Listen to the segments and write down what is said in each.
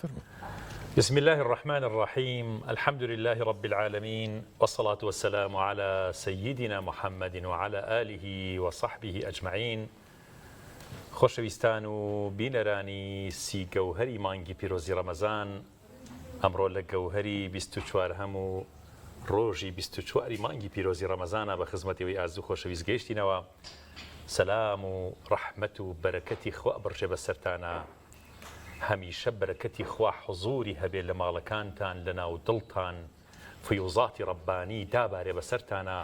بسم الله الرحمن الرحيم. الحمد لله رب العالمين، والصلاة والسلام على سيدنا محمد وعلى آله وصحبه أجمعين. خۆشەویستان و بینەرانی سی گەوهەری مانگی پیرۆزی ڕەمەزان، ئەمڕۆ لە گەوهەری 24 هەموو ڕۆژی 24 مانگی پیرۆزی ڕەمەزانە بە خزمەتەوەی ئازوو خۆشەویست گەیشتینەوە. سەلام و ڕەحمەت و بەرەکەتی خوا بڕژێ بەسەرتانە. هەمیشە بەرەکەتی خوا حوزوری هەبێ لە ماڵەکانتان، لە ناو دڵتان، فیوزاتی ڕەبانی دابارێ بەسەرتانە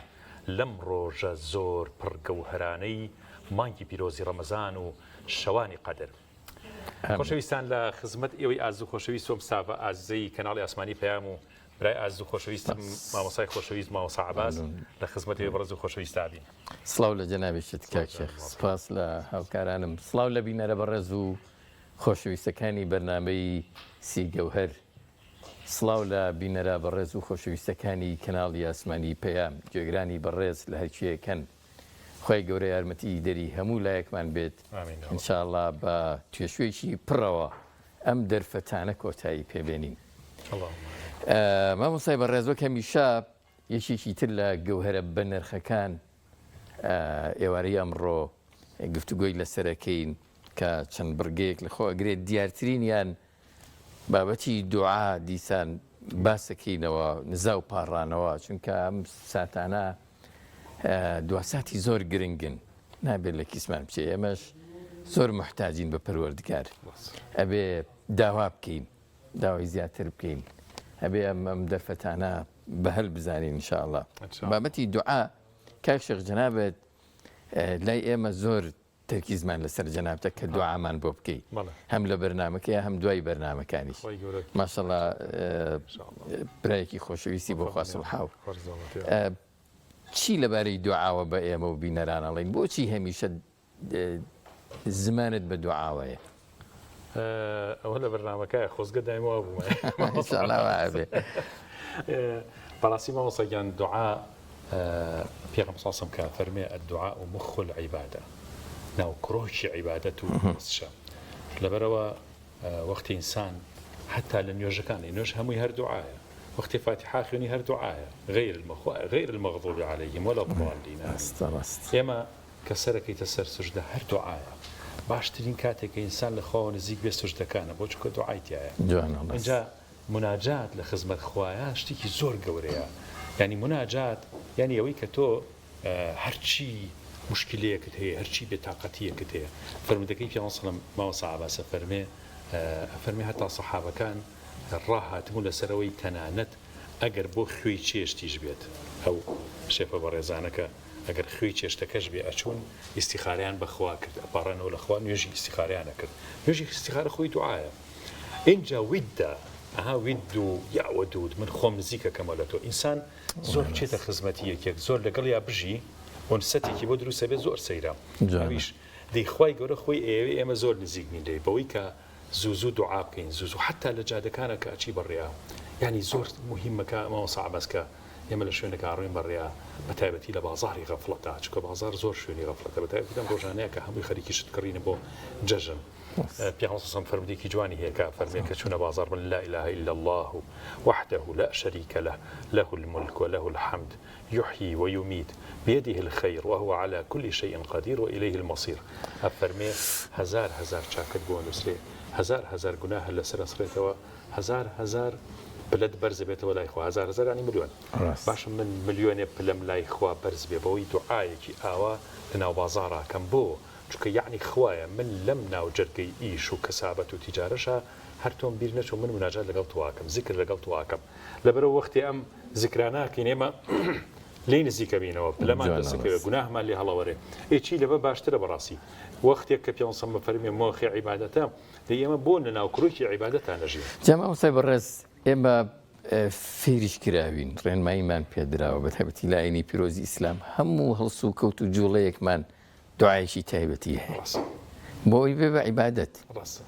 لەم ڕۆژە زۆر پڕگەوهرانەی مانگی پیرۆزی ڕەمەزان و شەوانی قەدر. خۆشەویستان، لە خزمەت ئێوەی ئازوو خۆشەویست و مستافە ئازیزەی کەناڵی ئاسمانی پەیام و برای ئازوو خۆشەویستم مامۆسای خۆشەویست مامۆسا عەباس لە خزمەت ئێوە بەڕێز و خۆشەویست بین. سڵاو لە جەنابێشت کاک شێخ، سپاس لە هاوکارانم، سڵاو لە بینەرە بەڕێز و خۆشەویستەکانی بەرنامەی سی گەوهەر، سڵاو لە بینەرە بەڕێز و خۆشەویستەکانی کەناڵی ئاسمانی پەیام، گوێگرانی بەڕێز لە هەرچیەکەن. خۆی گەورەی یارمەتی دەری هەموو لایەکمان بێت ئینشاءڵڵا بە توێشوێکی پڕەوە ئەم دەرفەتانە کۆتایی پێبێنین. مامۆسای بەڕێزۆک هەمیشە یەکێکی تر لە گەوهرە بە نرخەکان ئێوارەی ئەمڕۆ گفتوگۆی لەسەرەکەین کە چەند بڕگەیەک لەخۆ ئەگرێت دیارترینیان بابەتی دوعا دیسان باسەکەینەوە، نزا و پاڕانەوە، چونکە ئەم ساتانە دواساتی زۆر گرنگن، نابێت لە کیسمان بچێ. ئێمەش زۆر محتاجین بە پەروەردگار، ئەبێ داوا بکەین، داوای زیاتر بکەین، ئەبێ ئەم دەرفەتانە بە هەل بزانین ئینشاءڵڵا. بابەتی دوعا کاک شێخ جەنابەت لای ئێمە زۆر تەرکیزمان لەسەر جەنابەتە کە دوعامان بۆ بکەین، هەم لە بەرنامەکەی هەم دوای بەرنامەکانیش. ماشەڵڵا برایەکی خۆشەویستی بۆ خوا سڵحاو. چی لەبارەی دوعاوە بە ئێمە و بینەران ئەڵێن؟ بۆچی هەمیشە زمانت بە دوعاوەیە؟ ئەوە لە بەرنامەکەیە خۆزگە دایمەوە بوومە بەڕاستی مامۆسەگیان دوعا پێغەمبەر صلی الله علیه و سلم کە فەرمێ الدعاء مخ العبادة، ناو کڕۆکی عیبادەت و مەسشە. لەبەرەوە وەختی ئینسان حتا لە نوێژەکانی نوێژ هەمووی هەر دوعایە، وەختی فاتحا خوێنی هەر دوعایە، غەیر المەغضوب عەلەیهم ولا الضالین. ئێمە کە سەرەکەیتە سەر سوژدە هەر دوعایە. باشترین کاتێککە ئینسان لە خۆوە نزیک بێ سوژدەکانە، بۆ چونکە دوعای تایە. اینجا مناجات لە خزمەت خوایە شتێکی زۆر گەورەیە. یعنی مناجات یعنی ئەوەی کە تۆ هەرچی مشکلەیەکت هەیە، هەرچی بێتاقەتیەکت هەیە. فەرمودەکەی پێغەمبەر صلی الله علیه و سلم ماوەسا عەباسە فەرمێ هەتا سەحابەکان ڕاهاتبوون لەسەرەوەی تەنانەت ئەگەر بۆ خوێی چێشتیش بێت، ئەو شێفە بەڕێزانەکە ئەگەر خوێی چێشتەکەش بێ ئەچوون ئیستیخاریان بەخوا کرد، ئەپاڕێنەوە لە خوا نوێژی ئیستیخاریانە کرد. نوێژی ئیستیخارە خۆی دوعایە. اینجا ویددا ئەها وید و یا وەدود، من خۆم نزیکەکەمە لە تۆ. ئینسان زۆر چێتە خزمەتی یەکێک، زۆر لەگەڵ یا بژی ئۆنسەتێکی بۆ دروستە بێ زۆر سەیرە. ئەویش دەیخوای گەورە خۆی ئێمە زۆر نزیک نین لێ بەوەی کە زوو دوعا بکەین، زوو حتا لە جادەکانە کە ئەچی بەڕێیا. یعنی زۆر مهمەکە مامۆسا عەباس کە ئێمە لە شوێنەکە ڕوین بەڕێیا، بەتایبەتی لە بازاڕی غەفڵەتە، چونکە بازاڕ زۆر شوێنی غەفڵەتە، بەتایبەتی لەم ڕۆژانەیە کە هەمووی خەریکی شت کڕینە بۆ جەژن. پێغەمبەر صلی الله علیه و سلم فەرمودێکی جوانی هەیە کە فەرمێ کە چوونە بازاڕ بڵێن لا إله إلا الله وحده لا شريك له له الملك وله الحمد يحيي ويميت بيده الخير وهو على كل شيء قدير وإليه المصير. أفرمي هزار چاکت بۆ نووسێ، هزار گوناه لەسەر ئەسڕێتەوە، هزار پلت بەرز بێتەوە لای خوا، هزار ینی ملیۆن. باشم من ملیۆنێ پلم لای خوا بەرز بێ بەوەی دوعایەکی ئاوا لە ناو بازاڕاکەم، بۆ چونکە یعنی خوایە من لەم ناو جەرگەی ئیش و کەسابەت و تیجارەشە هەر تۆم بیر نەچوو من مناجات لەگەڵ تواکەم، زیکر لەگەڵ تواکەم. لەبەرەوە وەختی ئەم زیکراناکەین ئێمە لی نزیکە بینەوە، پلەمان دەستەکەوێت، گوناهمان لێ هەڵەوەرێ. ئێچی لەبە باشترە بەڕاستی. وەختێک کە پێغەمبەر صلی الله علیه و سلم فەرمێ مۆخی عیبادەتە، دەی ئێمە بۆ لە ناو کڕۆکی عیبادەتان نەژین. جا مامۆسای بەڕێز، ئێمە فێریش کراوین، ڕێنماییمان پێدراوە، بەتایبەتی لە ئاینی پیرۆزی ئیسلام هەموو هەڵسو و کەوت و جوڵەیەکمان دوعایەکی تایبەتی هەیە بۆ ئەوی بێ بە عیبادەت.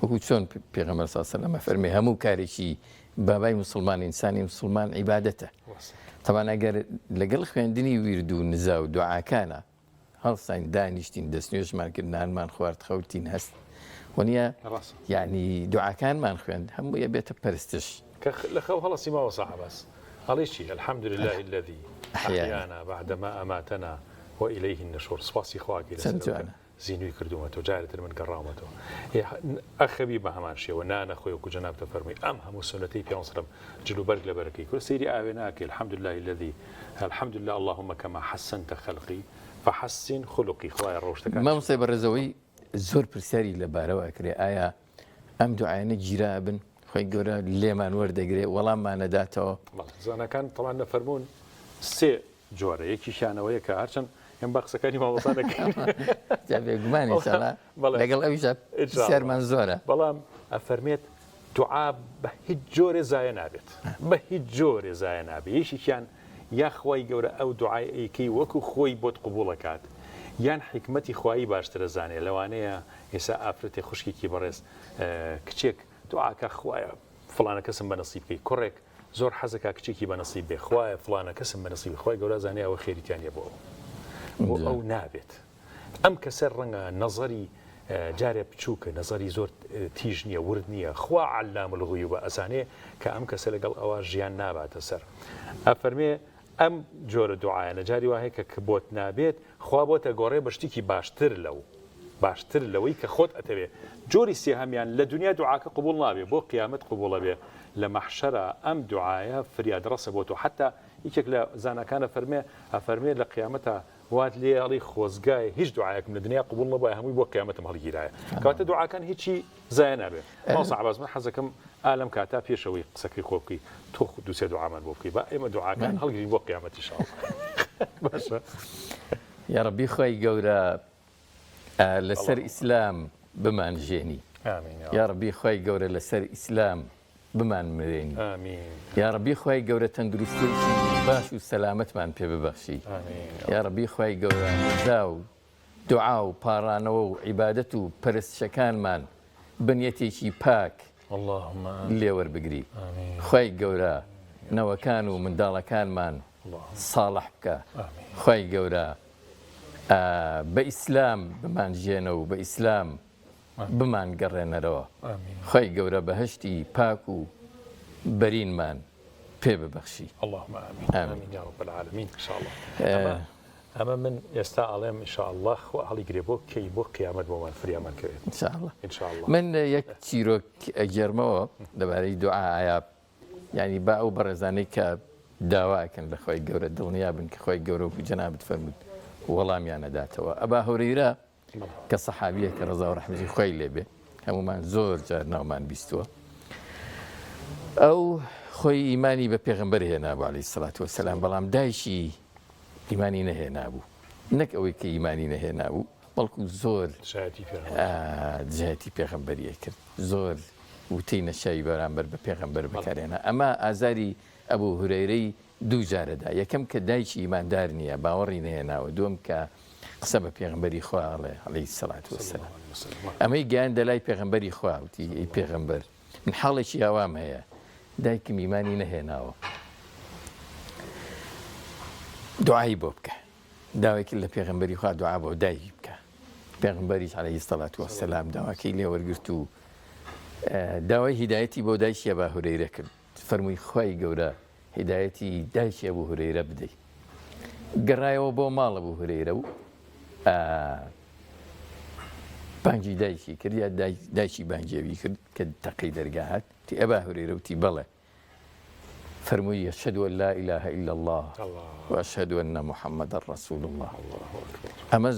وەکو چۆن پێغەمبەر صلی الله علیه و سلم فەرمێ هەموو کارێکی بابای مسلمان ئینسانی مسلمان عیبادەتە. طبعا ئەگەر لەگەڵ خوێندنی ویرد و نزا و دوعاکانە هەڵساین دانیشتین، دەستنوێژمان کرد، نانمان خوارد، خەوتین هەست، ونیە ڕاست یعنی دوعاکانمان خوێند هەموو یە بێتە پەرستش لە خەو هەڵەسی ماوە سەحابەس هەڵی چی الحمد لله الذي أحيانا بعدما أماتنا وإليه النشور سپاسی خواگی لەسەر زینوی کردومەتەوە جارێتر من گەڕاومەتەوە ئەخەبی بە هەمان شێوە نانە خۆی وەکو جەناب دەفەرمووی ئەم هەموو سنەتەی پێغەمبەر جلوبەرگ لە بەرەکەی کورد سەیری ئاوێ ناکەی الحمد لله الذي الحمد لله اللهم كما حسنت خلقي فحسن خلقي خوایە ڕۆشتەکان مامۆسای بەڕێزەوەی زۆر پرسیاری لەبارەوە ئەکرێ ئایا ئەم دوعایانە گیرا بن خۆی گەورە لێمان وەردەگرێ وەڵاممانەداتەوە زانەکان تەڵان دەفەرمونون سێ جۆرە یەکیشیانەوەیە کە هەرچەند ئەم بە قسەکانی مامۆستا دەکەین بێگومانی لەگەڵ ئەویش سیارمان زۆرە بەڵام ئەفەرمێت دوعا بە هیچ جۆرێ زایە نابێت بە هیچ جۆرێ زایە نابێت یەکێکیان یاخوای گەورە ئەو دوعای ئەیکەی وەکو خۆی بۆت قبوڵەکات یان حکمەتی خوایی باشترە زانێ لەوانەیە ئێستا ئافرەتێ خوشکێکی بەڕێز کچێک دوعاکە خوایە فڵانە کەسم بەنەسیب بکەی کوڕێک زۆر حەزەکە کچێکی بەنەسیب بێ خوایە فڵانە کەسم بەنەسیب خوای گەورە زانێ ئەوە خێریتیانە بۆ ئەو نابێت ئەم کەسە ڕەنگە نەزەری جارێ بچووکە نەزەری زۆر تیژ نییە ورد نییە خوا علام الغیوب بە ئەسانێ کە ئەم کەسە لەگەڵ ئەوە ژیان ناباتە سەر ئەفەرمێ ئەم جۆرە دوعایانە جاری وایە کە بۆت نابێت خوا بۆتە گۆڕێ بە شتێکی باشتر لەوەی کە خۆت ئەتەوێ جۆری سێهەمیان لە دنیا دوعاکە قبول نابێ بۆ قیامەت قبوڵە بێ لە مەحشەرە ئەم دوعایە فریادڕەسە بۆ تۆ حتا یەکێک لە زانەکانە ئەفەرمێ لە قیامەتە وات لێ ئەڵی خۆزگای هیچ دوعایەکم لە دنیا قبول نەبووە هەمووی بۆ قیامەتم هەڵگیرایە کەواتە دوعاکان هیچی زایە نابێت ماوەسا عەباس من حەزەکەم ئالەم کاتا پێشەوەی قسەکەی خۆ بکەی تۆ دووسێ دوعامان بۆ بکەی با ئێمە دوعاکان هەڵگیرین بۆ قیامەت ئینشاءڵڵا باشە یا ڕەبی خۆی گەورە لەسەر ئیسلام بمانژێنی یا ڕەبی خۆی گەورە لەسەر ئیسلام بمان مرێنی یا ڕەبی خۆی گەورە تەندروستیی باش و سەلامەتمان پێ ببەخشی یا ڕەبی خۆی گەورە نزا و دوعا و پاڕانەوە و عیبادەت و پەرستشەکانمان بنیەتێکی پاک لێوەربگری خۆی گەورە نەوەکان و منداڵەکانمان ساڵح بکە خۆی گەورە بە ئیسلام بمانژێنە و بە ئیسلام بمان گەڕێنەرەوە خۆی گەورە بەهشتی پاک و بەرینمان پێ ببەخشی اللهم آمين يا رب العالمين إن شاء الله ئەمە من ئێستا ئەڵێم إن شاء الله خوا هەڵیگرێ بۆ کەی بۆ قیامەت بۆمان فریامان کەوێت إن شاء الله من یەک چیرۆک ئەگەرمەوە لەبارەی دوعا ئایا ینی با ئەو بەڕێزانەی کە داواکەن لە خۆی گەورە دڵنیا بن کە خۆی گەورە و جەنابەت فەرموود وەڵامیانەداتەوە ئەبا هورەیرە کە سەحابیە کە ڕەزا و ڕەحمەتی خۆی لێبێ هەمومان زۆر جار ناومان بیستووە ئەو خۆی ئیمانی بە پێغەمبەر هێنابوو عەلەیهی سەڵات وەسەلام بەڵام دایشی ئیمانی نەهێنابوو نەک ئەوەی کە ئیمانی نەهێنابوو بەڵکو زۆر جهەتی پێغەمبەریە کرد زۆر وتەی نەشاوی بەرامبەر بە پێغەمبەر بەکارهێنا ئەمە ئازاری ئەبوو هورەیرەی دوو جارەدا یەکەم کە دایکی ئیماندار نییە باوەڕی نەهێناوە دووەم کە قسە بە پێغەمبەری خوا ئەڵێ عەلەیهی سەڵات وەسەلام ئەمەی گەیاندە لای پێغەمبەری خوا وتی ئەی پێغەمبەر من حاڵێکی ئەوام هەیە دایکم ئیمانی نەهێناوە دوعای بۆ بکە داوایکی لە پێغەمبەری خوا دوعا بۆ دایکی بکە پێغەمبەریش عەلەیهی سەڵات وەسەلام داواکەی لێ وەرگرت و داوای هیدایەتی بۆ دایکی ئەبا هورەیرە کرد فەرمووی خوای گەورە هیدایەتی دایکی ئەبوو هورەیرە بدەی گەڕایەوە بۆ ماڵە بوو هورەیرە و بانگی دایکی کرد یا دایکی بانگیەوی کرد کە تەقەی دەرگاهات تی ئەبا هورەیرە وتی بەڵێ فەرمووی ئەشهد أن لا إله إلا الله وأشهد أن محمدا رسول الله ئەمە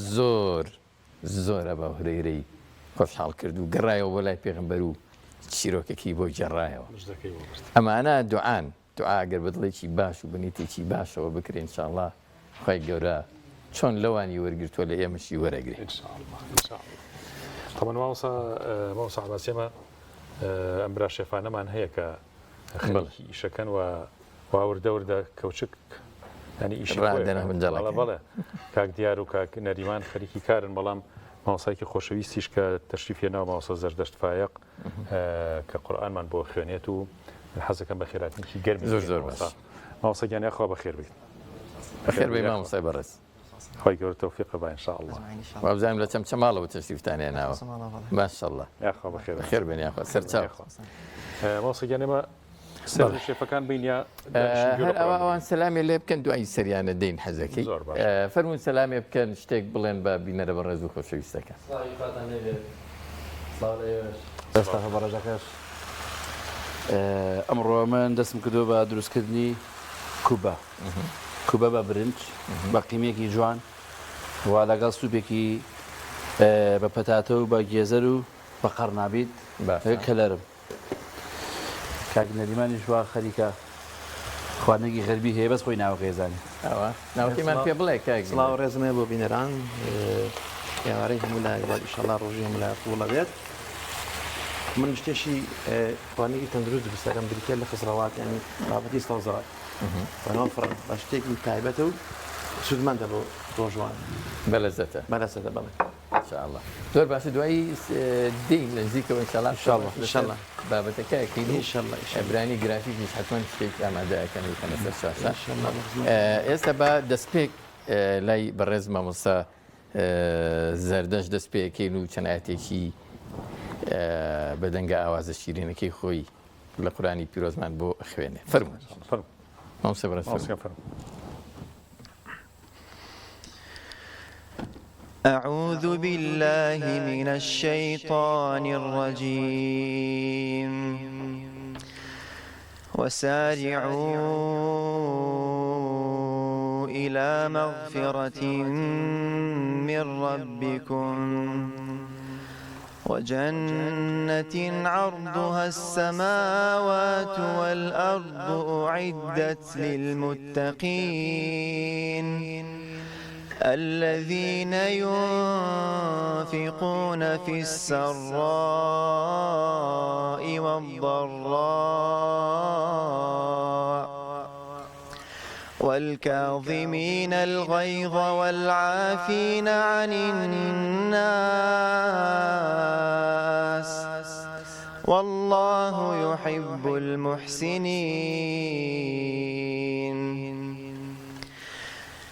زۆر ئەبا هورەیرەی خۆشحاڵ کرد و گەڕایەوە بۆ لای پێغەمبەر و چیرۆکەکی بۆ جێڕایەوە ئەمانە دوعان دوعا ئەگەر بەدڵێکی باش و بنیتێکی باشەوە بکرێن إن شاء الله خوای گەورە چۆن لەوانی وەرگرتووە لە ئێمەشی وەرەگرێ طبعا ماوەسا عەباس ئێمە ئەم برا شێفانەمان هەیە کە خەڵکی ئیشەکەن و واوردەوردە کەوچک ینی ئیشی بەڵێ کاک دیار و کاک نەریمان خەریکی کارن بەڵام ماوەسایکی خۆشەویستیش کە تەشریف هێناوە ماوەسا زەردەشت فایق کە قورئانمان بۆ خوێنێت و حەزەکەم بە خێراتنێکی گەرمی زۆر باش ماوەسا گیانیان خوا بەخێر بیت بەخێر بێ مامۆستای بەڕێز خۆی گەورە تەوفیق بە إن شاء الله. وابزانم لە چەمچە ماڵەوە تەشریفتانێ ناوە ماشاء الله یاخوا بەخێر خێر بێن یاخوا سەرچاو مۆسیگیان ئێمە سەر شێفەکان بینیا ئەوان سەلامێ لێ بکەن دوای سەریانە دەین حەزەکەی فەرمون سەلامێ بکەن شتێک بڵێن بە بینەرە بە ڕێز و خۆشەویستەکە بەڕێژەکەش ئەمڕۆ من دەستم کردو بە دروستکردنی کوبە بە برنج بە قیمێکی جوان وا لەگەڵ سوپێکی بە پەتاتە و بە گێزەر و بە قەرنابیت کەلەرم کاک نەریمانیش وا خەریکە خواردنێکی غەربی هەیە بەس خۆی ناوەکەی زانێ ناوەکەیمان پێ بڵێ کاک سڵاو ڕێزمێ بۆ بینەران ئێوارەی هەموو لایەوە ئیشەڵا ڕۆژی هەموو لای قوڵە بێت من شتێکی خواردنێکی تەندروست دروستەکەم بریتێ لە خزراواتیانی بابەتی سەوزەڵات بەناو فڕن بە شتێکی تایبەتە و سودمەندە بۆ ڕۆژوان بەلەزەتە بەلەسەدە بڵێ انشاءالله زۆر باشە دوایی دین لە نزیکەوە انشاءالله بابەتەکەیەکەی انشاءالله ئەبرانی گرافیکیش حتمەن شتێک ئامادەیەکەن وکەنە سەر شاشە ئێستا بە دەستپێک لای بەڕێز مامۆستا زەردەش دەستپێکەکەین و چەنایەتێکی بەدەنگە ئاوازە شیرینەکەی خۆی لە قورآنی پیرۆزمان بۆ خوێنێ فەرموو مامۆستا بەڕێز أعوذ بالله من الشيطان الرجيم وسارعوا إلى مغفرة من ربكم وجنة عرضها السماوات والأرض أعدت للمتقين الذين ينفقون في السراء والضراء والكاظمين الغيظ والعافين عن الناس والله يحب المحسنين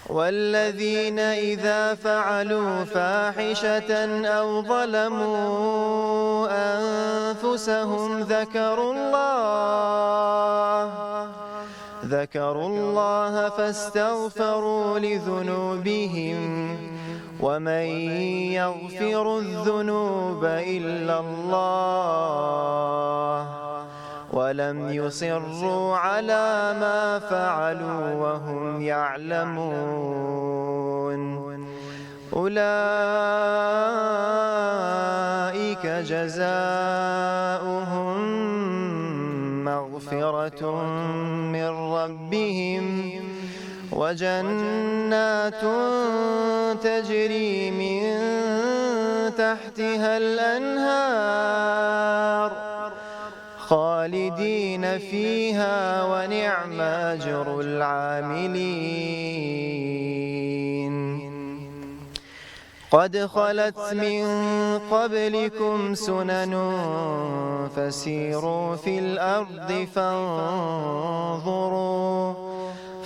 والذين إذا فعلوا فاحشة أو ظلموا أنفسهم ذكروا الله فاستغفروا لذنوبهم ومن يغفر الذنوب إلا الله ولم يصروا على ما فعلوا وهم يعلمون أولئك جزاؤهم مغفرة من ربهم وجنات تجري من تحتها الأنهار خالدين فيها ونعم أجر العاملين قد خلت من قبلكم سنن فسيروا في الأرض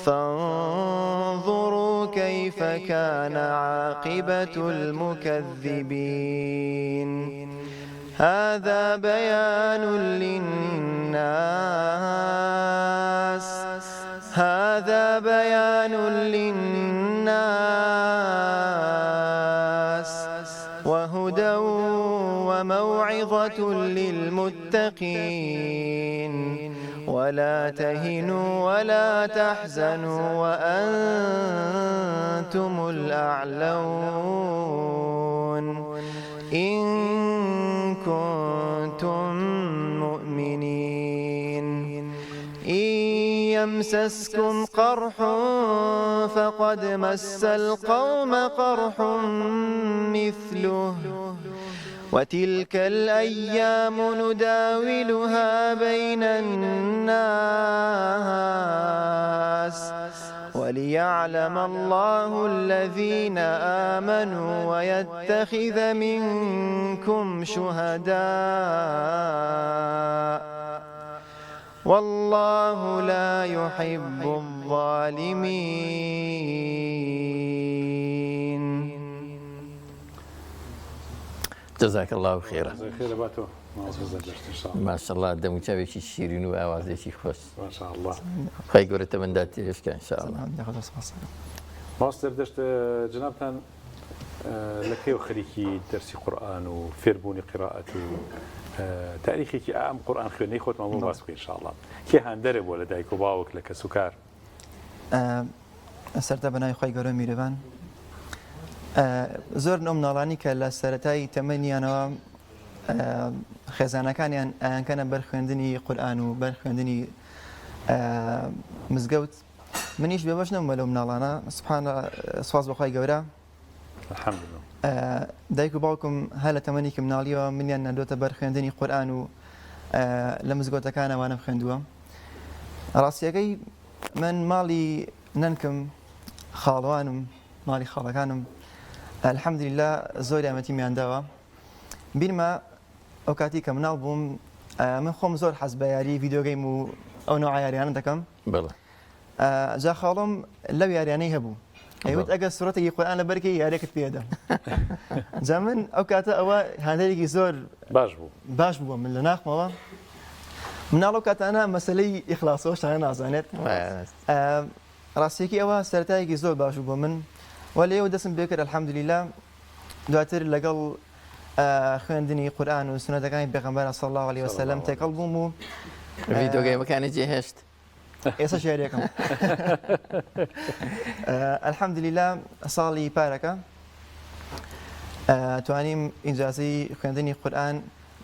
فانظروا كيف كان عاقبة المكذبين هذا بيان للناس وهدى وموعظة للمتقين ولا تهنوا ولا تحزنوا وأنتم الأعلون إن كنتم مؤمنين إن يمسسكم قرح فقد مس القوم قرح مثله وتلك الأيام نداولها بين الناس وليعلم الله الذين آمنوا ويتخذ منكم شهداء والله لا يحب الظالمين. جزاك الله خيرا. خير باتو ان شاء الله. ما شاء الله دەموچاوێکی شیرین و ئاوازێکی خۆش. ما شاء الله. خی گەورە تەمەندا تێشکە ان شاء الله. ماستر دەشت جنابتان لە کێو خەریکی دەرسی قورئان و فێربوونی قیراءەت و تاریخێکی ئەم قورئان خوێندنەی خۆتمان بۆ باس بکەین ان شاء الله. کێ هەندەرێ بۆ لە دایک و باوک لە کەس و کار؟ سەرتا بەناوی خۆی گەورە میرەبان زۆر ئەو مناڵانی کە لە سەرەتای تەمەنیانەوە خێزانەکانیان ئایانکەنە بەر خوێندنی قورئان و بەر خوێندنی مزگەوت منیش بێبەش نەبوومە لەو مناڵانە سوپاس بەخوای گەورە الحەمدولله. دایک و باوکم هەر لە تەمەنێکی مناڵیەوە منیان نەدۆتە بەر خوێندنی قورئان و لە مزگەوتەکانەوانە خوێندووە. ڕاستیەکەی من ماڵی نەنکم خاڵوانم ماڵی خاڵەکانم الحەمدولله زۆر یارمەتیمیان داوە. بیرمە ئەو کاتی کە مناڵ بووم من خۆم زۆر حەز بە یاری ڤیدیۆگەیم و ئەو نوع یاریانە دەکەم. جا خاڵم لەو یاریانەی هەبوو ئەیوت ئەگەر سورەتێکی قورئان لە بەرکەی یارێکت پێدەم. جا من ئەو کاتە ئەوە هەندێکی زۆر باش بووە من لە ناخمەوە. مناڵ ئەو کاتانە مەسەلەی ئیخلاسەوە شتانە نازانێت. ڕاستیەکی ئەوە سەرەتایەکی زۆر باش بوو من وە لێوە دەستم پێ کرد الحەمدولله. دواتر لەگەڵ خوێندنی قورئان و سنەتەکانی پێغەمبەر صلی الله علیه وسلم تێکەڵ بووم و ڤیدیۆگەیمەکانی جێهێشت. ئێستا شاریەکەم الحەمدولله. ساڵی پارەکە توانیم ئیجازەی خوێندنی قورئان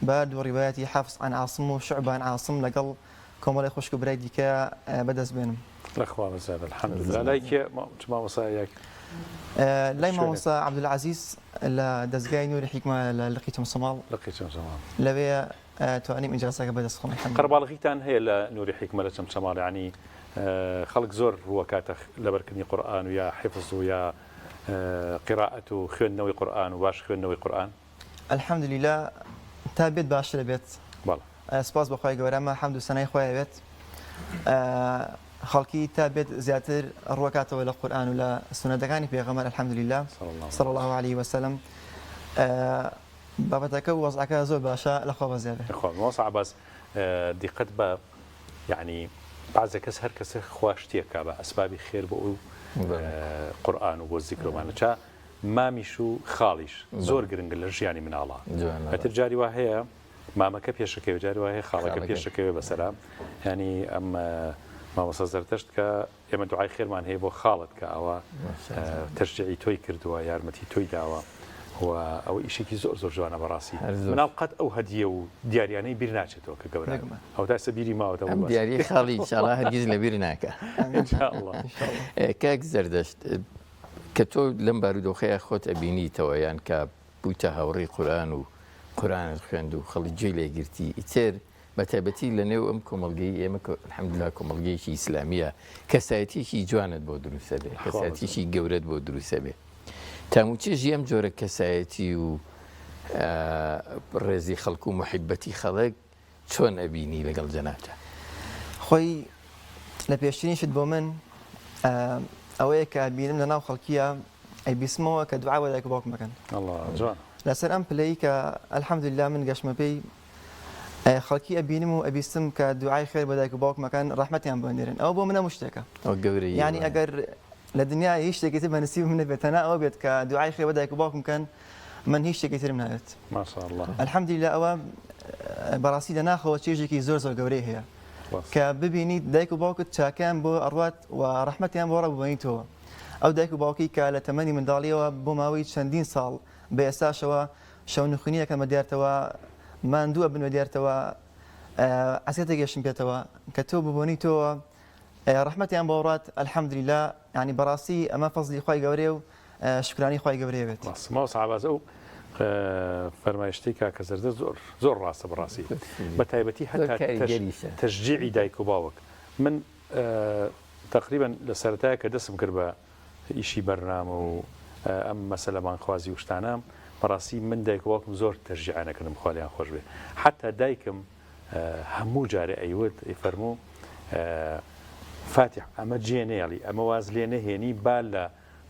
بە دوو ڕیوایەتی حەفظ عن عاصم و شعبە عن عاصم لەگەڵ کۆمەڵی خوشک و برای دیکە بەدەست بێنم. لەخوا بەزاد الحەمدولله. لای کێ مامۆستایەک؟ لای مامۆستا عەبدولعەزیز لە دەستگای نوری حیکمە لە لقی چەمسەماڵ لەوێ توانیم ئیجازەکە بەدەست خۆم. قەرباڵغیتان هەیە لە نوری حیکمە لە چەمسەماڵ؟ یعنی خەڵک زۆر ڕووەکاتە لەبەرکردنی قورئان و یا حیفظ و یا قیراءەت و خوێندنەوەی قورئان و باش خوێندنەوەی قورئان؟ الحەمدولله تا بێت باشترە بێت. سپاس بەخوای گەورەمە حەمد و سەنای خۆیان بێت. خەڵکی تا بێت زیاتر ڕووەکاتەوە لە قورئان و لە سنەتەکانی پێغەمبەر الحەمدولله صلی الله علیه وسلم. بابەتەکە و وەزعەکە زۆر باشە لەخوا بەزیادە. مامۆستا عەباس دیقەت بە یعنی بعضە کەس هەر کەسە خوا شتێکە بە ئەسبابی خێر بۆ ئەو قورئان و بۆ زیکرۆمانە چا مامیش و خاڵیش زۆر گرنگە لە ژیانی مناڵە. ئەتر جاری وا هەیە مامەکە پێشەکەوێ جاری وا هەیە خاڵەکە پێشەکەوێ بەسەرا. ینی ئەم مامۆستا زەردەشت کە ئێمە دوعای خێرمان هەیە بۆ خاڵت کە ئەوە تەشجیعی تۆی کردووە یارمەتی تۆی داوە و ئەوە ئیشێکی زۆر زۆر جوانە بەڕاستی. مناڵ قەت ئەو هەدیە و دیاریانەی بیر ناچێتەوە کە گەورە ئەو تاسە بیری ماوەتەوە دیاری خاڵی ئینشاڵڵا هەرگیز لە بیر ناکە. کاک زەردەشت کە تۆ لەم بارودۆخەیە خۆت ئەبینیتەوە یان کە بوویتە هاوڕێی قورئان و قورئانت خوێند و خەڵی جێی لێگرتی ئیتر بەتایبەتی لە نێو ئەم کۆمەڵگەی ئێمە الحەمدولله کۆمەڵگەیەکی ئیسلامیە کەسایەتیەکی جوانت بۆ دروستە بێ کەسایەتیشی گەورەت بۆ دروستە بێ. تاموچێژی ئەم جۆرە کەسایەتی و ڕێزی خەڵک و محیبەتی خەڵک چۆن ئەبینی لەگەڵ جەنابتە؟ خۆی لە پێشترینشت بۆ من ئەوەیە کە بینم لە ناو خەڵکیە ئەیبیسمەوە کە دوعا بە دایک و باوکم بکەن. لەسەر ئەم پلەی کە الحەمدولله من گەشتمە پێی خەڵکی ئەبینم و ئەبیستم کە دوعای خێر بە دایک و باوکم بکەن ڕەحمەتیان بۆنێرن. ئەوە بۆ منە شتێکە یعنی ئەگەر لە دنیا هیچ شتێکی تر بە نسیب من نەبێت تەنها ئەوە بێت کە دوعای خێر بە دایک و باوکم بکەن من هیچ شتێکی ترم ناوێت. ماشاءالله الحەمدولله ئەوە بەڕاستی لە ناخەوە چێژێکی زۆر زۆر گەورەی هەیە کە ببینیت دایک و باوکت چاکیان بۆ ئەڕوات و ڕەحمەتیان بۆ ڕەبوونیتەوە. ئەو دایک و باوکی کە لە تەمەنی منداڵیەوە بۆ ماوەی چەندین ساڵ بە ئێستاشەوە شەو نخوێنیەکەمە دیارتەوە ماندووە بنوە دیارتەوە ئەسێتە گەشتم پێێتەوە کە تۆ ببوونیتەوە ڕەحمەتیان بۆ ڕات الحەمدولله. ینی بەڕاستی ئەمە فەزلی خۆی گەورەیە و شکرانی خۆی گەورەیە بێت. مامۆستا عەباس ئەو فەرمایشتەی کاکە زەردەشت زۆر ڕاستە بەڕاستی بە تایبەتی هەتا تەشجیعی دایک و باوک. من تقریبا لە سەرەتایە کە دەستم کرد بە ئیشی بەرنامە و ئەم مەسەلەمانخوازی و شتانە بەڕاستی من دایک و باوکم زۆر تەشجیعانەکردم خوا لیان خۆش بێ. حتا دایکم هەموو جارێ ئەیوت فەرموو فاتح ئەمە جێنێڵی ئەمە واز لێ نەهێنی با لە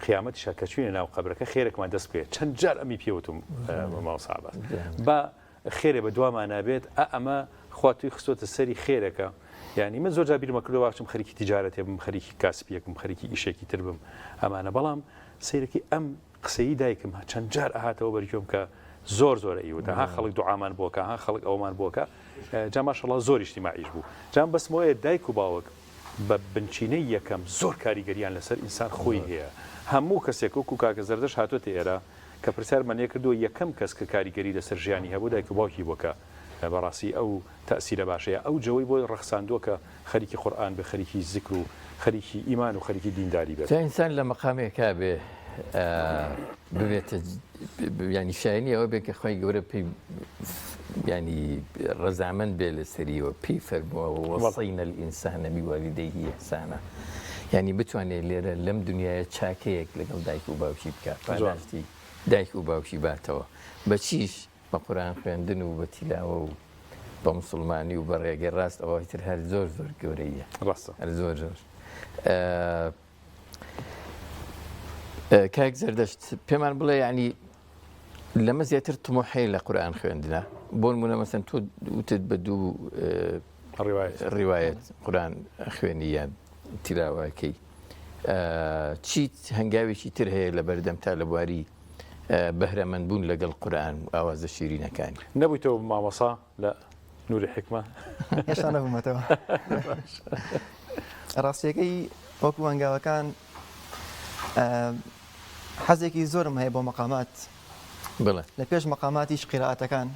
قیامەتی شەکەچوینە ناو قەبرەکە خێرەکمان دەست پێ چەند جار ئەمی پێوتم ماوەسابە با خێرێ بە دوامان نابێت ئەمە خواتوی خستۆتە سەری خێرەکە یعنی من زۆر جار بیرمە کردو واچم خەریکی تیجارەتێ بم خەریکی کاسپیەکم خەریکی ئیشێکی تر بم ئەمانە بەڵام سیرەکی ئەم قسەی دایکم چەند جار ئاهاتەوە بەرگۆم کە زۆر ئەیوتە ها خەڵک دوعامان بۆکە ها خەڵک ئەومان بۆکە جا ماشەڵڵا زۆر ئیجتیماعیش بوو جام بەسمەوەیە دایک و باوک بە بنچینەی یەکەم زۆر کاریگەریان لەسەر ئینسان خۆی هەیە هەموو کەسێک وەکو کاکە زەردەش هاتوۆتە ئێرە کە پرسیارمانێ کردو یەکەم کەس کە کاریگەری لەسەر ژیانی هەبوو دایک و باوکی بۆکە بەڕاستی ئەو تەسیرە باشەیە ئەو جەوەی بۆ ڕەخساندووە کە خەریکی قورئان بە خەریکی زیکر و خەریکی ئیمان و خەریکی دینداری بێت ئینسان لە مەقامێکا بێ ببێتە ینی شایانی ئەوە بێت کە خۆی گەورە پێی ینی ڕەزامەند بێ لە سەریەوە پێی فەرمووە وەصەینە الئینسانە بیوالدەیهی ئیحسانە ینی بتوانێت لێرە لەم دنیاە چاکەیەک لەگەڵ دایک و باوکی بکات پاداشتی دایک و باوکی باتەوە بە چیش بە قورئان خوێندن و بە تیلاوە و بە موسڵمانی و بە ڕێگەی ڕاست ئەوەی تر هەر زۆر گەورەیە هەر زۆر کاک زەردەشت پێمان بڵێ ینی لەمە زیاتر تمۆحەی لە قورئان خوێندنە بۆ نمونە مەسەن تۆ وتت بە دوو ڕیوایەت قورئان خوێنی یان تیلاوەکەی چیت هەنگاوێکی تر هەیە لە بەردەم تا لە بواری بەهرەمەندبوون لەگەڵ قورئان و ئاوازە شیرینەکانی نەبوویتەوە مامۆسا لە نوری حکمە هێشتا نەبوومەتەوە ڕاستیەکەی وەکو هەنگاوەکان حەزێکی زۆرم هەیە بۆ مەقامات بڵێ لە پێش مەقاماتیش قیرائەتەکان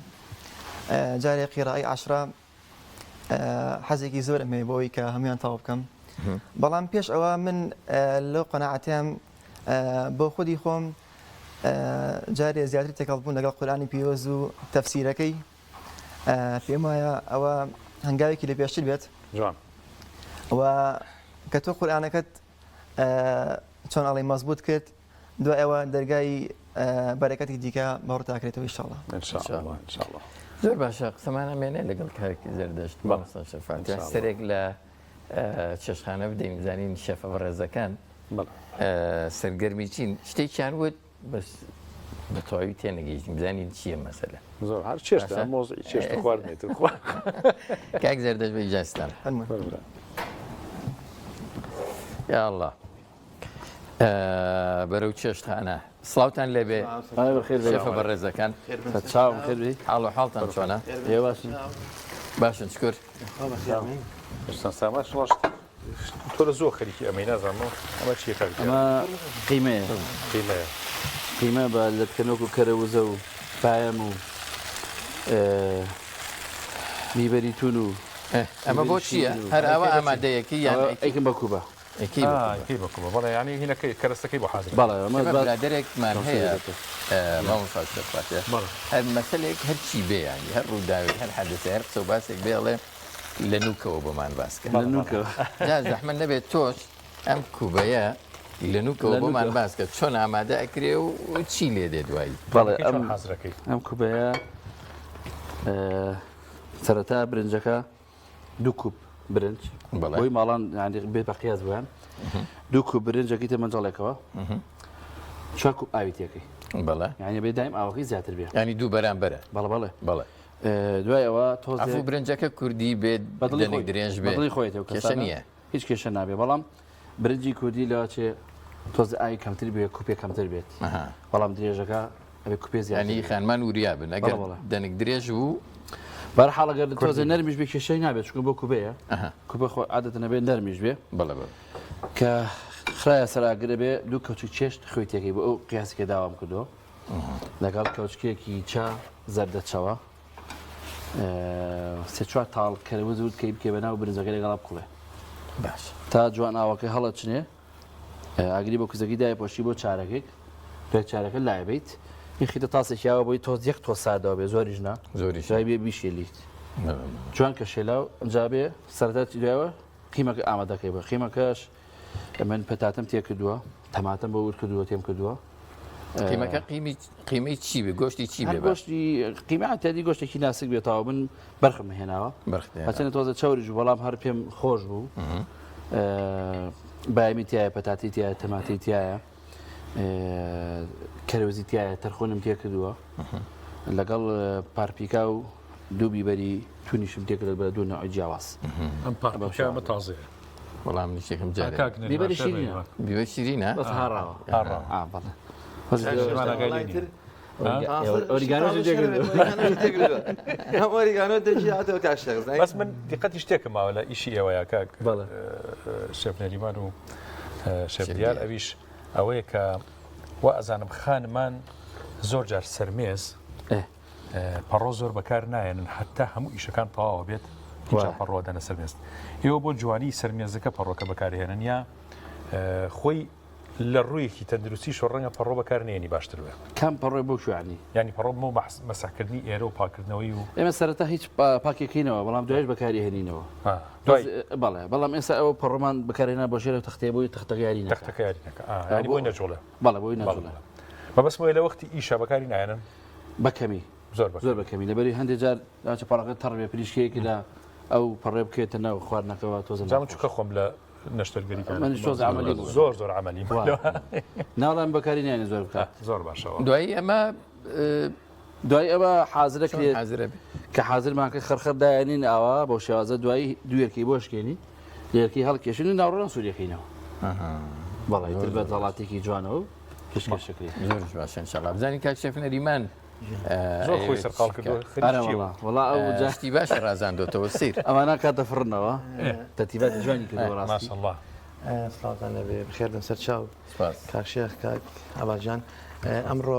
جارێک قیرائەی عەشرە حەزێکی زۆرم هەیە بۆی کە هەمویان تەواو بکەم بەڵام پێش ئەوە من لەو قەناعەتیام بۆ خودی خۆم جارێ زیاتر تێکەڵبوون لەگەڵ قورئانی پیرۆز و تەفسیرەکەی پێم وایە ئەوە هەنگاوێکی لە پێشتر بێت جوان و کە تۆ قورئانەکەت چۆن ئەڵێ مەزبوط کرد دوای ئەوە دەرگای بەرەکەتی دیکە بەڕوو تاکرێتەوە ئینشاءڵڵا ئینشاءڵڵا زۆر باشە قسەمانە مێنێ لەگەڵ کارێکی زەردەشت مامۆستا شەفاعەت سەرێک لە چێشخانە بدەین بزانین شەفە بەڕێزەکان سەرگەرمی چین شتێکیان وت بەس بە تەواوی تێنەگەیشتین بزانین چییە مەسەلە زۆر هەر چێشتە مۆزی چێشت خواردنێتر کاک زەردەشت بە ئیجازتان یا ئەڵڵا بەرەو چێشتخانە سڵاوتان لێبێ شەفە بەڕێزەکان چاوم کردی حاڵ و حاڵتان چۆنە باشن شکر ساماش تۆ لە زۆر خەریکی ئەمەی نازانم ئەمە چیە کار ئەمە قیمەیە قیمە بە لە بکەنەوەک و کەرەوزە و پایم و میبەریتون و ئەمە بۆ چییە؟ هەر ئەوە ئامادەیەکی یان ئەیکم بە کوبە بەڵێ ینی هینەکەی کەرەستەکەی بۆ حاضر برادێکمان هەیە مامۆستا شەفاعەت هەر مەسەلێک هەرچی بێ ینی هەر ڕووداوێت هەر حەدەسێ هەر قسە و باسێک بێڵێ لە نوکەوە بۆمان باسکە زەحمەت نەبێت تۆش ئەم کوبەیە لە نوکەوە بۆمان باسکە چۆن ئامادە ئەکرێ و چی لێ دێ دوایی حازرەکەی ئەم کوبەیە سەرەتا برنجەکە دوو کوب برنج بۆی ماڵان بێ بە قیاس بوویان دوو کوب برنجەکەی تە مەنجەڵێکەوە چوار کوب ئاوی تێکەی بەڵێ یعنی بێ دایم ئاوەکەی زیاتر بێ ینی دوو بەرامبەرە بەڵێ بەڵێ دوای ئەوە تۆز برنجەکە کوردی بێت بەدڵی درێژ بێت خۆیتەوە کێشە نییە هیچ کێشە نابێ بەڵام برنجی کوردی لەوە چێ تۆز ئاوی کەمتر بێ کوپێ کەمتر بێت بەڵام درێژەکە ئەبێ کوپێ زیانی خانمان وریا بن ئەگەر دەنگ درێژ بوو بەرحاڵەگەر تۆزە نەرمیش بێ کێشەی نابێت چکە بۆ کوبەیە کوپە خۆ عادەتە نەبێ نەرمیش بێ بەڵێ کە خراە سەراگرە بێ دوو کەوچی چێشت خوێ تێکی بۆ ئەو قیاسێکی داوام کردەوە لەگەڵ کەوچکێکی چا زەردەچەوە سێ چوار تاڵ کەرەوە زود کەی بکێ بەناو برنجەکەی لەگەڵا بقڵێ باش تا جوان ئاوەکەی هەڵەچنێ ئاگری بۆ کوزەکەی دای پۆشی بۆ چارەکەێک پێک چارەکە لایبیت این خیتە تاسێکیاوە بۆی تۆز یەک تۆ سادەوە بێ زۆریش نا زۆری شای بێ بیشێلیت جوان کە شێلاو جابێ سەرەتا دوایەوە قیمەکە ئامادەکەی بە قیمەکەش من پەتاتم تێ کردووە تەماتەم بە ور کردووە تێم کردووە قیمەکە قیمەی چی بێ گۆشتی چی بێ گۆشتی قیمەتی گۆشتێکی ناسک بێتەوە من بەرخم هێناوە هەچەنە تۆزە چاوریش بەڵام هەر پێم خۆش بوو بایمی تایە پەتاتی تایە تەماتی تایە کەرەوزی تایە تەرخۆنم تێ کردووە لەگەڵ پارپیکا و دوو بیبەری تونیشم تێکرد بە دوو نەوەی جیاواز ئەم پارچەمە تازێ وەڵام نیشێکم جارێ بیبەری شیرینە بیبە شیرینە بەس هاڕاوە ئۆریگانۆ دەجیاتەوە کاشەکە بەس من دیقەتی شتێکم ماوە لە ئیشی ئێوەیە کاک شێف نەریمان و شێف دیار ئەویش ئەوەیە کە وا ئەزانم خانمان زۆر جار سەرمێز پەڕۆ زۆر بەکار نایەنن حتا هەموو ئیشەکان تەواوە بێت پەڕۆ دەنە سەرمێست ئێوە بۆ جوانی سەرمێزەکە پەڕۆکە بەکارهێنن یا خۆی لە ڕوویەکی تەندروستی شۆ ڕەنگە پەڕۆ بەکارنێنی باشتر بێت کام پەڕۆی بۆ شوانی ینی پەڕۆ بۆ مەساحکردنی ئێرە و پاکردنەوەی و ئێمە سەرەتا هیچ پاکێکینەوە بەڵام دوایش بەکاری هێنینەوە بەڵێ بەڵام ئێستا ئەوە پەڕۆمان بەکارێنە بۆ ژێرە تەختێ بۆی تەختەکاری تەختەکەیارینەکە ینی بۆی نەجوڵە بەڵێ بۆی نەجوڵە بەبەسمەوەی لە وەختی ئیشە بەکاری نایەنن بەکەمی زۆر بەکەمی لەبەری هەندێک جار چ پەڕەکە تەڕبێ پریشکەیەکی لە ئەو پەڕێ بکێتە ناو خواردنەکەەوە تۆزە جام چووکە خۆم لە نەشتەرگەریکان زۆر عملی ناڵام بەکاری نایێنێ زۆر بکات زۆر باشەوە دوایی ئەمە دوای ئەمە حازرە کرێت حازرە کە حازرمانکە خەرخەردایانین ئاوا بۆ شێوازە دوایی دوێرکی بۆشکێنی لێرکی هەڵکێشنی ناوڕۆن سووریەکەینەوە بەڵی تر بە دەڵاتێکی جوانەوە پشکە شکری زۆرش باشە انشاءالله بزانین کاک شێف نەریمان زۆر خۆی سەرقاڵ کردو وڵا ئەو جاشتی باشە ڕازاندۆتەوە سیر ئەمانە کاتە فڕنەوە تەتیباتی جوانی کردەوە ڕاستی ماشەڵڵا سڵاتان لەبێ بخێردن سەر چاو کاکشێخ کاک ئەباجان ئەمڕۆ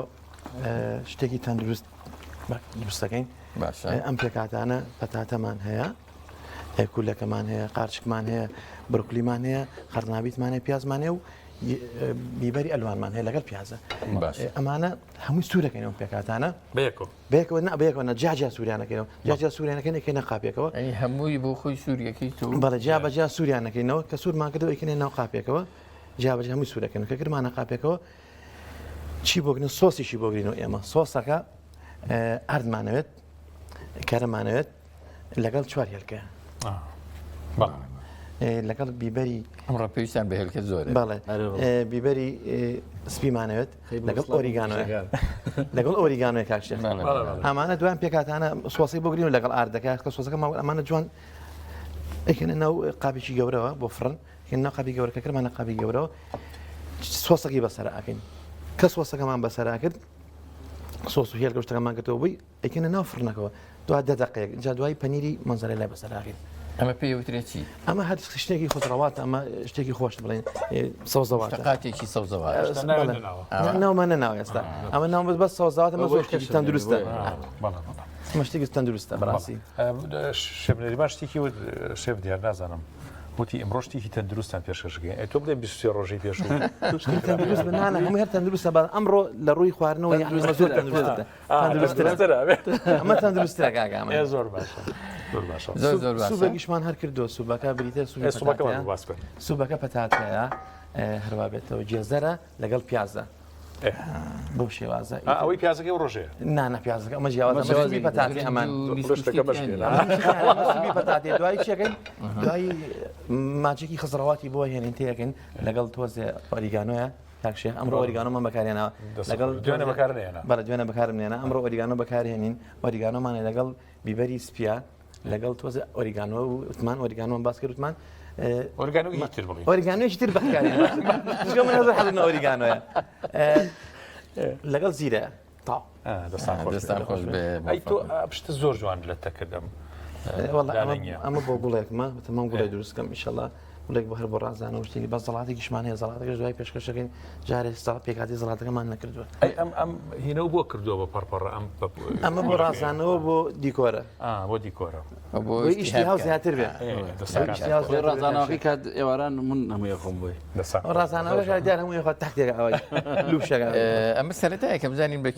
شتێکی تەندروست دروستەکەین ئەم پێکاتانە پەتاتەمان هەیە کولەکەمان هەیە قارچکمان هەیە بروکلیمان هەیە خەرنابیتمان هەیە پیازمان هەیە و بیبەری ئەلوانمان هەیە لەگەڵ پیازە ئەمانە هەمووی سوورەکەین ئەو پێکاتانە بەیەکەوە نەبەیەکەوە جاجیا سووریانەکەینەوە جاجیا سووریانەکەن ئەکەینە قاپێکەوە هەمووی بۆ خۆی سووریەکەی بەڵە جا بەجا سووریانەکەینەوە کە سوورمان کردەوە ئەکەینە ناو قاپێکەوە جابەجا هەمووی سوورەکەن کە گرمانە قاپێکەوە چی بۆگرن سۆسیشی بۆگرینەوە ئێمە سۆسەکە ئاردمانەوێت کارەمانەوێت لەگەڵ چوار هێلکە لەگەڵ بیبەری ئەمڕۆ پێویستیان بە هێلکە زۆر بەڵێ بیبەری سپیمانەوێت لەگەڵ ئۆریگانۆە لەگەڵ ئۆریگانۆی کاکشێخ ئەمانە دوان پێکاتانە سۆسی بۆگرین و لەگەڵ ئاردەکە کە سۆسەکە ئەمانە جوان ئەکەنە ناو قاپێکی گەورەوە بۆ فڕن ناو قاپی گەورەکە کرمانە قاپی گەورەوە سۆسەکەی بەسەر ئاکەین کە سۆسەکەمان بەسەر کرد سۆس و هێلکە شتەکەمان کردەوە بووی ئەکەنە ناو فڕنەکەەوە دو 10 دقیقەیەک جا دوای پەنیری منزەرەی لای بەسەر ئاکەین ئەمە پێوترێت چی؟ ئەمە هەر شتێکی خۆتڕەوات ئەمە شتێکی خۆش بڵێن سەوزەوات قاتێکی سەوزەوات ناومە نەناو ئێستا ئەمە ناو بەس سەوزەوات ئەمە زۆر شتێکی تەندروستە ئەمە شتێکی تەندروستە بەڕاستی شێف نەریمان شتێکی شێف دیار نازانم وتی ئەمڕۆ شتێکی تەندروستان پێشکەشەکەی تۆ بڵێن 23 ڕۆژەی پێش تەندروست بنانە هەمووی هەر تەندروستە بە ئەمڕۆ لە ڕووی خواردنەوە زۆر تەندروستە ئەمە تەندروستە کاکامە زۆر باشە زۆر باشە سوبەکیشمان هەر کردو سوبەکە بریتە سوبەکە پەتاتەیە هەروە بێتەوە جێزەرە لەگەڵ پیازە بۆ شێوازە ئەوەی پیازەکەی ڕۆژەیە نانە پیازەکە ئەمە جیاوازی پەتاتی ئەمان پەتاتی دوای چەکەین دوای ماچێکی خزڕەواتی بۆ هێنین تێەکەین لەگەڵ تۆزێ ئۆریگانۆیە تاکشێ ئەمڕۆ ئۆریگانۆمان بەکارێنەوە لەگەڵ دوێنە بەکارێنە بەڵە دوێنە بەکارمێنە ئەمڕۆ ئۆریگانۆ بەکارهێنین ئۆریگانۆمانە لەگەڵ بیبەری سپیا لەگەڵ تۆزە ئۆریگانۆ و وتمان ئۆریگانۆم باس کرد وتمان ئۆریگانۆیەکی تر بەکارێنە من زۆر حەزم لە ئۆریگانۆیە لەگەڵ زیرە تا دەستان خۆش بێ ئەی تۆ پشتە زۆر جوان لە تەکردم ئەمە بۆ گوڵێکمە تەمام گوڵی دروستکەم ئیشەڵڵا گوڵێک بە هەر بۆ ڕازانەوە شتێکی بەس زەڵاتێکیشمان هەیە زەڵاتەکەش دوای پێشکەشەکەین جارێ پێکاتی زەڵاتەکەمان نەکردووە ئەم هینەوە بۆ کردووە بە پەرپەڕە ئەمە بۆ ڕازانەوە بۆ دیکۆرە بۆ دیکۆرە ئیشتی هاو زیاتر بێ ڕازانەوەی کات ئێواران من هەمووی خۆم بووی ڕازانەوەش دیار هەمووی خۆ تەختێکە ئەوەی لوشەکە ئەمە سەرەتایە کە بزانین بە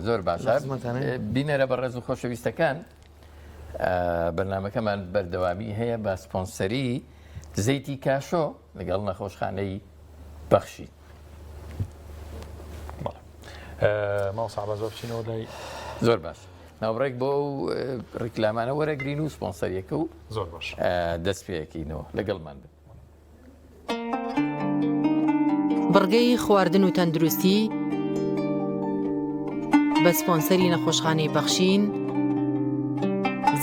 زۆر باشە بینەرە بە ڕێز و خۆشەویستەکان بەرنامەکەمان بەردەوامی هەیە بە سپۆنسەری زەیتی کاشۆ لەگەڵ نەخۆشخانەی بەخشی ماوەسا بەزۆر بچینەوە لای زۆر باش ناوڕێک بۆ ڕیکلامانە وەرەگرین و سپۆنسەریەکە و زۆر باش دەست پێەکەینەوە لەگەڵمان بن. بڕگەی خواردن و تەندروستی بە سپۆنسەری نەخۆشخانەی بەخشین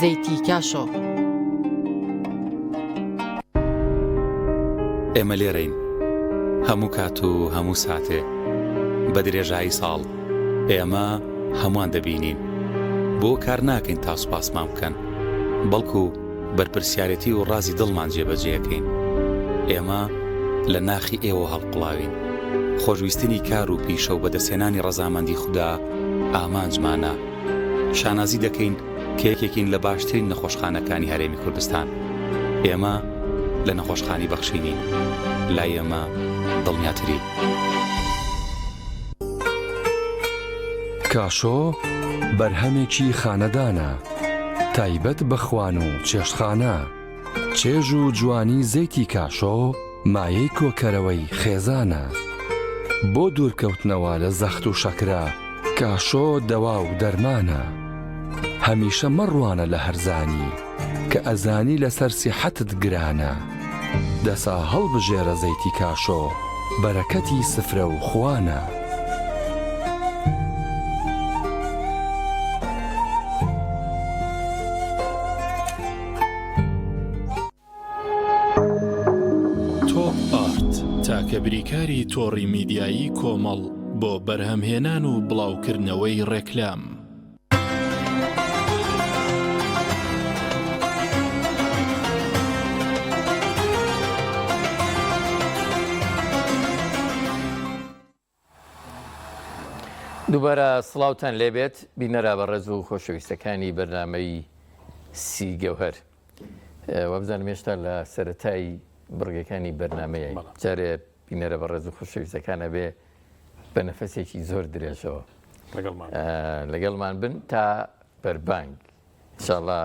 زەیتی کاشۆ. ئێمە لێرەین هەموو کات و هەموو ساتێ بە درێژایی ساڵ ئێمە هەمووان دەبینین بۆ کار ناکەین تا سوپاسمان بکەن بەڵکو بەرپرسیارەتی و ڕازی دڵمان جێبەجێەکەین. ئێمە لە ناخی ئێوە هەڵقڵاوین خۆشویستنی کار و پیشە و بەدەستێنانی ڕەزامەندی خوددا ئامانجمانە. شانازی دەکەین کە یەکێکین لە باشترین نەخۆشخانەکانی هەرێمی کوردستان. ئێمە لە نەخۆشخانی بەخشینین لای ئێمە دڵنیاتری. کاشۆ بەرهەمێکی خانەدانە تایبەت بە خوان و چێشتخانە. چێژ و جوانی زەیتی کاشۆ مایەی کۆکەرەوەی خێزانە. بۆ دوورکەوتنەوە لە زەخت و شەکرە کاشۆ دەوا و دەرمانە. هەمیشە مەڕوانە لە هەرزانی کە ئەزانی لەسەر سیحەتت گرانە. دەسا هەڵبژێرە زەیتی کاشۆ بەرەکەتی سفرە و خوانە. تاکە بریکاری تۆڕی میدیایی کۆمەڵ بۆ بەرهەمهێنان و بڵاوکردنەوەی ڕێکلام. دووبارە سڵاوتان لێبێت بینەرا بە ڕێز و خۆشەویستەکانی بەرنامەی سی گەوهەر. وەبزانم هێشتا لە سەرەتایی بڕگەکانی بەرنمەیە جارێ بینەرە بە ڕێز و خۆشەویستەکانە بێ بە نەفەسێکی زۆر درێژەوە لەگەڵمان بن تا بەربانگ. ئینشاڵڵا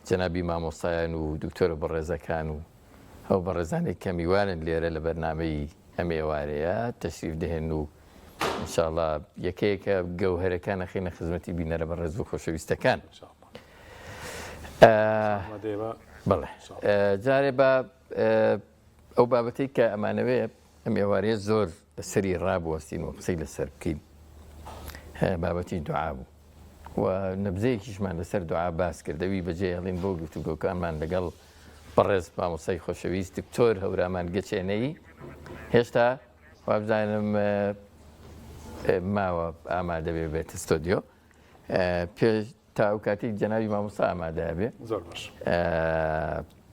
جەنابی مامۆستایان و دکتۆرە بەڕێزەکان و ئەو بەڕێزانێک کەمیوانن لێرە لە بەرنامەی ئەم ئێوارەیە تەشریف دەهێن و ئینشاڵڵا یەکەیەکە گەوهەرەکانە خینە خزمەتی بینەرە بە ڕێز و خۆشەویستەکان. بەڵێ جارێ بە ئەو بابەتی کە ئەمانەوەیە ئەم ئێوارەیە زۆر لەسەری ڕابوەستین و قسەی لەسەر بکەین بابەتی دوعا بوو و نەبزەیەکیشمان لەسەر دوعا باس کردەوی بەجێ هەڵین بۆ گفتوگۆکانمان لەگەڵ بەڕێز مامۆستای خۆشەویست دکتۆر هەورامان گەچێنەی. هێشتا وابزانم ماوە ئامادە بێ بێت ستۆدیۆ پێش تا ئەو کاتی جەنابی مامۆستا ئامادە بێ. زۆر باش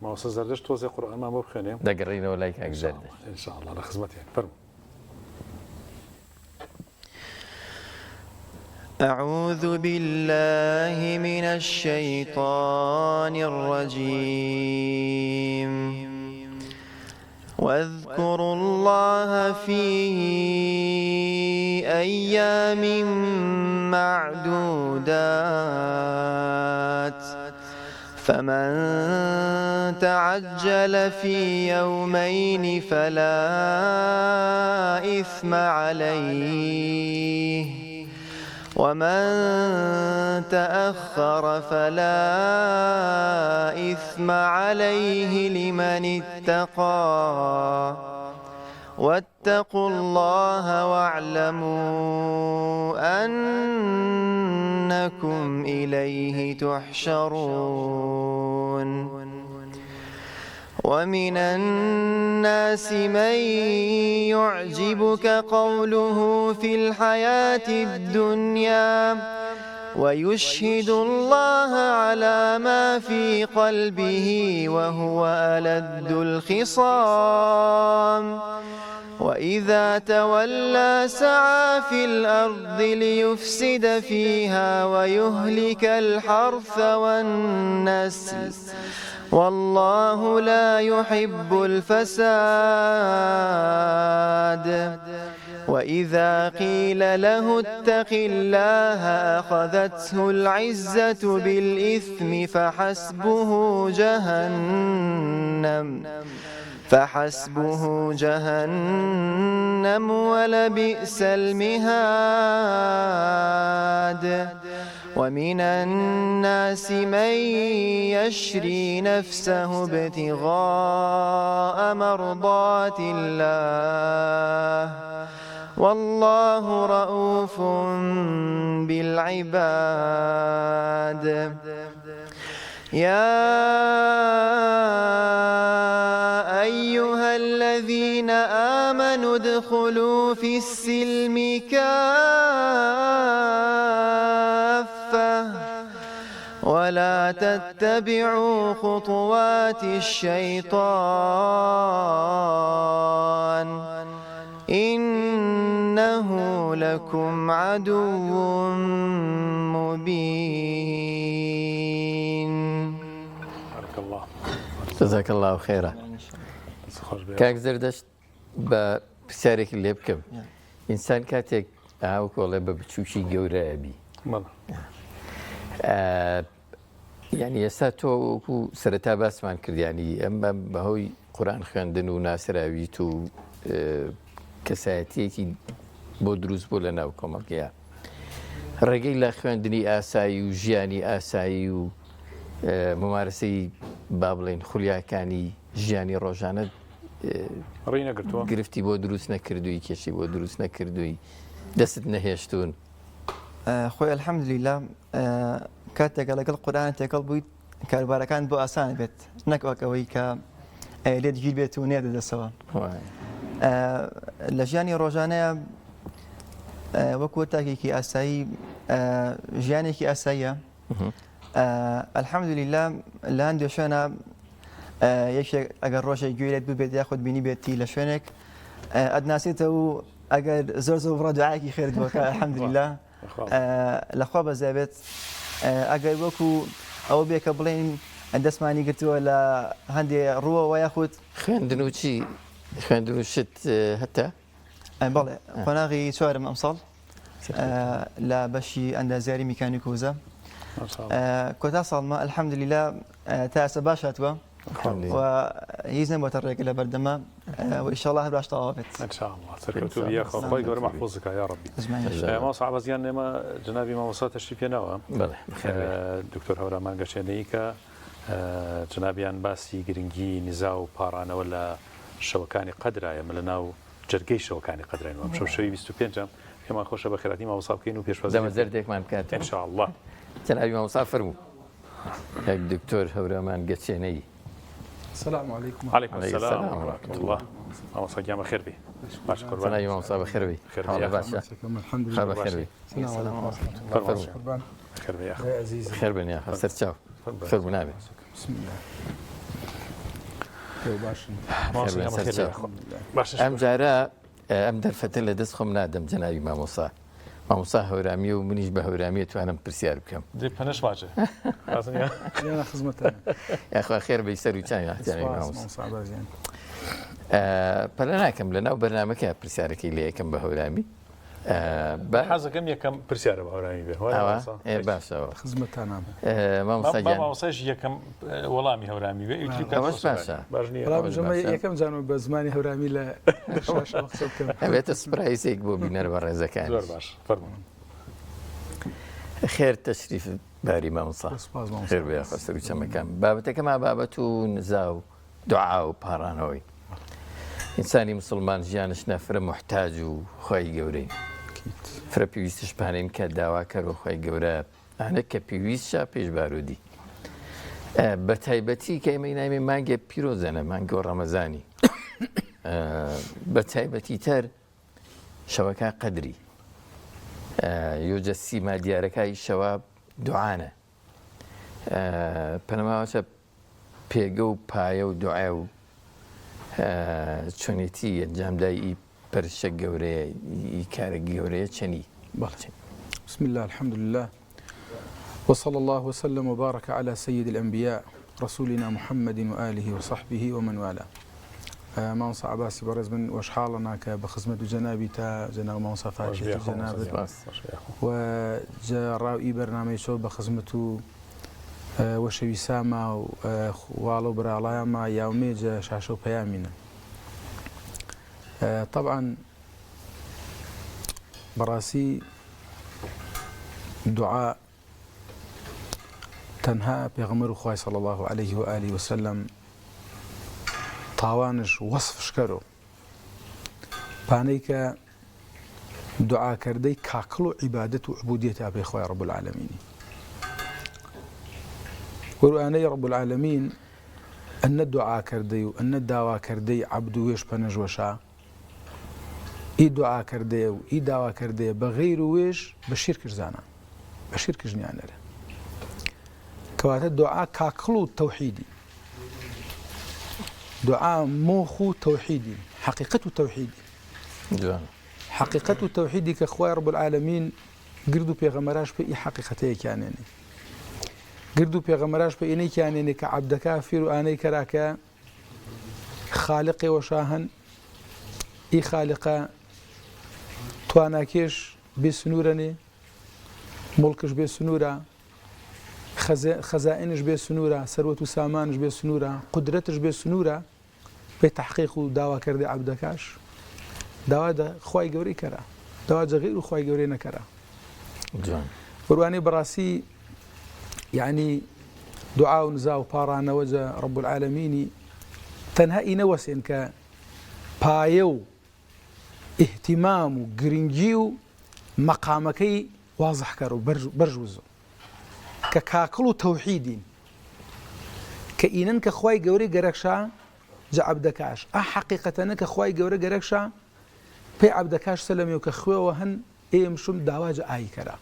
ماوەسە زەردەشت تۆزێ قورئانمان بۆ بخوێنێم دەگەڕینەوە لای کاک زەردەشت ئینشاءڵڵا لە خزمەتیان فەرموو. أعوذ بالله من الشيطان الرجيم واذكروا الله في أيام معدودات فمن تعجل في يومين فلا إثم عليه ومن تأخر فلا إثم عليه لمن اتقى واتقوا الله واعلموا أنكم إليه تحشرون ومن الناس من يعجبك قوله في الحياة الدنيا ويشهد الله على ما في قلبه وهو ألد الخصام وإذا تولى سعى في الأرض ليفسد فيها ويهلك الحرث والنسل والله لا يحب الفساد وإذا قيل له اتق الله أخذته العزة بالإثم فحسبه جهنم فحسبه جهنم ولبئس المهاد ومن الناس من يشري نفسه ابتغاء مرضات الله والله رؤوف بالعباد يا أيها الذين آمنوا ادخلوا في السلم كافة ولا تتبعوا خطوات الشيطان إنه لكم عدو مبين. بارك الله. جزاك الله خيرا. کاک زەردەشت بە پرسیارێکی لێ بکەم ئینسان کاتێک ئاوکۆڵێ بە بچووکی گەورەبی یعنی ئێستا تۆ وەکو سەرەتا باسمان کردیانی ئەم بەهۆی قورئان خوێندن و ناسراویت و کەسایەتیەکی بۆ دروست بۆ لە ناو کۆمەڵگەیە ڕێگەی لە خوێندنی ئاسایی و ژیانی ئاسایی و ممارەسەی با بڵێن خولیاکانی ژیانی ڕۆژانە ڕێی نەگرتووە گرفتی بۆ دروست نەکردووی کێشی بۆ دروست نەکردووی دەست نەهێشتون خۆی الحەمدولیلا کاتێکە لەگەڵ قورئان تێکەڵ بوویت کاربارەکان بۆ ئاسان بێت نەکەوەکەوەی کە لێت گیر بێت و نێدەدەسەوە لە ژیانی ڕۆژانەیە وەکو تاکێکی ئاسایی ژیانێکی ئاساییە الحەمدولیلا لە هەندێک شوێنە یەکێک ئەگەر ڕۆژێک گوێرێت ببێت یاخود بینی بێتی لە شوێنێک ئەدناسێتەوە و ئەگەر زۆر بڕە دوعایەکی خێر بووەکە الحەمدولیلا لەخوا بەزێبێت ئەگەر وەکو ئەوە بێ کە بڵێن دەستمانی گرتووە لە هەندێک ڕووەوە یاخود خوێندن و چی خوێندن و شت هەتا بەڵێ قۆناغی چوارم ئەمساڵ لە بەشی ئەندازیاری میکانیک و وزە کۆتا ساڵمە الحەمدولیلا تا ئێستا باش هاتووە و هیچ نەبووەتە ڕێگە لە بەردەمە وئینشاءڵڵا هەر باش تەواو بێت انشاءالله سەرکەوتوو خۆی گەورە مەحفوظەکە یا ڕەبی مامۆستا عەبەزیان نێمە جنابی مامۆستا تەشریف پێنەوە دکتۆر هەورامان گەشێنەی کە جنابیان باسی گرنگی نزا و پاڕانەوە لە شەوەکانی قەدرایە لە ناو جەرگەی شەوەکانی قەدراینەوە شەو شەوی 25 پێمان خۆشە بە خێراتی مامۆستا بکەین و پێشوازی دەمەزەردێکمان بکات انشاءالله جنابی مامۆستا فەرموو دکتۆر هەورامان گەچێنەی السلام عليكم. وعليكم السلام ورحمة الله. مامۆستا گیان بەخێر بێ باش قوربان جنابی مامۆستا بەخێر بێ حاڵە باشە الحمد لله بەخێر بێ قربان بەخێر بێ عزيز خێر بێن یا سەرچاو فەرموو نابێ بسم الله ئەم جارە ئەم دەرفەتە لە دەست خۆم نادەم جەنابی مامۆستا مامۆستا هەورامیە و منیش بە هەورامیە توانم پرسیار بکەم پەنەش واجە أنا خدمتنا یاخوا خێر بەی سەر و چاوی جەنابی مامۆستا پەلە ناکەم لە ناو بەرنامەکە پرسیارەکەی لێ یەکەم بە هەورامی حەزەکەم یەکەم پرسیارە بە هەورامی بێ باشەوە خدمتنا مامۆستاژ یەکەم وەڵامی هەورامی بێ ئەوەش باشە یەکەم جانەوە بە زمانی هەورامی لە ئەبێتە سپرایزێک بۆ بینەر بە ڕێزەکان زۆر باش فەرموون خێر تەشریف باری مامۆستا خێر بێ خۆستە و چەمەکان بابەتەکەما بابەت و نزا و دوعا و پاڕانەوەی ئینسانی مسلمان ژیانش نەفرە محتاج و خۆی گەورەی فرە پێویستش پانەیم کە داواکەرەوە خۆی گەورە ئەنە کە پێویستە پێش بارودی بە تایبەتی کە ئێمەی نامێ مانگێ پیرۆزەنە مانگە و ڕەمەزانی بە تایبەتی تەر شەوەکە قەدری یۆجە سیما دیارەکەی شەوە دوعانە پەنەماوەچە پێگە و پایە و دوعای و چۆنێتی ئەنجامدایی پەرشە گەورەیە کارە گەورەیە چەنی بسم الله الحمد لله وصلى الله وسلم وبارك على سيد الأنبياء رسولنا محمد وآله وصحبه ومن والاه مامۆستا عەباسی بەڕێز من وەشحاڵە کە بە خزمەت و جەنابی تا جەناب مامۆستا فاکێتی جەنابەت و ڕاوئی بەرنامەی شۆ بە خزمەت و وەشەوی سامە و واڵە و براڵایەمە یاومێجە شاشە و پەیامینە. طبعا بەڕاستی دوعا تەنها پێغەمبەر و خوای صلی الله عليه و آله وسلم تاوانش وەصفش کەرۆ پانەی کە دوعاکردەی کاکڵ و عیبادەت و عبودیەتە پێی خوای رب العالمینی. وەروانەی رب العالمین ئەنە دوعاکردەی و ئەنە داواکردەی عەبد و وێش پەنەژوەشە ئی دوعاکردەیە و ئی داواکردەیە بە غەیر و وێش بە شیرکش زانە بە شیرکش نیانەرە کەواتە دوعا کاکڵ و تەوحیدی دوعا مۆخ و تەوحیدی حەقیقەت و تەوحیدی حقیقەت و تەوحیدی کە خوای رب العالمین گرد و پێغەمبەراش پێ ئی حەقیقەتەیەکیانێنێ گرد و پێغەمبەراش پێ ئینەیکیانێنێ کە عەبدەکە فیر و ئانەی کەراکە خالقێوەشا هەن ئی خالقە تواناکێش بێ سنوورەنێ مڵکش بێ سنوورە خەزائینش بێ سنوورە سەروەت و سامانش بێ سنوورە قودرەتش بێ سنوورە بێ تەحقیق و داواکردەی عەبدەکەش داوا خوای گەورەی کەرا داوا غەیر و خوای گەورەی نەکەرا. وەروانەی بەڕاستی یعنی دوعا و نزا و پاڕانەوەجە رب العالمینی تەنها ئی نەوەسێن کە پایە و ئیهتیمام و گرنگی و مەقامەکەی وازح کەر و بەرژوزە کە کاکڵ و تەوحیدین کە ئینەن کە خوای گەورەی گەرەکشا جە عەبدەکەش ئا حەقیقەتەنە کە خوای گەورە گەرەکشا پێی عەبدەکەش سەلەمی و کە خوێوە هەن ئێمشم داواجە ئای کەرا.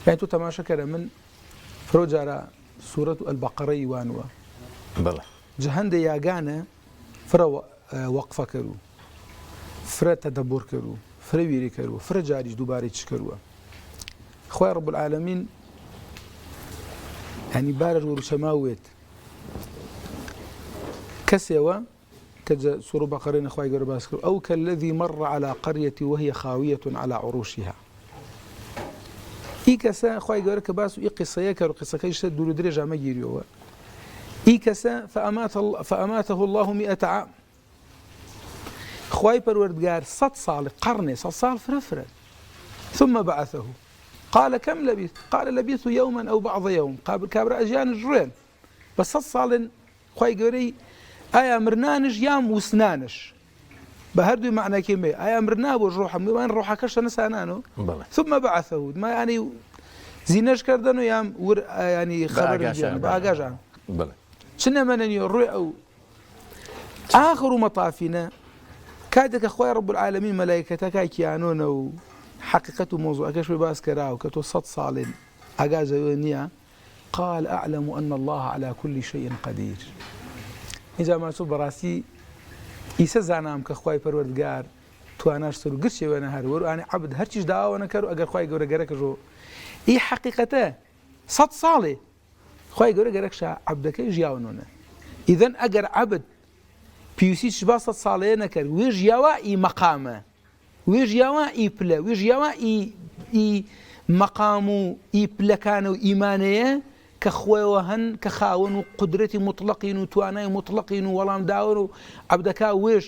یعنی تۆ تەماشە کەرە من فرۆ جارە سوورەت و ئەلبەقەرەی وانوە جە هەندێ یاگانە فرە وەقفە کەرو فرە تەدەبور کەرو فرە ویری کەرو فرە جاریش دووبارەی چ کەرووە. خوای رب العالمین يعني بارر ورشماويت كسوة كجا سورة بقرين أخوي قرب أسكر أو كالذي مر على قرية وهي خاوية على عروشها إيكسا أخوي قرب كباس إيقصة يكر وقصة كيش دور درجة ما يجريوا إيكسا فأماته الله 100 عام أخوي بروردقار 100 صال قرن 100 صال فرفرة ثم بعثه قال كم لبثت؟ قال لبثت يوما أو بعض يوم كابر أجيان جرين بس 100 صال خوي قوري آيا مرنانش يام وسنانش بهردو معنى كيمي آيا مرنا بوجروحه وين روحه كش نسانانو ثم بعثه ما يعني زينش كردنو يام ور يعني خبر باجان شنو من يروي أو آخر مطافنا كادك أخوي رب العالمين ملائكتك كيانون حقيقة موضوع كشف باس كراو كتو 100 صال أجازة يونيا قال أعلم أن الله على كل شيء قدير. إذا ما شو براسي يسزعنام كخواي پروردگار تواناش سر قرشي وانا هر ورو أنا عبد هرچيش دعا وانا كرو أجر خواي جورا جرك جو إيه حقيقته 100 صال خواي جورا جرك شا عبدك يجاونونه إذن أجر عبد بيوسيش باس 100 صالين كر ويجيوا إي مقامه ويجيوا إي بلا ويجيوا إي مقامو إي بلا كانوا إيمانية كخوي وهن كخاون قدرتي مطلقين وتواناي مطلقين ولام داور عبدك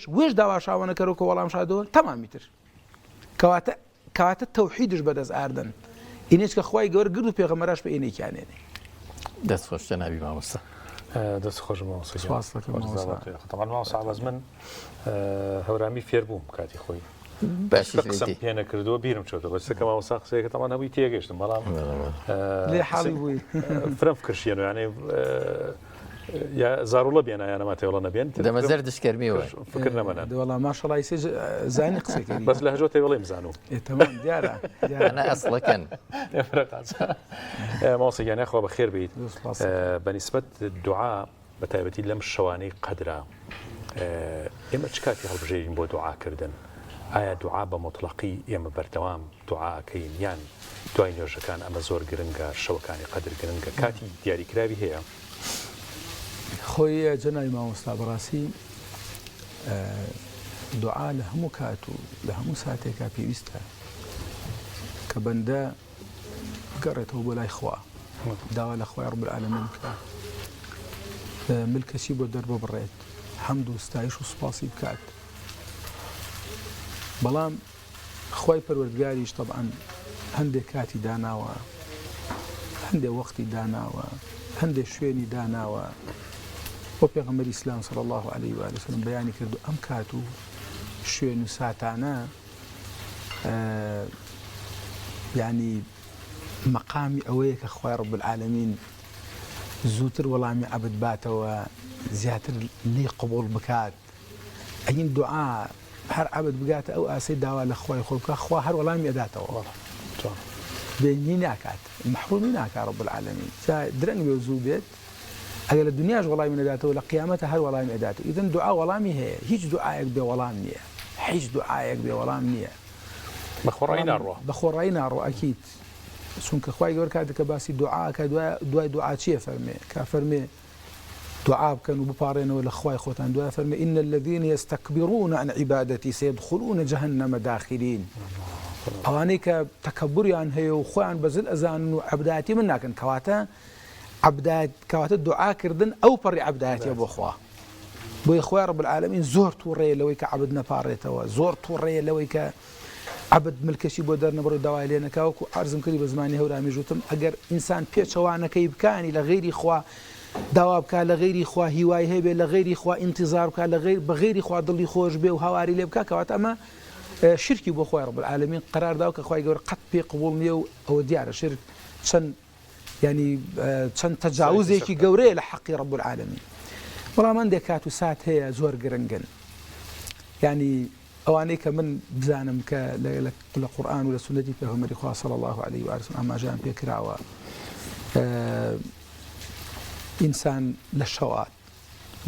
ويش داوا شاوانا كروك ولام شادو تمام متر كوات التوحيد بدز اردن إنيش كخوي جور قدو بيغمراش بإني كانني دست خوش جنابي ماموستا دست خوش ماموستا طبعا ماموستا عوض من هورامي فيربوم كاتي خوي باشی قسم پێ نەکردووە بیرم چۆتە بەس کەماوە ساقسەیەکە تەمان هەمووی تێگەشتم بەڵام لێ حاڵی بووی فرم کرشیێن و یانێ یا زاروڵە بێنە یانەما تێوڵە نەبێن دەمەزەر دشکەرمیەوە فکر نەمەنە وەڵام ماشەڵڵا ئیسێ زانی قسەکەی بەس لە هەژۆ تێوەڵێ بزانوو تەمام دیارە ئەنا ئەسڵەکەن ماوەسەگیانە خوا بەخێر بیت بەنسبەت دوعا بە تایبەتی لەم شەوانەی قەدرا ئێمە چ کاتی هەڵبژێرین بۆ دوعاکردن ئایا دوعا بە مطلقی ئێمە بەردەوام دوعاکەین یان دوای نوێژەکان ئەمە زۆر گرنگە شەوەکانی قەدر گرنگە کاتی دیاریکراوی هەیە خۆی جەنابی مامۆستا بەڕاستی دوعا لە هەموو کات و لە هەموو ساتێکا پێویستە کە بەندە بگەڕێتەوە بۆ لای خوا داوا لە خوای رب العالمین بکە ملکەچی بۆ دەربە بڕێت حەمد و ستایش و سوپاسی بکات بەڵام خوای پەروەردگاریش طبعا هەندێک کاتی داناوە هەندێک وەختی داناوە هەندێک شوێنی داناوە بۆ پێغەمبەری ئیسلام صلی الله عليه و آله وسلم بەیانی کردو ئەم کات و شوێن و ساتانە یعنی مەقامی ئەوەیە کە خوای رب العالمین زووتر وەڵامی عەبد باتەوە زیاتر لی قبول بکات ئەین دوعا هەر عەبد بگاتە ئەو ئاسەی داوا لە خوای خۆ بکە خوا هەر وەڵامی ئەداتەوە بێنی ناکات محرومی ناکات رب العالمین درەنگ بێ زوو بێت ئەگەر لە دنیاش وەڵامی نەداتەوە لە قیامەتە هەر وەڵامی ئەداتەوە ئیدن دوعا وەڵامی هەیە هیچ دوعایەک بێ وەڵام نییە هیچ دوعایەک بێ وەڵام نییە بەخۆڕایی ناڕۆ ئەکید چونکە خوای گەورە کاتێک کە باسی دوعاکە دوای دوعا چییە فەرمێ کە فەرمێ دوعا بکەن و بپارێنەوە لە خوای خۆتان دوای فەرمێ إن الذين يستكبرون عن عبادتي سيدخلون جهنم داخلين ئەوانەی کە تەکەبوریان هەیە و خۆیان بەزل ئەزانن و عەبدایەتی من ناکەن کەواتە دوعاکردن ئەو پەڕی عەبدایەتیە بۆ خوا بۆیە خوای رب العالمین زۆر تووڕێیە لەوەی کە عەبد نەپارڕێتەوە زۆر تووڕێیە لەوەی کە عەبد ملکەشی بۆ دەرنەبڕ داوای لێ نەکا وەکو عەرزم کردی بە زمانی هەورامی ژوتم ئەگەر ئینسان پێچەوانەکەی بکانی لە غەیری خوا داوا بکە لە غەیری خوا هیوای هەیە بێ لە غەیری خوا ئینتیزار بکە بە غەیری خوا دڵی خۆش بێ و هاواری لێ بکە کەواتە ئەمە شرکی بۆ خوای رب العالمین قرار داوە کە خوای گەورە قەت پێ قبوڵ نییە و ئەوە دیارە شرک چەند تەجاوزێکی گەورەیە لە حەقی رب العالمین بەڵام هەندێک کات و سات هەیە زۆر گرنگن یعنی ئەوانەی کە من بزانم کە لە قورئان و لە سونەتی پێغەمبەری خوا صلی الله عليه و آله وسلم ئاماژەیان پێ کراوە ئینسان لە شەوات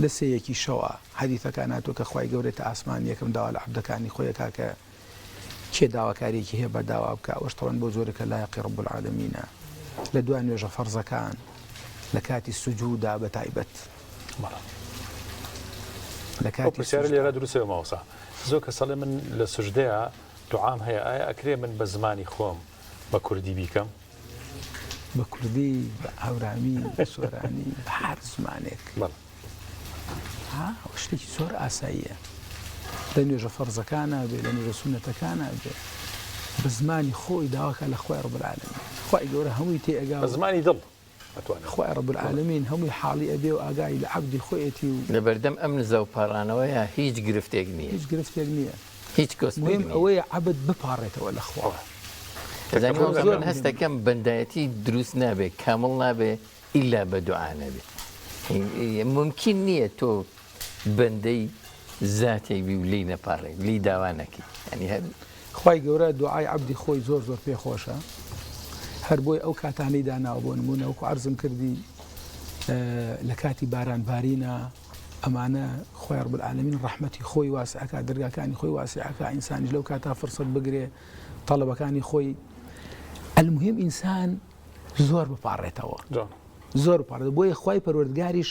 لە سەیەکی شەوە حەدیثەکان هاتووە کە خوای گەورە تا ئاسمان یەکەم داوا لە عەبدەکانی خۆیەکا کە کێ داواکاریەکی هەیە بە داوا بکە ئەوەش تەوەن بۆ زۆرێکە لایەقی رب العالمینە لە دوای نوێژە فەرزەکان لە کاتی سوجوودا بە تایبەت لە کاتی پرسیارە لێرە دروستە ماوەسا زۆر کە سەڵێ من لە سوژدەیە دوعام هەیە ئایا ئەکرێ من بە زمانی خۆم بە کوردی بیکەم بە کوردی بە هەورامی بە سۆرانی بە هەر زمانێک شتێکی زۆر ئاساییە لە نوێژە فەرزەکانە بێ لە نوێژە سونەتەکانە بێ بە زمانی خۆی داواکە لە خوای رب العالمین خوای گەورە هەمووی تێئەگا بە زمانی دڵ خوای رب العالمین هەمووی حاڵی ئەبێ و ئاگای لە عەبدی خۆیەتی و لەبەردەم ئەم نزە و پاڕانەوەیە هیچ گرفتێک نییە هیچ گرفتێک نییە هیچ کەس مهم ئەوەیە عەبد بپارڕێتەوە لە خوا زۆر هەستەکەم بەندایەتی دروست نابێت کامڵ نابێت ئیلا بە دوعا نەبێت ممکن نییە تۆ بەندەی زاتێک بی و لی نەپارڕێ لی داوا نەکەی ینی هەر خوای گەورە دوعای عەبدی خۆی زۆر زۆر پێخۆشە هەر بۆی ئەو کاتانەی داناوە بۆ نمونە وەکو عەرزم کردی لە کاتی بارانبارینە ئەمانە خوای رب العالمین ڕەحمەتی خۆی واسعەکە دەرگاکانی خۆی واسعەکە ئینسانیش لەو کاتا فرسەت بگرێ تەڵەبەکانی خۆی المهم ئینسان زۆر بپارڕێتەوە زۆر بپارڕێت بۆیە خوای پەروەردگاریش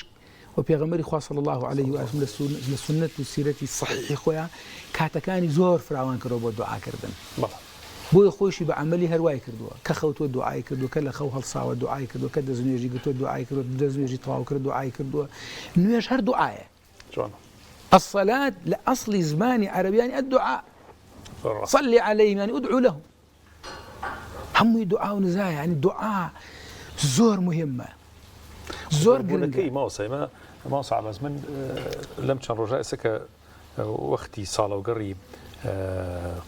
و پێغەمبەری خوا صلی الله عليه و آله لە سنت و سیرەتی صحیحی خۆیان کاتەکانی زۆر فراوان کردەوە بۆ دوعاکردن بۆیە خۆشی بە عەمەلی هەروای کردووە کە خەوتووە دوعای کردووە کە لە خەو هەڵساوە دوعای کردووە کە دەستنوێژی گرتووە دوعای کردووە دەستنوێژی تەواو کرد دوعای کردووە نوێژ هەر دوعایە الصلاة لأصل زمانی عەرەبیانی الدعاء صل عليهم يعني ادعو لهم هەمووی دوعا و نزایە ینی دوعا زۆر مهمە زۆر گرنگەکەی ماوەسا عەباس من لەم چەند ڕۆژە ئێستا کە وەختی ساڵەوگەڕی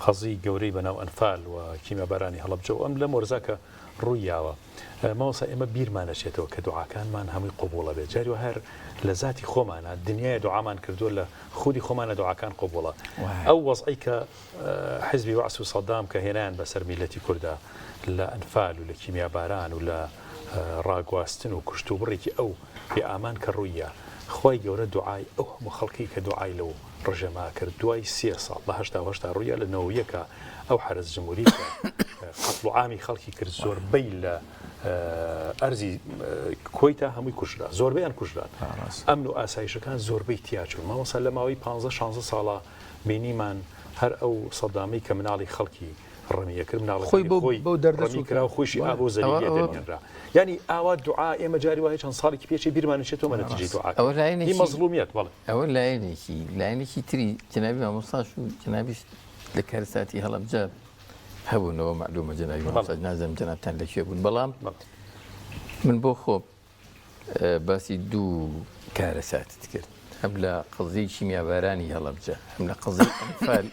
قەزی گەورەی بەناو ئەنفال و کیمیابارانی هەڵەبجە و ئەم لەم وەرزە کە ڕوویاوە ماوەسا ئێمە بیرمانەچێتەوە کە دوعاکانمان هەمووی قبوڵە بێت جاری هەر لە ذاتی خۆمانە دنیای دوعامان کردووە لە خودی خۆمانە دوعاکان قبوڵە ئەو وەزعی کە حیزبی وەعس و سەدام کە هێنایان بەسەر میلەتی کووردا لە ئەنفال و لە کیمیاباران و لە ڕاگواستن و کوشت و بڕێکی ئەو بێ ئامان کە ڕوویە خۆی گەورە دوعای ئەو هەموو خەڵکی کە دوعای لەو ڕژەما کرد دوای 30 ساڵ لە هەشتا ڕوویە لە نەوەیەکە ئەو حرس جمهوری قەتڵ و عامی خەڵکی کرد زۆربەی لە ئەرزی کۆیتا هەمووی کوژرا زۆربەیان کوژران ئەمن و ئاسایشەکان زۆربەی تیاچوون مامۆستا لە ماوەی 15-16 ساڵە بینیمان هەر ئەو سەدامی کە مناڵی خەڵکی ڕەمیەکرد مناڵەکانی خۆی بۆ دەردەچوو ڕەمی کرا و خۆشی ئابۆ زەلیلێ دەنێرا یعنی ئاوا دوعا ئێمە جاری وایە چەند ساڵێکی پێشی بیرمانێتەوە نەتیجەی دوعا ئەوە لایەنێکی مەزلومیەت بەڵێ ئەوە لایەنێکی تری جنابی مامۆستاش و جنابیش لە کارساتی هەڵەبجە هەبوونەوە معلومە جنابی مامۆستا نازانم جنابتان لەکوێ بوون بەڵام من بۆ خۆ باسی دوو کارەساتت کرد هەم لە قەزەی شیمیابارانی هەڵەبجە هەم لە قەزەی ئەنفال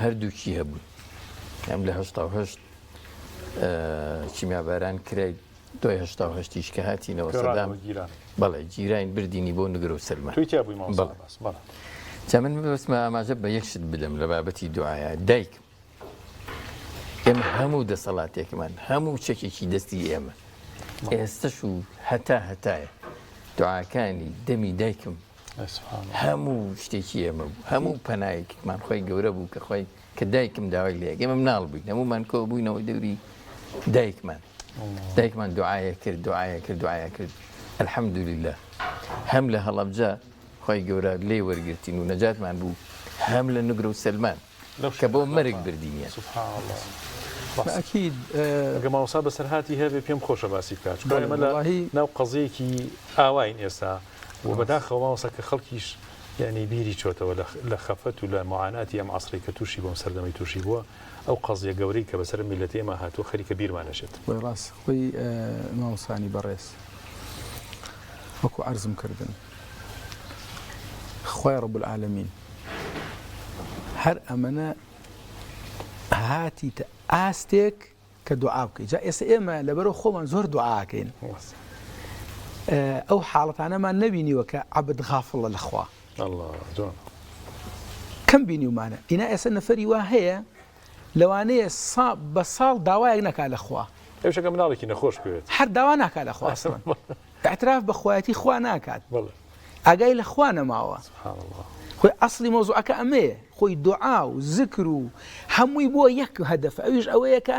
هەردووکی هەبوون ئەم لە 1970 چیمیاباران کرای دوای 1970 کە هاتینەوە سەدام بەڵێ جیران بردینی بۆ نگرە و سەلمان جا من بەسمە ئاماژە بە یەکشت بدەم لە بابەتی دوعایە دایک ئێمە هەموو دەسەڵاتێکمان هەموو چەکێکی دەستی ئێمە ئێستش و هەتایە دوعاکانی دەمی دایکم هەموو شتێکی ئێمە بوو هەموو پەنایەکمان خۆی گەورە بوو کە خۆی کە دایکم داوای لێ ئێمە مناڵ بووین هەمومان کۆ بووینەوەی دەوری دایکمان دوعاە کرد الحەمدولله هەم لە هەڵەبجە خۆی گەورە لێ وەرگرتین و نەجاتمان بوو هەم لە نگرە و سەلمان کە بۆ مەرگ بردینیە ئەکید گەماوەسا بەسەرهاتی هەبێ پێم خۆشە باسی بکات ئێمە لە ناو قەزەیەکی ئاواین ئێستا و بەداخەوە ماوەسا کە خەڵکیش یعنی بیری چۆتەوە لە خەفەت و لە معاناتی ئەم عەسری کە تووشی بۆم سەردەمەی تووشی بووە ئەو قەزیە گەورەی کە بەسەر میلەتی ئێمە هاتووە خەریکە بیرمانەشێت ڕاست خۆی مامۆستانی بەڕێز وەکو عەرزم کردن خوای رب العالمین هەر ئەمەنە هاتیتە ئاستێک کە دوعا بکەیت جا ئێستا ئێمە لەبەرەوە خۆمان زۆر دوعاکەین ئەو حاڵەتانەمان نەبینیوە کە عەبد غافڵە لەخوا کەم بینیومانە ئینا ئێستا نەفەری وا هەیە لەوانەیە بە ساڵ داوایەک نەکا لەخوا ئێوشەکە مناڵێکی نەخۆش بوێت هەر داوا ناکات لەخوا اعتراف بە خوایەتی خوا ناکات ئاگای لە خوا نەماوە خۆی ئەسڵی مۆزوعەکە ئەمەیە خۆی دوعا و ذکر و هەمووی بۆ یەک هەدەف ئەویش ئەوەیە کە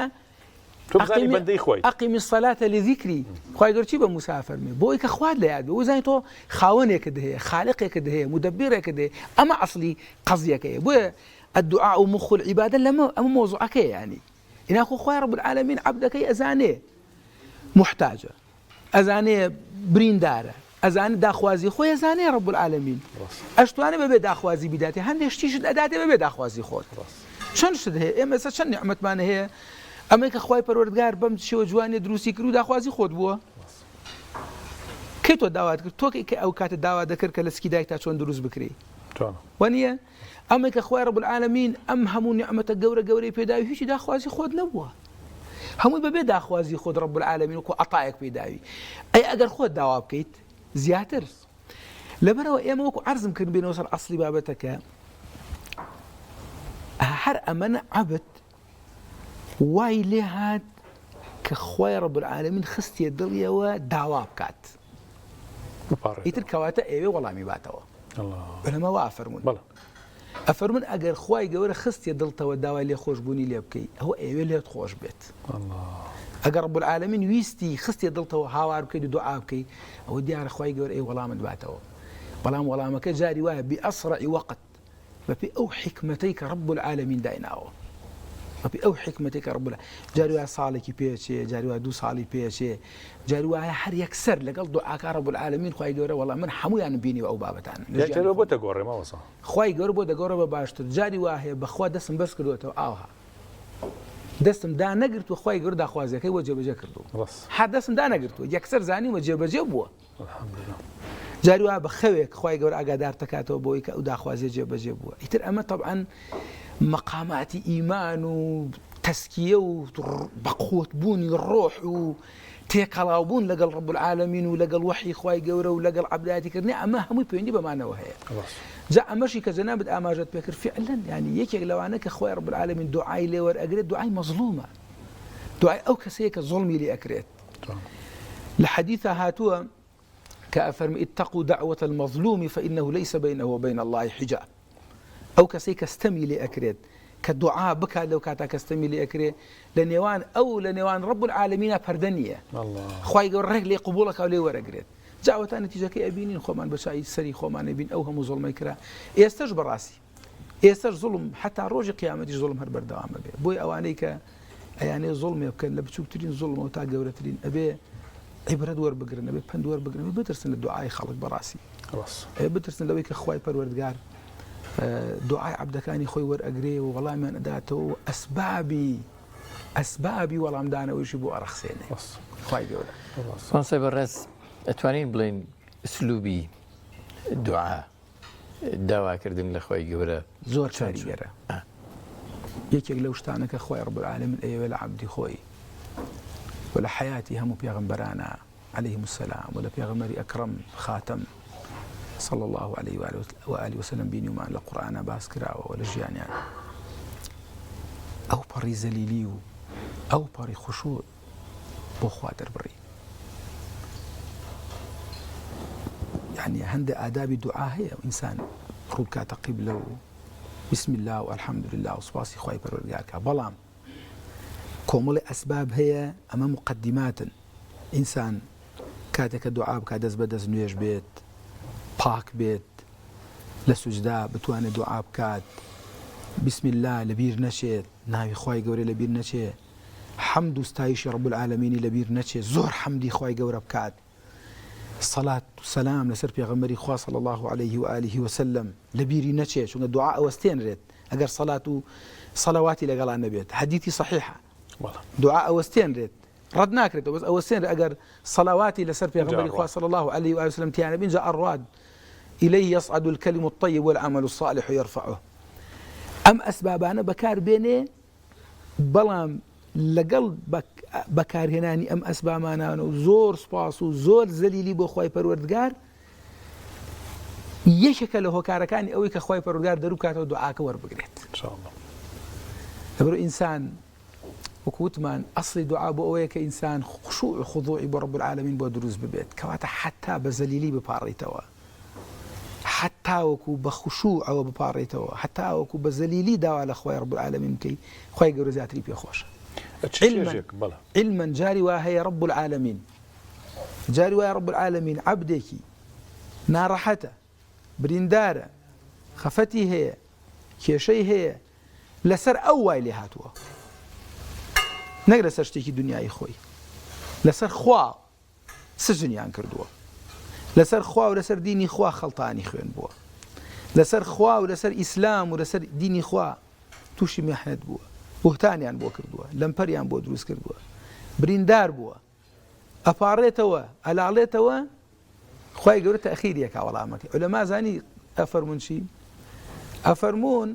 ئەقیمی الصەلاتە لذیکری خوای گەورە چی بە موسا فەرمێ بۆی کە خوات لە یاد بێ وەزانی تۆ خاوەنێکت هەیە خالقێکت هەیە مدەبیرێکت هەیە ئەمە ئەسڵی قەزیەکەیە بۆیە الدعاء مخ العبادة لما أما موضوعك يعني إن أخو خوي رب العالمين عبدك أزاني محتاجة أزاني بريندارة أزاني داخوازي خوي أزاني رب العالمين أشتواني ببي داخوازي بداتي هندي اشتيش الأداتي ببي داخوازي خود شن شد هي إما شن نعمة ما هي أما كخوي پروردگار بم شو جواني دروسي كرو داخوازي خود بوا كيتو دعوات تو كي أو كات الدعوة ذكر كلسكي دايك تاشون دروس بكري ونيا أما كخوي رب العالمين أم همو نعمة الجورة بيداوي هيش داخوازي خود نبوه همو ببي داخوازي خود رب العالمين وكو عطايك بيداوي أي أجر خود دعوة بكيت زياتر لبرا وإيما وكو عرض ممكن بين وصل أصلي بابتك هر أمانة عبد واي لهاد كخوي رب العالمين خستي الدليا ودعوة بكات يتر كواتا إيوه والله ميباتوا الله بلما وافرمون أفرمون أجر خواي جوار خستي دلتا ودعوة لي خوش بوني لي بكي هو إيوه لي تخوش بيت الله أجر رب العالمين ويستي خستي دلتا وهاوار بكي دعاء بكي هو ديار خواي جوار إيوه والله من باتوا والله ما كجاري واه بأسرع وقت ففي أو حكمتيك رب العالمين دايناو ففي أو حكمتيك رب العالمين جاري واه صالك بيشي جاري واه دو صالي بيشي جاري واه حر يكسر لقل دعاك رب العالمين خواي جوار والله من حمو يعني بيني وأو بابتان جاري واه بوتا جوري ما وصل خواي جوار بوتا جوري بباشتر جاري واه بخوا دسم بس كردوته آوها دستم دا نقرت وخواي جوار دا خوازي كي وجه بجا كردو حد دستم دا نقرت يكسر زاني وجه بجا بوا الحمد لله جاري واه بخويك خواي جوار أقدار تكاتو بويك أو دا خوازي جا بجا بوا يتر أما طبعا مقامات إيمان وتزكية وبقوت بوني الروح تيكلاوبون لقل رب العالمين ولقل وحي خواي جوره ولقل عبداتي كرني أما هم يبيني بمعنى وهي جاء مشي كزنابد أماجت بكر فعلا يعني يكي لو أنا كخواي رب العالمين دعاء لي ورأجريت دعاء مظلومة دعاء أو كسيك ظلمي لي أكريت لحديثها هاتوا كأفرم اتقوا دعوة المظلوم فإنه ليس بينه وبين الله حجاب أو كسيك استمي لي أكريت كدعاء بك لو كاتا كستمي لي أكري لنيوان أو لنيوان رب العالمين فردنية الله خواي يقول رجلي قبولك أو لي ورقريت جاء نتيجة كي أبينين خومان بشاي سري خومان أبين أو هم ظلم يكرا يستجبر راسي ئێستش زوڵم حتا ڕۆژی قیامەتیش زوڵم هەر بەردەوامە بێ بۆی ئەوانەی کە ئەیانەیە زوڵمێ بکەن لە بچووکترین زوڵمەوە تا گەورەترین ئەبێ عیبرەت وەربگرن ئەبێ پند وەربگرن بترسن لە دوعای خەڵک بەڕاستی بترسن لەوەی کە خوای پەروەردگار دوعای عەبدەکانی خۆی وەرئەگرێ و وەڵامیان ئەداتەوە ئەسبابی وەڵامدانەوەیشی بۆ ئەڕەخسێنێ خوای گەورە. مامۆستا بەڕێز ئەتوانین بڵێن ئسلوبی دوعا داواکردن لە خوای گەورە زۆر چاریگەرە. یەکێک لەو شتانە کە خوای ڕەب العالەمین ئەیەوێ لە عەبدی خۆی و لە حەیاتی هەموو پێغەمبەرانە عەلەیهیمو السەلام و لە پێغەمبەری ئەکرەم خاتەم صلى الله عليه وآله وسلم بینیومان لە قورئانە باس کراوە و لە ژیانیان ئەو پەڕی زەلیلی و ئەو پەڕی خوشوع بۆ خوا دەربڕی. يعني هەندێک ئادابی دوعا هەیە ئینسان ڕوو بکاتە قیبلە و بسم الله و الحمد لله و سوپاسی خوای پەروەردگارکە بەڵام کۆمەڵی ئەسباب هەیە ئەمە مقدماتن. ئینسان کاتێککە دوعا بکات دەست بەدەست نوێژ بێت پاک بێت لە سوجدا بتوانێت دوعا بکات بسم الله لەبیر نەچێت ناوی خوای گەورە لەبیر نەچێت حەمد و ستایشی ڕەب العالەمینی لەبیر نەچێت زۆر حەمدی خوای گەورە بکات سەڵات و سەلام لەسەر پێغەمبەری خوا صلی الله عليه وآله وسلم لەبیری نەچێت چونکە دوعا ئەوەستێنرێت ئەگەر سەڵات و سەڵەواتی لەگەڵان نەبێت حەدیثی صحیحە دوعا ئەوەستێنرێت ڕەت ناکرێتەوە بەس ئەوەستێنرێت ئەگەر سەڵەواتی لەسەر پێغەمبەری خوا صلی الله عليه وآله وسلم تیانە بین جاء الرعد إليه يصعد الكلم الطيب والعمل الصالح يرفعه. ئەم ئەسبابانە بەکار بێنێ بەڵام لەگەڵ بەکارهێنانی ئەم ئەسبابانە و زۆر سوپاس و زۆر زەلیلی بۆ خوای پەروەردگار یەکێکە لە هۆکارەکانی ئەوەی کە خوای پەروەردگار دەروکاتەوە دوعاکە وەربگرێت. لەبەرەوە ئینسان وەکووتمان ئەسڵی دوعا بۆ ئەوەیە کە ئینسان خشوع و خضوعی بۆ ڕەب العالەمین بۆ دروست ببێت کەواتە حتا بە زەلیلی بپاڕیتەوە حتا وەکو بە خشوع ئەوە بپاڕیتەوە حتا وەکو بە زەلیلی داوا لە خوای ڕەب العالەمین بکەی خوای گەورە زیاتری پێخۆشە. علما جاری وا هەیە ڕەب العالەمین جاری وایە ڕەب العالەمین عەبدێکی ناڕەحەتە بریندارە خەفەتی هەیە کێشەی هەیە لەسەر ئەو وای لێ هاتووە نەک لەسەر شتێکی دنیای خۆی لەسەر خوا سژنیان کردووە لەسەر خوا و لەسەر دینی خوا خەڵتانی خوێن بووە لەسەر خوا و لەسەر ئیسلام و لەسەر دینی خوا تووشی میحنەت بووە بوهتانیان بۆ کردووە لەمپەریان بۆ دروست کردووە بریندار بووە ئەپاڕێتەوە ئەلاڵێتەوە خوای گەورە تەخیریەکا وەڵامەکەی عولەما زانی ئەفەرمون چی ئەفەرمون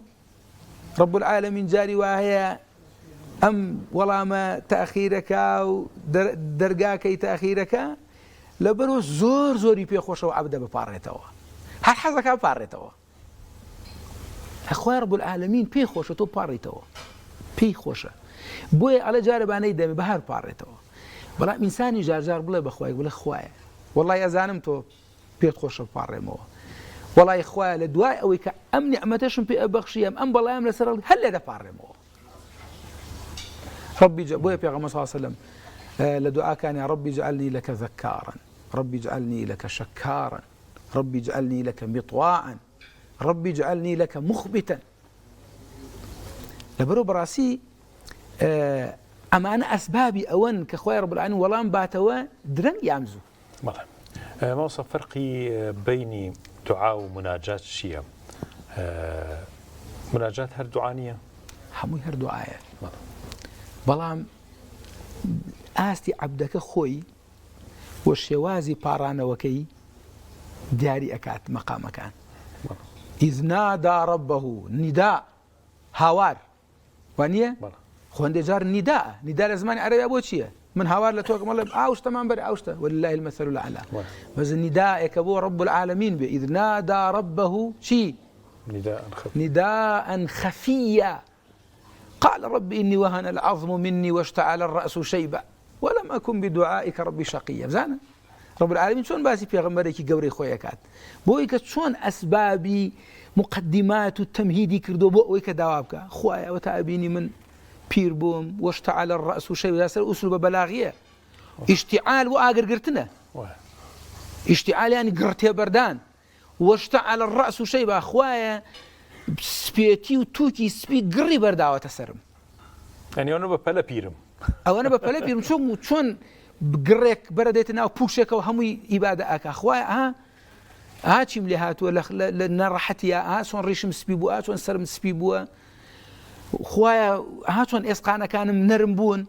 ڕەب العالەمین جاری وا هەیە ئەم وەڵامە تەخیرەکە و دەرگاکەی تەخیرەکە لەبەرەوە زۆر زۆری پێخۆشەوە عەبدە بپاڕێتەوە هەر حەزەکە بپاڕێتەوە خوای ڕەب العالەمین پێی خۆشە تۆ بپاڕیتەوە پێی خۆشە بۆیە ئەڵێ جارەبانەی دەمێ بەهار پاڕێتەوە بەڵام ئینسانی جارجار بڵێ بەخوای بڵێ خوایە وەڵای ئەزانم تۆ پێت خۆشە بپاڕێمەوە وەڵای خوایە لە دوای ئەوەی کە ئەم نیعمەتەشم پێ ئەبەخشیم ئەم بەڵایەم لەسەر هەر لێ دەپاڕێمەوە ربي بۆیە پێغەمبەر صلی الله عليه وسلم لە دوعاکانی ربي اجعلني لك ذكارا ربي اجعلني لك شكارا ربي اجعلني لك مطواعا ربي اجعلني لك مخبتا لەبەرەوە بەڕاستی ئەمانە ئەسبابی ئەوەن کە خوای ڕەب العالەمین وەڵام باتەوە درەنگ یامزوو. مامۆستا فەرقی بینی دوعا و مناجات چییە؟ مناجات هەر دوعا نییە؟ هەمووی هەر دوعایە بەڵام ئاستی عەبدەکە خۆی وە شێوازی پاڕانەوەکەی دیاری ئەکات مەقامەکان ئیذ نادا ڕەبەهو نیدا هاوار وانە خوێندە جار نیداە نیدا لە زمانی عەرەبیا بۆ چییە؟ من هاوار لە تۆکە مەڵێ ئاوشتەمان بەر ئاوشتە ولله المەثل الأعلى بەس نیداەکە بۆ ڕەب العالەمین بێ ئیذ نادا ڕەبەهو چی؟ نداء خفيا قال رب إني وهن العظم مني واشتعل الرأس شيبا ولم أكن بدعائك ربي شقيا بزانا رب العالمين شون باسي پێغەمبەرێکی گەورەی خۆی ئەکات بۆی کە چۆن ئەسبابی مقدمات و تەمهیدی کردو بۆ ئەوەی کە داوا بکە خوایە ئەوە تا ئەبینی من پیر بووم واشتعل الرأس شيبا لەسەر ئوسلوبە بەلاغیە اشتعال و ئاگرگرتنە اشتعال يعني گڕتێبەردان واشتعل الرأس شيبا خوایە سپێتی و تووکی سپی گڕی بەرداوەتە سرم ئەنیۆنە بە پەلە پیرم ئەوەنە بە پەلە پیرم چۆن گڕێک بەرە دێتە ناو پوشێکەوە هەمووی ئیبادە ئاکا خوای چیم لێ هاتووە لە نەڕەحەتیە چۆن ڕیشم سپی بووە چۆن سرم سپی بووە خوایە چۆن ئێسقانەکانم نەرم بوون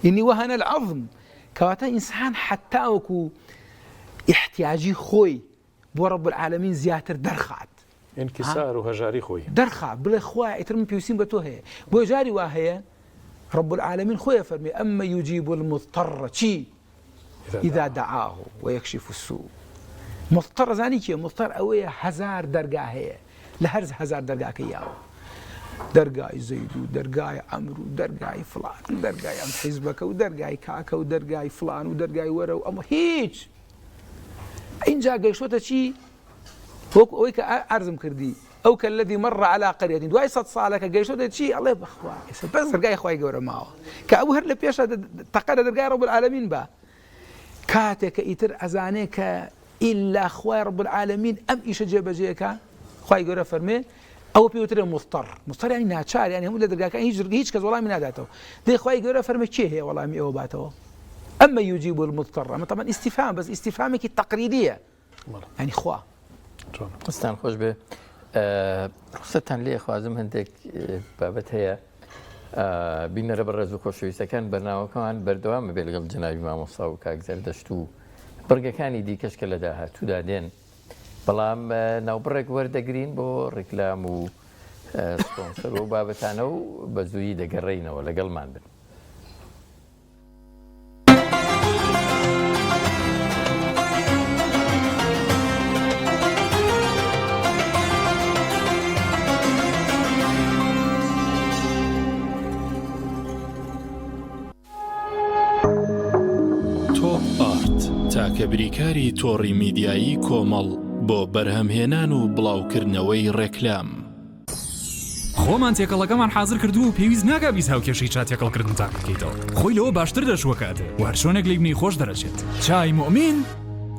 یعنی وهەنە العەظم کەواتە ئینسان حتا وەکو احتیاجی خۆی بۆ رب العالمین زیاتر دەرخات انکسار و هەژاری خۆی دەرخات بڵێ خوایە ئیتر من پێویستیم بە تۆ هەیە بۆ جاری وا هەیە رب العالمين خويا فرمي أما يجيب المضطر شي إذا دعاه ويكشف السوء مضطر زاني كي مضطر أوي هزار درجة هي لهرز هزار درجة كياو درجة زيد ودرجة عمرو ودرجة فلان ودرجة عم حزبك ودرجة كاكا ودرجة فلان ودرجة ورا وأما هيج إن جا قيشوتا شي هو ويك أرزم كردي أو كالذي مر على قرية دواي صد صالك جيشو ده شيء الله بخوا بس رجاي خوي جورا معه كأبوهر لبيش تقرر رجاي رب العالمين با كاتك إتر أزانيك إلا خوي رب العالمين أم إيش جاب جيك خوي جورا فرمي أو بيوتر مضطر يعني ناتشار يعني هم اللي درجاك هيج كذا والله من هذاته ده خوي جورا فرمي شيء هي والله مئة وباته أما يجيب المضطر أما طبعا استفهام بس استفهامك التقريرية يعني خوا قستان خوش به ڕخسەتان لێ خوازم هەندێک بابەت هەیە بینەرە بە ڕێز و خۆشەویستەکان بەرناوەکەمان بەردەوامە بێ لەگەڵ جەنابی مامۆستا و کاک زەردەشت و بڕگەکانی دیکەش کە لە داهاتوودا دێن بەڵام ناوبڕێک وەردەگرین بۆ ڕیکلام و سپۆنسەر و بابەتانە و بە زوویی دەگەڕێینەوە لەگەڵمان بن. تاکە بریکاری تۆڕی میدیایی کۆمەڵ بۆ بەرهەمهێنان و بڵاوکردنەوەی ڕێکلام خۆمان تێکەڵەکەمان حاضر کردو و پێویست ناکە بیست هاوکێشەی چا تێکەڵکردن تا بکەیتەوە خۆی لەوە باشتر دەشوە کاتێ و هەر شوێنێک لیبنی خۆش دەرەچێت چای مؤمین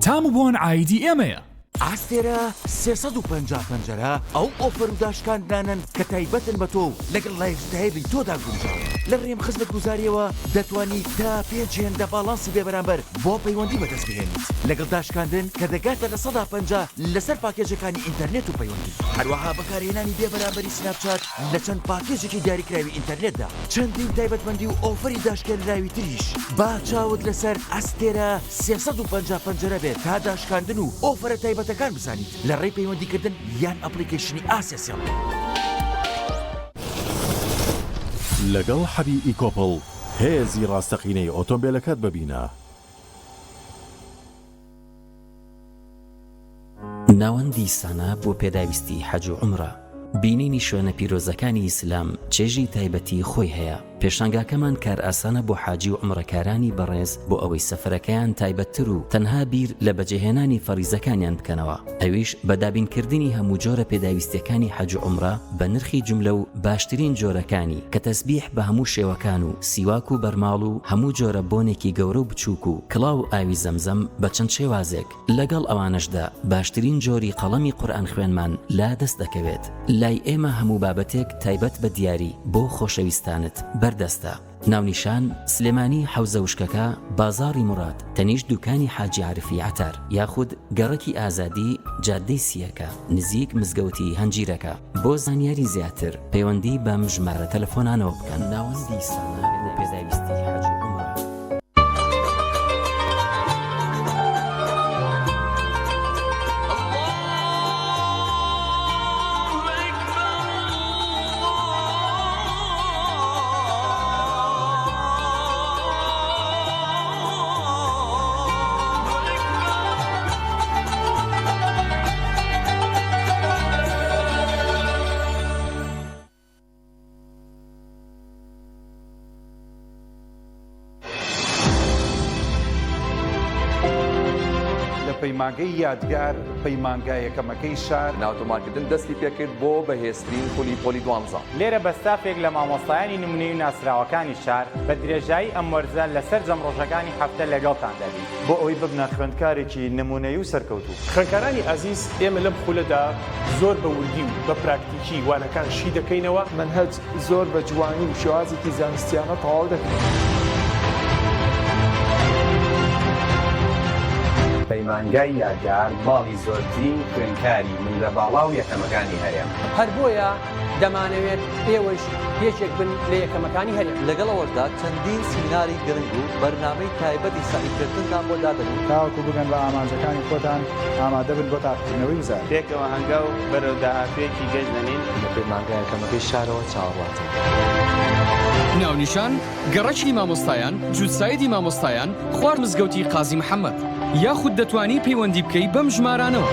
تام و بۆن ئایدی ئێمەیە ئاستێرە 350 پەنجەرە ئەو ئۆفەر و داشکاندانن کە تایبەتن بە تۆ لەگەڵ لایفستایلی تۆدا گونجاوە لە ڕێم خزمەت گوزاریەوە دەتوانی تا 5 هێندە باڵانسی بێبەرامبەر بۆ پەیوەندی بەدەست بهێنیت لەگەڵ داشکاندن کە دەگاتە لە 150 لەسەر پاکێجەکانی ئینتەرنێت و پەیوەندی هەروەها بەکارهێنانی بێبەرامبەری سناپچات لە چەند پاکێجێکی دیاریکراوی ئینتەرنێتدا چەندین تایبەتمەندی و ئۆفەری داشکێنراوی تریش با چاوت لەسەر ئاستێرە 350 پەنجەرە بێت تا داشکاندن و ئۆفەرە تایبەتەکان بزانیت لە ڕێی پەیوەندیکردن یان ئەپلیکیشنی ئاسێسیڵ لەگەڵ حەبی ئیکۆپڵ هێزی ڕاستەقینەی ئۆتۆمبیلەکەت ببینە. ناوەندی سانە بۆ پێداویستی حەج و عومرە بینینی شوێنە پیرۆزەکانی ئیسلام چێژی تایبەتی خۆی هەیە پێشانگاکەمان کار ئاسانە بۆ حاجی و عومرەکارانی بەڕێز بۆ ئەوەی سەفەرەکەیان تایبەتتر و تەنها بیر لە بەجێهێنانی فەریزەکانیان بکەنەوە ئەویش بە دابینکردنی هەموو جۆرە پێداویستیەکانی حەج و عومرە بە نرخی جملە و باشترین جۆرەکانی کە تەسبیح بە هەموو شێوەکان و سیواک و بەرماڵ و هەموو جۆرە بۆنێکی گەورە و بچووک و کڵاو ئاوی زەمزەم بە چەند شێوازێک لەگەڵ ئەوانەشدا باشترین جۆری قەڵەمی قورئان خوێنمان لا دەست دەکەوێت لای ئێمە هەموو بابەتێک تایبەت بە دیاری بۆ خۆشەویستانت بەردەستە ناونیشان سلێمانی حەوزە وشکەکە بازاڕی مراد تەنیشت دوکانی حاجی عارفی عتار یاخود گەڕەکی ئازادی جادەی سیەکە نزیک مزگەوتی هەنجیرەکە بۆ زانیاری زیاتر پەیوەندی بەم ژمارە تەلەفۆنانەوە بکەن ناوەندی سانە بۆ پێداویستی حاج و عومرە. پەیمانگەی یادگار پەیمانگە یەکەمەکەی شار ناوتۆمارکردن دەستی پێکرد بۆ بەهێزترین پۆلی دوانزە. لێرە بەستافێک لە مامۆستایانی نمونەی و ناسراوەکانی شار بە درێژایی ئەم وەرزە لەسەر جەمڕۆژەکانی هەفتە لەگەڵتان دەبین بۆ ئەوەی ببنە خوێندکارێکی نمونەی و سەرکەوتوو. خوێندکارانی عەزیز ئێمە لەم خولەدا زۆر بە وردی و بە پراکتیکی وانەکان شی دەکەینەوە. منهەج زۆر بە جوانی و شێوازێکی زانستیانە تەواو دەکەین. پەیمانگای یادگار باڵی زۆرترین خوێندکاری منرە باڵا و یەکەمەکانی هەیە. هەر بۆیە دەمانەوێت ئێوەش یەکێک بن لە یەکەمەکانی هەیە. لەگەڵەوەشدا چەندین سیمیناری گرنگ و بەرنامەی تایبەتی سەعیکردنتان بۆ دادەنین. تاوەکو بگەن بە ئامانجەکانی خۆتان ئامادە بن بۆ تاقیکردنەوەی وزار. پێکەوە هەنگا و بەرەو داهاتوێکی گەشت دەنین لە پەیمانگای یەکەمەکەی شارەوە چاوەڕاتن. ناونیشان گەڕەکی مامۆستایان، جووتسایدی مامۆستایان، خوار مزگەوتی قازی محەممەد. یاخود دەتوانی پەیوەندی بکەی بەم ژمارانەوە.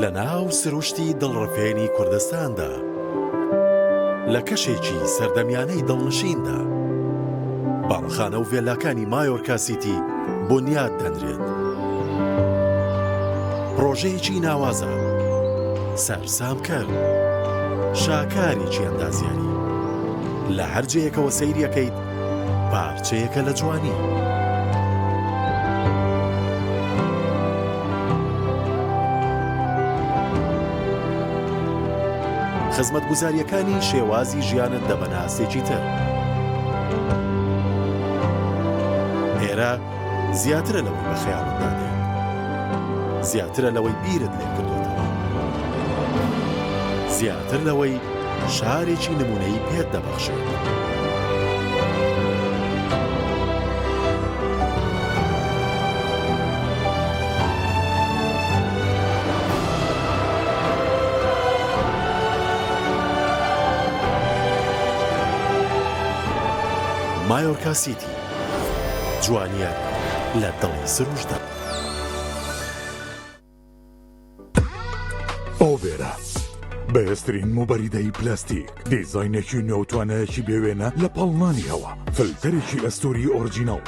لە ناو سروشتی دڵڕفێنی کوردستاندا لە کەشێکی سەردەمیانەی دڵنشیندا باڵخانە و ڤێلاکانی مایۆرکا سیتی بنیاد دەنرێت. پرۆژەیەکی ناوازە سەرسامکەر شاکارێکی ئەندازیاری لە هەر جەیەکەوە سەیریەکەیت پارچەیەکە لە جوانی. خزمەتگوزاریەکانی شێوازی ژیانت دەبەناسێکی تر. ئێرە زیاترە لەوەی بە خەیاڵت دادێت، زیاترە لەوەی بیرت لێ کردوتەوە، زیاتر لەوەی شارێکی نمونەی پێت دەبەخشێت. مایۆرکا سیتی جوانیە لە دڵی سروشدا. ئۆبێرە بەهێزترین موبەریدەی پلاستیک، دیزاینێکی نەوتوانەیەکی بێوێنە لە پەڵنانی هەوا، فلتەرێکی ئەستوری ئۆرجینەڵ،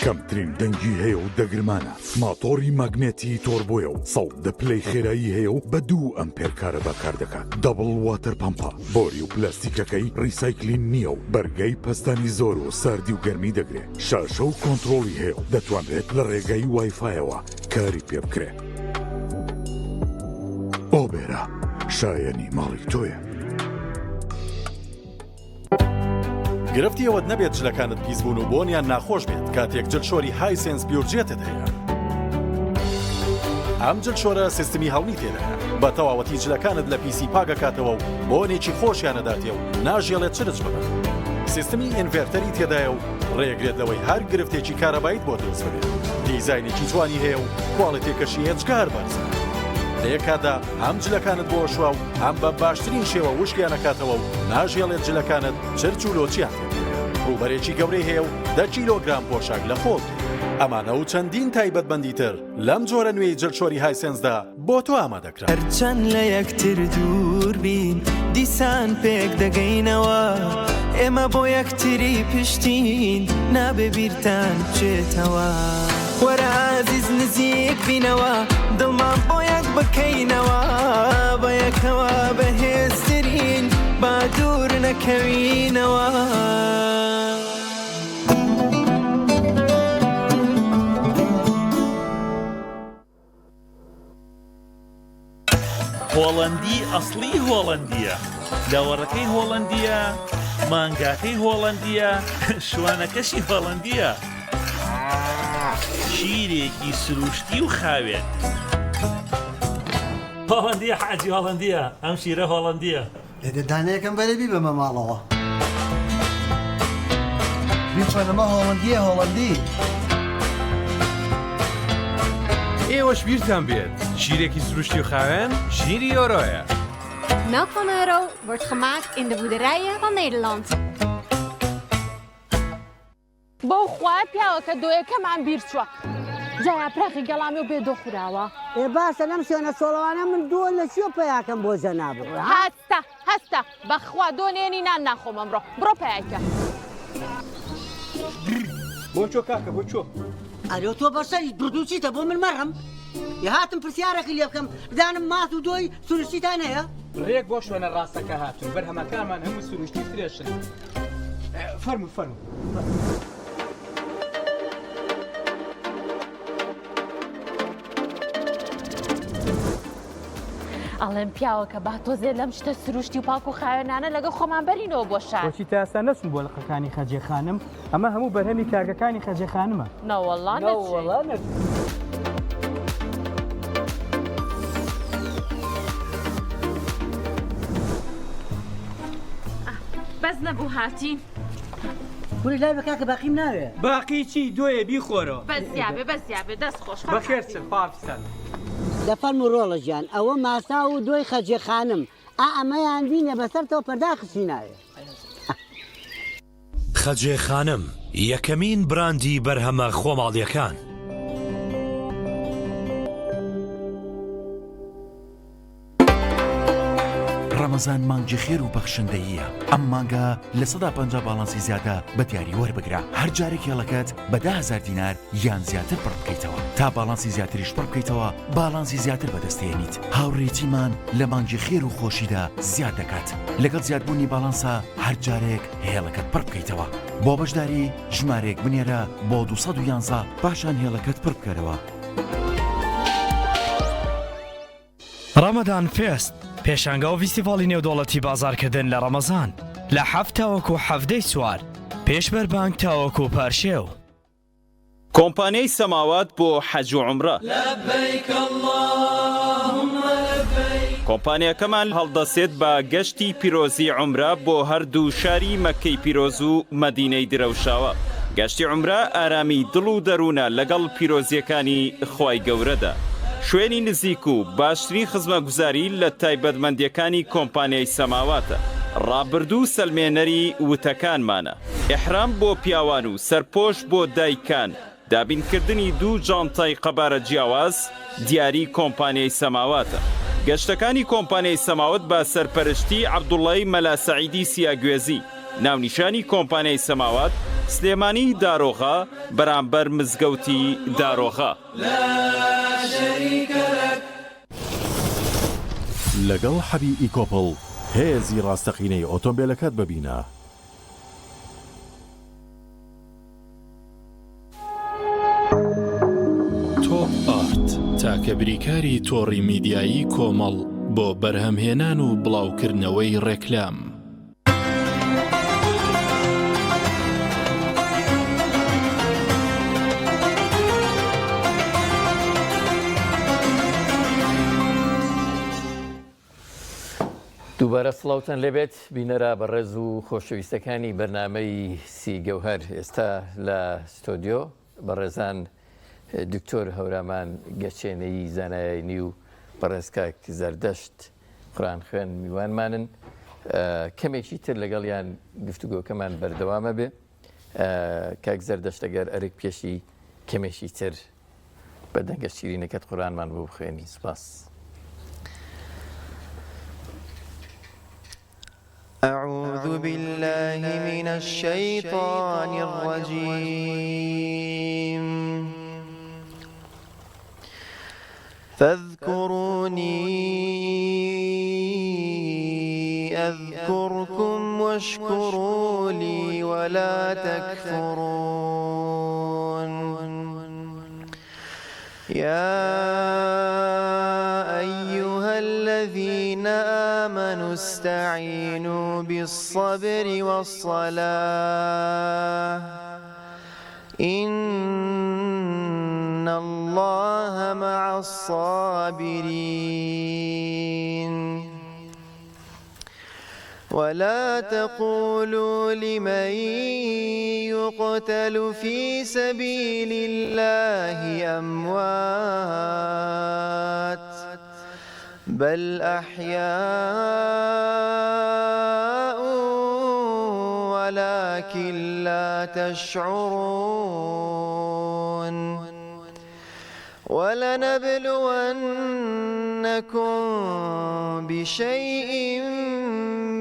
کەمترین دەنگی هەیە و دەگرمانە، ماتۆری ماگنێتی تۆربۆیە و 100 پلەی خێرایی هەیە و بە 2 ئەمپێر کارە بەکار دەکات. دەبڵ واتەر پەمپە، بۆری و پلاستیکەکەی ڕیسایکلین نییە و بەرگەی پەستانی زۆر و ساردی و گەرمی دەگرێت. شاشە و کۆنتڕۆڵی هەیە و دەتوانرێت لە ڕێگەی وایفایەوە کاری پێ بکرێت. ئۆبێرە شایەنی ماڵی تۆیە. گرفتی ئەوەت نەبێت جلەکانت پیس بوون و بۆنیان ناخۆش بێت کاتێک جلشۆری هایسنس بیورجێتت هەیە. ئەم جلشۆرە سیستمی هەڵمی تێدایە بە تەواوەتی جلەکانت لە پیسی پاگەکاتەوە و بۆنێکی خۆشیانەداتێ و ناژێڵێت چرج ببن. سیستمی ئینڤێرتەری تێدایە و ڕێگرێت لەوەی هەر گرفتێکی کارەبایت بۆ دروست بێت. دیزاینێکی جوانی هەیە و کواڵیتێکەشی هێچکار بەرزە. لە یەکادا هەم جلەکانت بۆ شووا و هەم بە باشترین شێوە وشکیانەکاتەوە و ناژێڵێت جلەکانت چرچ و لۆچیان ڕوبەرێکی گەورەی هەیە و 10 کیلۆگرام پۆشاک لە خۆت. ئەمانە و چەندین تایبەتبەندی تر لەم جۆرە نوێی جلشۆری هایسنسدا بۆ تۆ ئامادەکرا. هەرچەند لە یەکتر دوور بین دیسان پێک دەگەینەوە، ئێمە بۆ یەکتری پشتین نابێ بیرتان بچێتەوە. وەرە عازیز نزیک بینەوە دڵمان بۆ یەک بکەینەوە، بە یەکەوە بەهێزترین با دوور نەکەوینەوە. هۆڵەندی ئەسڵی هۆڵەندیە، داوەڕەکەی هۆڵەندیە، مانگاکەی هۆڵەندیە، شوانەکەشی هۆڵەندیە، شیرێکی سروشتی و خاوێن. هۆڵەندیە حاجی هۆڵەندیە، ئەم شیرە هۆڵەندیە. دانەیەکەم بەرەبی بەمە ماڵەوە بیچۆنەمە هۆڵەندیە هۆڵەندی. ئێوەش بیرتان بێت شیرێکی سروشتی و خاوێن شیری ئۆرۆیە. Melk van Euro wordt gemaakt in de boerderijen van Nederland. بۆ خوا پیاوەکە دۆیەکەمان بیر چووە جایا پراخی گەڵامی و بێدۆ خوراوە باشە لەم شوێنە سۆڵەوانە من دووە لە شوێ پێیاکەم بۆ جەناب هەستە بەخوا دۆنێنی نان ناخۆم ئەمڕۆ بڕۆ پێیاکە بۆ چۆ کاکە بۆ چۆ ئەرێ تۆ بەسەری بردوچیتە بۆ من مەڕم هاتم پرسیارێکی لێ بکەم بدانم ماس و دۆی سروشتیتان هەیە ڕێک بۆ شوێنە ڕاستەکە هاتون بەرهەمەکانمان هەموو سروشتی فرێشن فەرمو ئەڵێم پیاوە کە با تۆزێ لەم شتە سروشتی و پاک و خاوێنانە لەگە خۆمان بەرینەوە بۆ شار بۆچی تا ئێستا نەچون بۆ لەقەکانی خەجێ خانم ئەمە هەموو بەرهەمی کاگەکانی خەجێ خانمە نەوەڵڵا نەچێ بەس نەبوو هاتین وری لای بە کاکە باقیم ناوێ باقی چی دۆیە بیخۆرەوە بەزیابێ دەست خۆش بەخێرچن پاپستان دەفەرم و ڕۆڵە ژیان ئەوە ماسا و دۆی خەجێ خانم ئەمەیان بینێ بەسەرتەوە پەرداخسی ناوێ خەجێ خانم یەکەمین براندی بەرهەمە خۆماڵیەکان ڕەمەزان مانگی خێر و بەخشندەییە ئەم مانگە لە 150 باڵانسی زیادە بە دیاری وەربگرە هەر جارێک هێڵەکەت بە 10,000 دینار یان زیاتر پڕ بکەیتەوە تا باڵانسی زیاتریش پڕ بکەیتەوە باڵانسی زیاتر بەدەستێنیت هاوڕێتیمان لە مانگی خێر و خۆشیدا زیاد دەکات لەگەڵ زیادبوونی باڵانسا هەر جارێک هێڵەکەت پڕ بکەیتەوە بۆ بەشداری ژمارێک بنێرە بۆ 211 پاشان هێڵەکەت پڕ بکەرەوە ڕەمەدان فێست پێشانگە و فیستیڤاڵی نێودوڵەتی بازارکردن لە ڕەمەزان لە 7 تاوەکو 7 سوار پێش بەربانگ تاوەکو پارشێو کۆمپانیای سەماوات بۆ حەج و عومرە کۆمپانیەکەمان هەڵدەسێت بە گەشتی پیرۆزی عومرە بۆ هەردوو شاری مەککەی پیرۆز و مەدینەی درەوشاوە گەشتی عومرە ئارامی دڵ و دەروونە لەگەڵ پیرۆزیەکانی خوای گەورەدا شوێنی نزیک و باشترین خزمەتگوزاری لە تایبەتمەندیەکانی کۆمپانیای سەماواتە ڕابردوو سەلمێنەری وتەکانمانە ئیحرام بۆ پیاوان و سەرپۆش بۆ دایکان دابینکردنی دوو جانتای قەبارە جیاواز دیاری کۆمپانیای سەماواتە گەشتەکانی کۆمپانیای سەماوات بە سەرپەرشتی عەبدوڵڵای مەلاسەعیدی سیاگوێزی ناونیشانی کۆمپانیای سەماوات سلێمانی دارۆغا بەرامبەر مزگەوتی دارۆغا لەگەڵ حەبی ئیکۆپڵ هێزی ڕاستەقینەی ئۆتۆمبیلەکەت ببینە تۆپ ئارت تاکە بریکاری تۆڕی میدیایی کۆمەڵ بۆ بەرهەمهێنان و بڵاوکردنەوەی ڕێکلام دووبارە سڵاوتان لێبێت بینەرە بەڕێز و خۆشەویستەکانی بەرنامەی سی گەوهەر ئێستا لە ستۆدیۆ بەڕێزان دکتۆر هەورامان گەچێنەی زانایانی و بەڕێزکاک زەردەشت قورئان خوێن میوانمانن کەمێکی تر لەگەڵیان گفتوگۆکەمان بەردەوامە بێ کاک زەردەشت ئەگەر ئەرێک پێشی کەمێکی تر بە دەنگە شیرینەکەت قورئانمان بۆ بخوێنی سپاس أعوذ بالله من الشيطان الرجيم فاذكروني أذكركم واشكروا لي ولا تكفرون يا أيها الذين آمنوا استعينوا بالصبر والصلاة إن الله مع الصابرين ولا تقولوا لمن يقتل في سبيل الله أموات بل أحياء ولكن لا تشعرون ولنبلونكم بشيء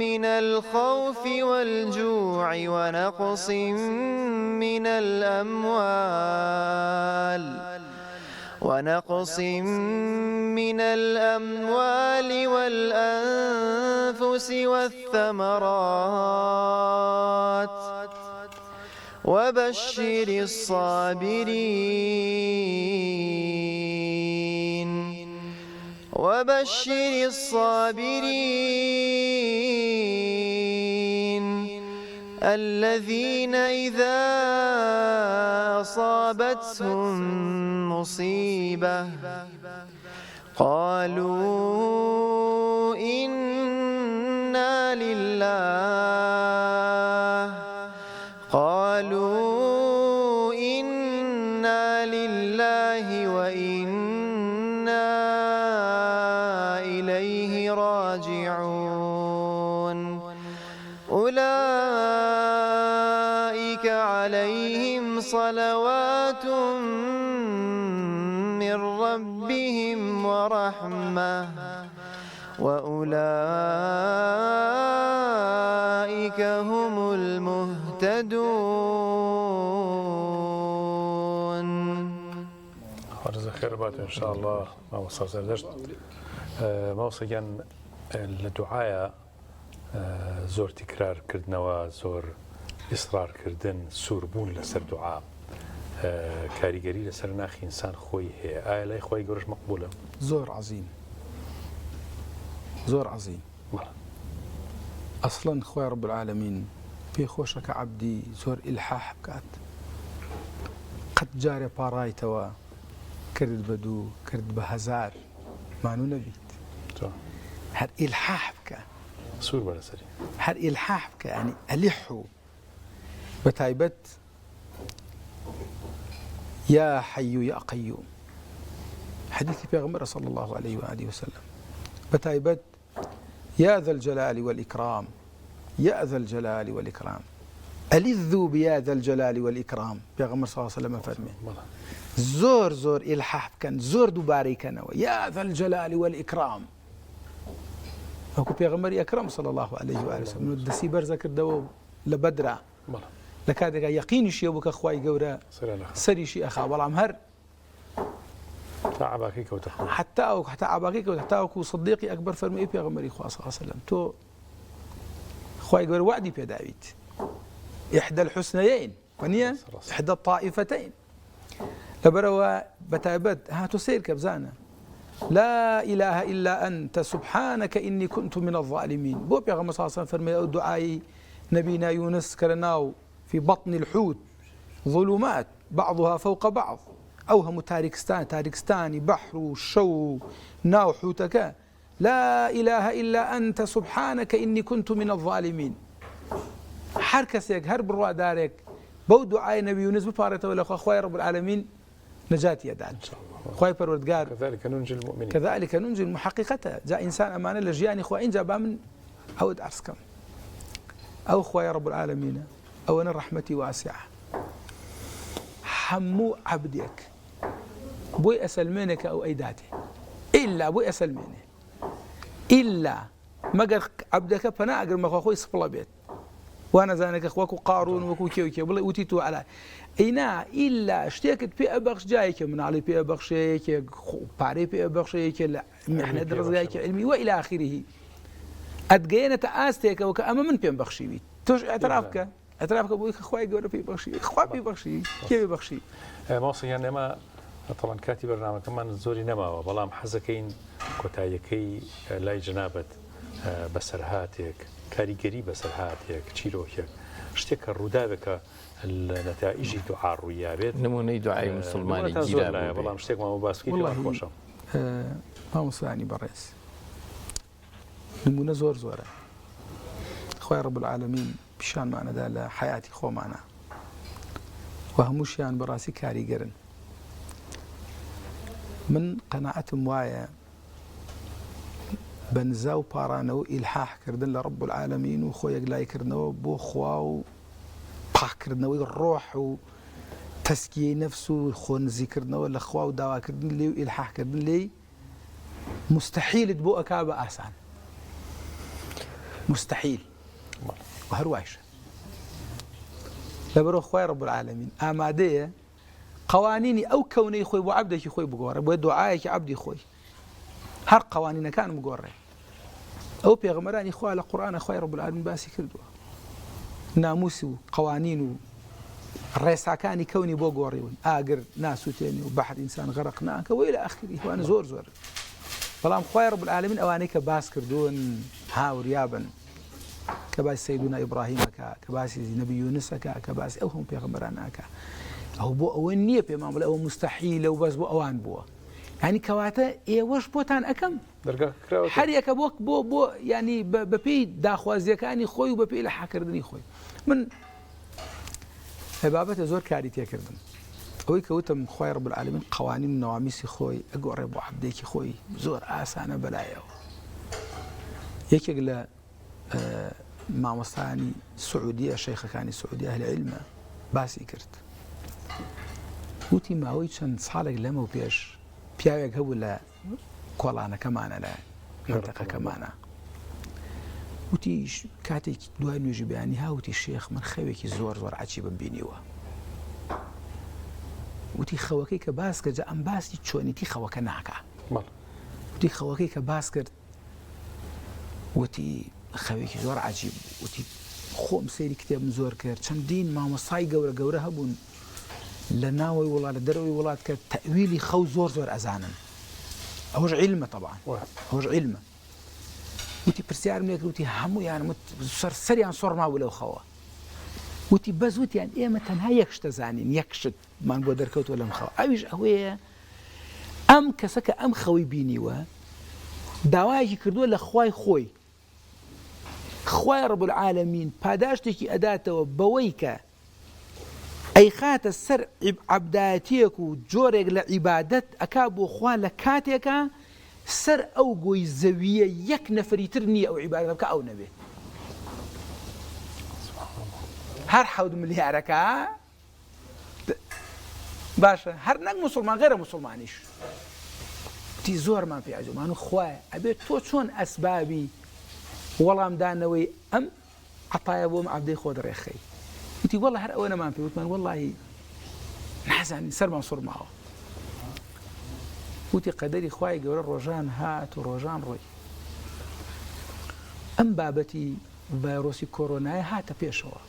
من الخوف والجوع ونقص من الأموال والأنفس والثمرات وبشر الصابرين الذين إذا أصابتهم مصيبة قالوا إنا لله وإنا إليه راجعون أولئك عليهم صلوات من ربهم ورحمة وأولئك هم المهتدون. خارج خير بعد إن شاء الله ما وصل زردشت ما وصيان الدعاء زور تكرار كردنوا زور إصرار كردن سوربون لسر دعاء كاريجري لسر ناخي إنسان خوي هي آية لا خوي جورج مقبولة زور عظيم أصلا خوي رب العالمين في خوشك عبدي زور إلحاح بكات قد جاري بارايتوا كرد بدو كرد بهزار ما نبيت هر إلحاح بك سور بلا سري هر إلحاح بك يعني ألحوا بتايبت يا حي يا قيوم حديث بيغمر صلى الله عليه وآله وسلم بتايبت يا ذا الجلال والإكرام يا ذا الجلال والإكرام ألذوا بيا ذا الجلال والإكرام بيغمر صلى الله عليه وسلم فرمي زور إلحاح كان زور دوباري كان يا ذا الجلال والإكرام وكو بيغمر أكرم صلى الله عليه وآله وسلم الدسي برزك الدو لبدرة لكادك يقين شيء بك أخوي جورا سري شيء أخا والله مهر تعباكيك وتحوي حتى عباكيك وحتى أكو صديقي أكبر فرمي بيغمر إخوة صلى الله عليه وسلم تو أخوي جورا وعدي في داويد إحدى الحسنيين ونيا إحدى الطائفتين لبروا بتابد هاتو سير كبزانا لا إله إلا أنت سبحانك إني كنت من الظالمين بو بيغمر صلى الله عليه وسلم فرمي دعاء نبينا يونس كرناو في بطن الحوت ظلمات بعضها فوق بعض أوهم تاركستاني بحر شو ناو حوتك لا إله إلا أنت سبحانك إني كنت من الظالمين حركسك هرب الروا دارك بو دعاء نبي يونس بفارته ولا أخوي رب العالمين نجاتي يدعي خوي پروردگار كذلك ننجي المحققة جاء إنسان أمانة لجياني خوين جابا من أود أرسكم أو خوي رب العالمين أو أنا رحمتي واسعة حمو عبدك بوي أسلمينك أو أيداتي إلا بوي أسلميني إلا ما قال عبدك فنا أقر ما أخوي صفلا بيت وأنا زانك أخوك قارون وكو كيو والله أوتيتو على إينا إلا اشتيكت في أبخش جايك من علي في أبخش هيك باري في أبخش هيك لا إحنا درس جايك علمي وإلى آخره أتجينا تأستيك وكأما من بين بخشي بيت توش اعترافك أبوك أخوي جورا في بخشي أخوي في بخشي كيف بخشي ما يعني ما طبعا كاتب برنامج كمان زوري نما والله محزكين كتايكي لا جنابت بسرهاتك كاريجري بسرهاتك تشيروك اشتكى الردابك النتائج دعاء الريابات نموني دعاء مسلماني جيرا والله مشتاق ما مباسكي والله ما مصاني برئيس نمونا زورة خويا رب العالمين بشان معنا دا حياتي خو معنا وهموشيان براسي كاري قرن من قناعة موايا بنزاو بارانو إلحاح كردن لرب العالمين وخويا قلاي كردنو بو خواو باح كردنو الروح تەسکیەی نەفس و خۆنزیکردنەوە لە خوا و داواکردن لێ و ئیلحاحکردن لێی مستحیلت بۆ ئەکا بە ئاسان مستحیل و هەروایشە لەبەرەوە خوای رب العالمین ئامادەیە قوانینی ئەو کەونەی خۆی بۆ عەبدێکی خۆی بگۆڕێ بۆ دوعایەکی عەبدی خۆی هەر قوانینەکان بگۆڕێ ئەو پێغەمبەرانی خوا لە قورئانە خوای رب العالمین باسی کردووە ناموس و قوانین و ڕێساکانی کەونی بۆ گۆڕیون ئاگر ناسووتێنی و بەحر ئینسان غەرق ناکە وەی لە ئاخری هەوانە زۆر زۆر بەڵام خوای رب العالمین ئەوانەی کە باس کردوون هاوریابن کە باسی سەیدونا ئیبراهیمەکە کە باسی نەبی یونسەکە کە باسی ئەو هەموو پێغەمبەران ناکە ئەو بۆ ئەوە نییە پێمان بڵێ ئەوە مستحیلە و بەس بۆ ئەوان بووە ینی کەواتە ئێوەش بۆتان ئەەکەم هەر یەکە بۆ ینی بەپێی داخوازیەکانی خۆی و بەپێی لە حاکردنی خۆی من بابەتە زۆر کاری تێکردم ئەوەی کەوتم خوای رب العالمین قوانین و نەوامیسی خۆی ئەگۆڕێ بۆ عەبدێکی خۆی زۆر ئاسانە بەلایەوە یەکێک لە مامۆستایانی سعودیە شەیخەکانی سعودیە ئەهلی عیلمە باسی کرد وتی ماوەی چەند ساڵێک لەمە و پێش پیاوێک هەبوو لە کۆڵانەکەمانە لە منتەقەکەمانە وتی کاتێک دوای نوێژی بەیانی هاوتی شێخ من خەوێکی زۆر زۆر عەجیبم بینیوە وتی خەوەکەی کە باس کرد ئەم باسی چۆنیتی خەوەکە ناکە وتی خەوەکەی کە باس کرد وتی خەوێکی زۆر عەجیب وتی خۆم سەیری کتێبم زۆر کرد چەندین مامۆستای گەورە گەورە هەبوون لە ناوەی وڵات لە دەرەوەی وڵات کە تەویلی خەو زۆر زۆر ئەزانن ئەوەش عیلمە طبعا ئەوەش عیلمە وتی پرسیارم لێ کرد وتی هەموویان سەریان سۆڕما بوو لەو خەوە وتی بەس وتیان ئێمە تەنها یەک شتە زانین یەک شتمان بۆ دەرکەوتوە لەم خەوە ئەویش ئەوەیە ئەم کەسە کە ئەم خەوەی بینیوە داوایەکی کردووە لە خوای خۆی خوای رب العالمین پاداشتێکی ئەداتەوە بەوەی کە ئەی خاتە سەر عەبدایەتیەک و جۆرێک لە عیبادەت ئەکا بۆ خوا لە کاتێکە سەر ئەو گۆی زەویە یەک نەفەری تر نییە ئەو عیبادەت بکە ئەو نەبێ هەر 7 ملیارەکە باشە هەر نەک موسڵمان غێرە موسڵمانیش تی زۆرمان پێ عەجەبە و خوایە ئەبێت تۆ چۆن ئەسبابی وەڵامدانەوەی ئەم عەتایە بۆم عەبدەی خۆت ڕێخەی وتی وەڵڵا هەر ئەوە نەمان پێ وتمان وەڵڵاهی نازانین سەرمان سوڕماوە وتی قەدەری خوای گەورە ڕۆژان هات و ڕۆژان ڕۆی ئەم بابەتی ڤایرۆسی کۆڕۆنایە هاتە پێشەوە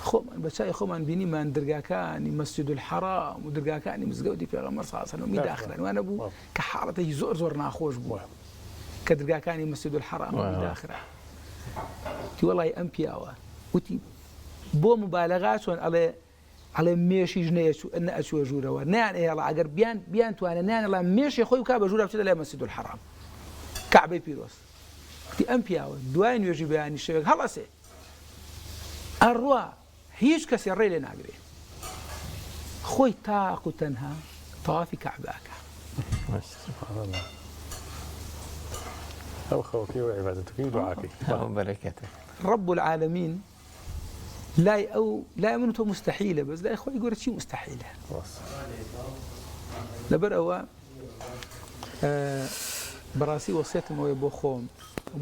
خۆمان بەچای خۆمان بینیمان دەرگاکانی مەسجد الحەرام و دەرگاکانی مزگەوتی پێغەمبەر صلی الله علیه و سلم میداخران وانە بوو کە حاڵەتێکی زۆر زۆر ناخۆش بووە کە دەرگاکانی مەسجد الحەرام میداخرا وتی وەڵای ئەم پیاوە وتی بۆ مبالەغا چۆن ئەڵێ مێشیش نەئەچووە ژوورەوە نیان ئێڵە ئەگەر بیان توانە نیانەڵا مێشی خۆی بکا بە ژوورە بچێتە لای مەسجد الحەرام کەعبەی پیرۆز وتی ئەم پیاوە دوای نوێژی بەیانی شەوێک هەڵەسێ ئەڕوا هیچ کەسی ڕێ لێ ناگرێ خۆی تاق و تەنها تەوافی کەعبەکە ئەو خەوەکەی و عیبادەتەکەی و دوعاکەی بەرەکەتە رب العالمین لای من تۆ مستحیلە بەس لای خۆی گەورە چی مستحیلە لەبەر ئەوە بەڕاستی وەسیەتمەوەی بۆ خۆم